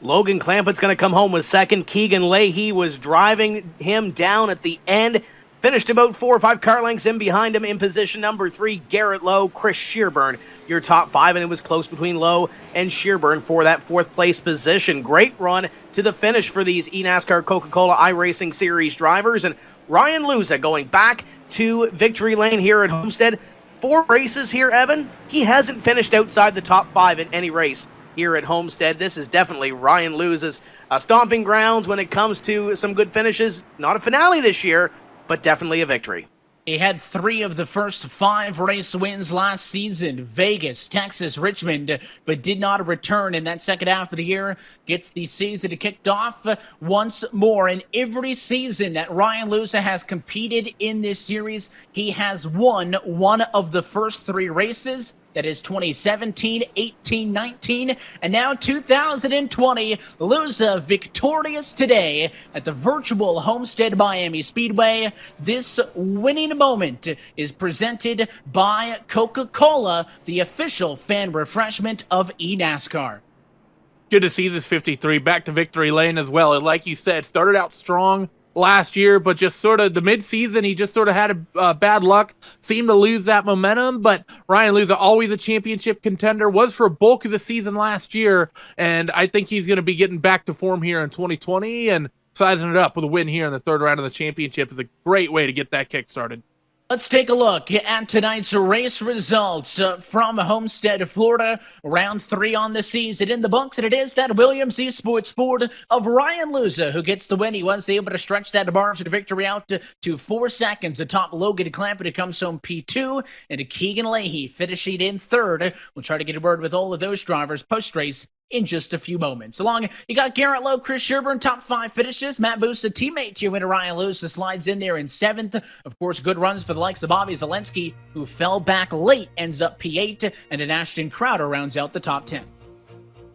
Logan Clampett's going to come home with 2nd. Keegan Leahy was driving him down at the end. Finished about 4 or 5 car lengths in behind him in position number 3. Garrett Lowe, Chris Shearburn, your top 5, and it was close between Lowe and Shearburn for that 4th place position. Great run to the finish for these eNASCAR Coca-Cola iRacing Series drivers, and Ryan Luza going back to victory lane here at Homestead. 4 races here, Evan. He hasn't finished outside the top 5 in any race here at Homestead. This is definitely Ryan Luza's stomping grounds when it comes to some good finishes. Not a finale this year, but definitely a victory. He had 3 of the first 5 race wins last season. Vegas, Texas, Richmond, but did not return in that second half of the year. Gets the season kicked off once more. In every season that Ryan Luza has competed in this series, he has won 1 of the first 3 races. That is 2017, 18, 19, and now 2020. Luza victorious today at the virtual Homestead Miami Speedway. This winning moment is presented by Coca-Cola, the official fan refreshment of eNASCAR. Good to see this 53 back to victory lane as well. And like you said, started out strong last year, but just sort of the mid-season, he just sort of had a bad luck, seemed to lose that momentum. But Ryan Luza, always a championship contender, was for bulk of the season last year, and I think he's going to be getting back to form here in 2020 and sizing it up with a win here in the 3rd round of the championship is a great way to get that kick started. Let's take a look at tonight's race results from Homestead, Florida. Round 3 on the season in the books, and it is that Williams Esports Ford of Ryan Luza who gets the win. He was able to stretch that margin of victory out to 4 seconds atop Logan Clampett, who comes home P2, and Keegan Leahy finishing in 3rd. We'll try to get a word with all of those drivers post-race in just a few moments. Along, you got Garrett Lowe, Chris Shearburn, top 5 finishes. Matt Booth, a teammate to your winner, Ryan Luza, slides in there in 7th. Of course, good runs for the likes of Bobby Zelensky, who fell back late, ends up P8, and then Ashton Crowder rounds out the top 10.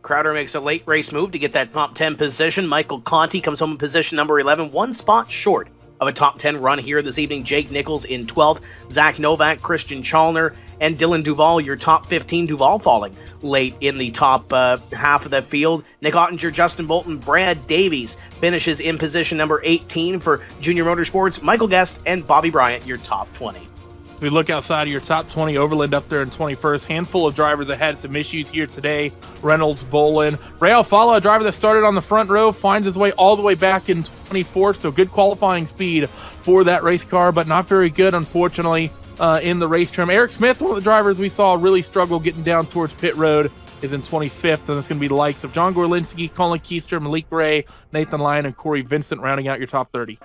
Crowder makes a late race move to get that top 10 position. Michael Conti comes home in position number 11, 1 spot short of a top 10 run here this evening. Jake Nichols in 12th, Zach Novak, Christian Chalner, and Dylan Duval, your top 15. Duval falling late in the top half of the field. Nick Ottinger, Justin Bolton, Brad Davies finishes in position number 18 for Junior Motorsports. Michael Guest and Bobby Bryant, your top 20. we look outside of your top 20, Overland up there in 21st. Handful of drivers that had some issues here today. Reynolds, Bolin. Fowler, a driver that started on the front row, finds his way all the way back in 24th. So good qualifying speed for that race car, but not very good, unfortunately, in the race trim. Eric Smith, one of the drivers we saw really struggle getting down towards pit road, is in 25th, and it's going to be the likes of John Gorlinski, Colin Keister, Malik Ray, Nathan Lyon, and Corey Vincent rounding out your top 30.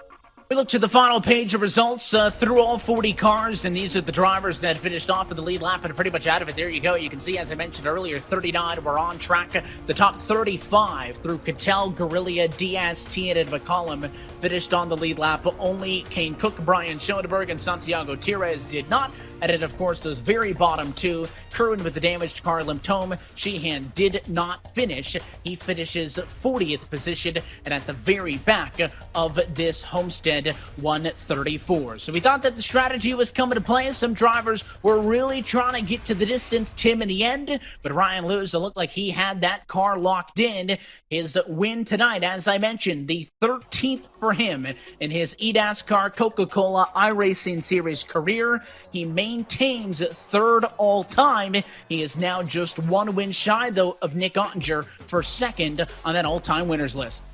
We look to the final page of results through all 40 cars, and these are the drivers that finished off of the lead lap and are pretty much out of it. There you go. You can see, as I mentioned earlier, 39 were on track. The top 35 through Cattell, Guerrilla, Diaz, Tian, and McCollum finished on the lead lap. Only Kane Cook, Bryan Schoenberg, and Santiago Tires did not. And then, of course, those very bottom two, Kerwin with the damaged car, Limtome, Sheehan did not finish. He finishes 40th position and at the very back of this Homestead 134. So we thought that the strategy was coming to play. Some drivers were really trying to get to the distance, Tim, in the end, but Ryan Lewis looked like he had that car locked in. His win tonight, as I mentioned, the 13th for him in his eNASCAR Coca-Cola iRacing Series career. He maintains third all-time. He is now just one win shy, though, of Nick Ottinger for second on that all-time winners list.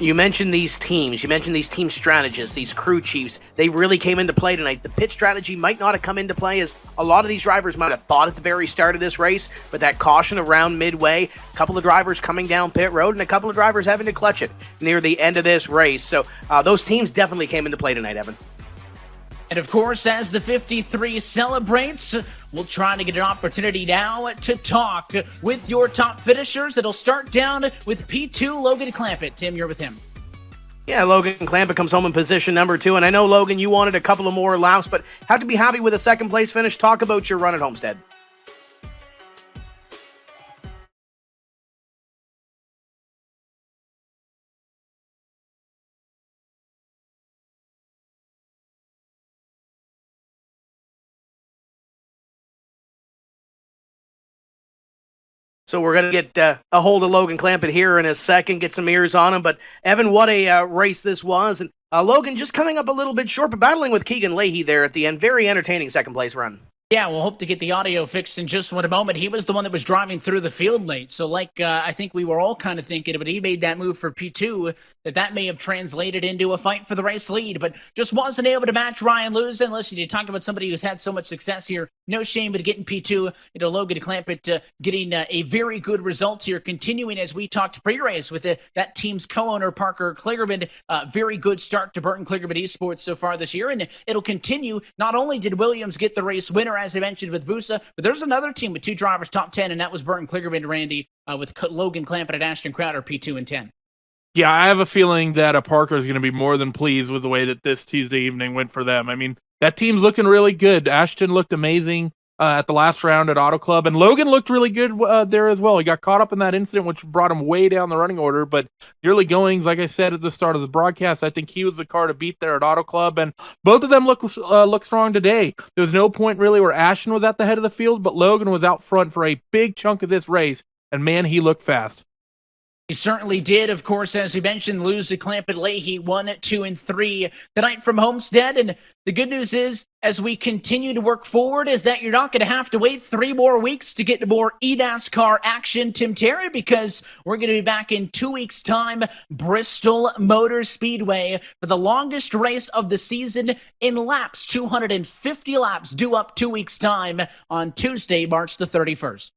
You mentioned these teams. You mentioned these team strategists, these crew chiefs. They really came into play tonight. The pit strategy might not have come into play as a lot of these drivers might have thought at the very start of this race, but that caution around midway, a couple of drivers coming down pit road, and a couple of drivers having to clutch it near the end of this race. So those teams definitely came into play tonight, Evan. And of course, as the 53 celebrates, we'll try to get an opportunity now to talk with your top finishers. It'll start down with P2, Logan Clampett. Tim, you're with him. Yeah, Logan Clampett comes home in position number 2. And I know, Logan, you wanted a couple of more laps, but have to be happy with a second place finish. Talk about your run at Homestead. So we're going to get a hold of Logan Clampett here in a second, get some ears on him. But, Evan, what a race this was. And Logan just coming up a little bit short, but battling with Keegan Leahy there at the end. Very entertaining second-place run. Yeah, we'll hope to get the audio fixed in just one moment. He was the one that was driving through the field late. So I think we were all kind of thinking, but he made that move for P2, that may have translated into a fight for the race lead, but just wasn't able to match Ryan Lewis. And listen, you talk about somebody who's had so much success here. No shame but getting P2. Logan Clampett getting a very good result here, continuing as we talked pre-race with that team's co-owner, Parker Kligerman. Very good start to Burton Kligerman Esports so far this year, and it'll continue. Not only did Williams get the race winner, as I mentioned, with Busa, but there's another team with two drivers top 10, and that was Burton Kligerman and Randy with Logan Clampett and Ashton Crowder, P2 and 10. Yeah, I have a feeling that Parker is going to be more than pleased with the way that this Tuesday evening went for them. I mean, that team's looking really good. Ashton looked amazing at the last round at Auto Club, and Logan looked really good there as well. He got caught up in that incident, which brought him way down the running order, but the early goings, like I said at the start of the broadcast, I think he was the car to beat there at Auto Club, and both of them look strong today. There was no point really where Ashton was at the head of the field, but Logan was out front for a big chunk of this race, and man, he looked fast. He certainly did. Of course, as we mentioned, lose to Clampett Leahy 1, 2, and 3 tonight from Homestead. And the good news is, as we continue to work forward, is that you're not going to have to wait 3 more weeks to get more eNASCAR action, Tim Terry, because we're going to be back in 2 weeks' time, Bristol Motor Speedway, for the longest race of the season in laps, 250 laps, due up 2 weeks' time on Tuesday, March the 31st.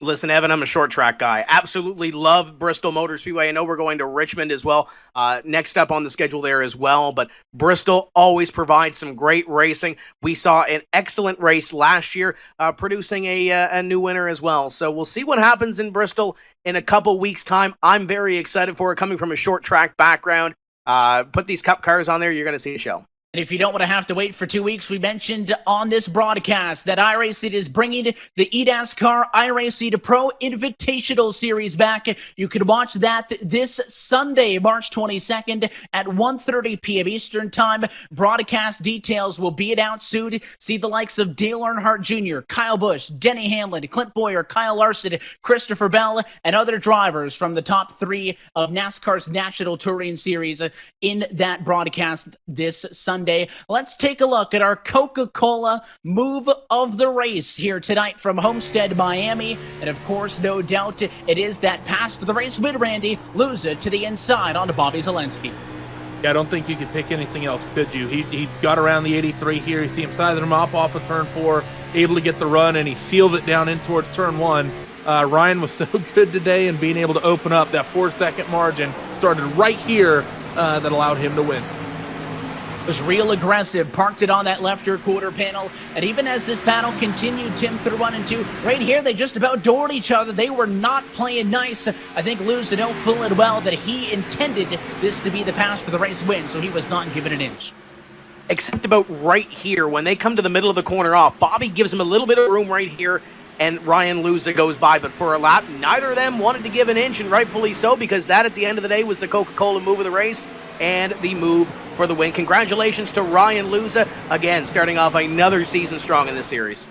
Listen, Evan, I'm a short track guy. Absolutely love Bristol Motor Speedway. I know we're going to Richmond as well, next up on the schedule there as well, but Bristol always provides some great racing. We saw an excellent race last year, producing a new winner as well. So we'll see what happens in Bristol in a couple weeks' time. I'm very excited for it, coming from a short track background. Put these cup cars on there, you're going to see a show. And if you don't want to have to wait for 2 weeks, we mentioned on this broadcast that iRacing is bringing the eNASCAR iRacing Pro Invitational Series back. You can watch that this Sunday, March 22nd at 1:30 p.m. Eastern Time. Broadcast details will be announced soon. See the likes of Dale Earnhardt Jr., Kyle Busch, Denny Hamlin, Clint Boyer, Kyle Larson, Christopher Bell, and other drivers from the top 3 of NASCAR's National Touring Series in that broadcast this Sunday Monday. Let's take a look at our Coca-Cola move of the race here tonight from Homestead, Miami. And of course, no doubt, it is that pass for the race with Randy. Lose it to the inside onto Bobby Zelensky. Yeah, I don't think you could pick anything else, could you? He got around the 83 here. You see him sizing him up off of turn 4, able to get the run, and he seals it down in towards turn 1. Ryan was so good today in being able to open up that 4-second margin. Started right here that allowed him to win. Was real aggressive, parked it on that left rear quarter panel, and even as this battle continued, Tim, through 1 and 2, right here they just about doored each other. They were not playing nice. I think Luza know full and well that he intended this to be the pass for the race win, so he was not given an inch. Except about right here, when they come to the middle of the corner off, Bobby gives him a little bit of room right here, and Ryan Luza goes by. But for a lap, neither of them wanted to give an inch, and rightfully so, because that at the end of the day was the Coca-Cola move of the race and the move for the win. Congratulations to Ryan Luza, again, starting off another season strong in this series.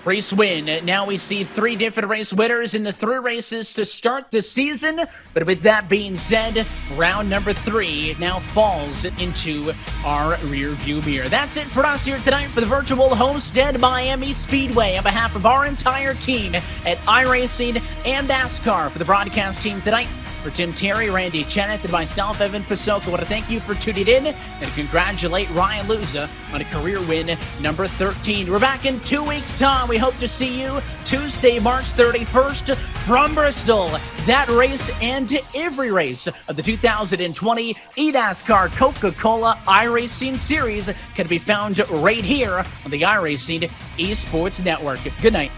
Race win. Now we see 3 different race winners in the 3 races to start the season. But with that being said, round number 3 now falls into our rear view mirror. That's it for us here tonight for the virtual Homestead Miami Speedway. On behalf of our entire team at iRacing and NASCAR, for the broadcast team tonight, for Tim Terry, Randy Chenneth, and myself, Evan Pasoko, I want to thank you for tuning in and congratulate Ryan Luza on a career win number 13. We're back in 2 weeks' time. We hope to see you Tuesday, March 31st from Bristol. That race and every race of the 2020 eNASCAR Coca-Cola iRacing Series can be found right here on the iRacing Esports Network. Good night.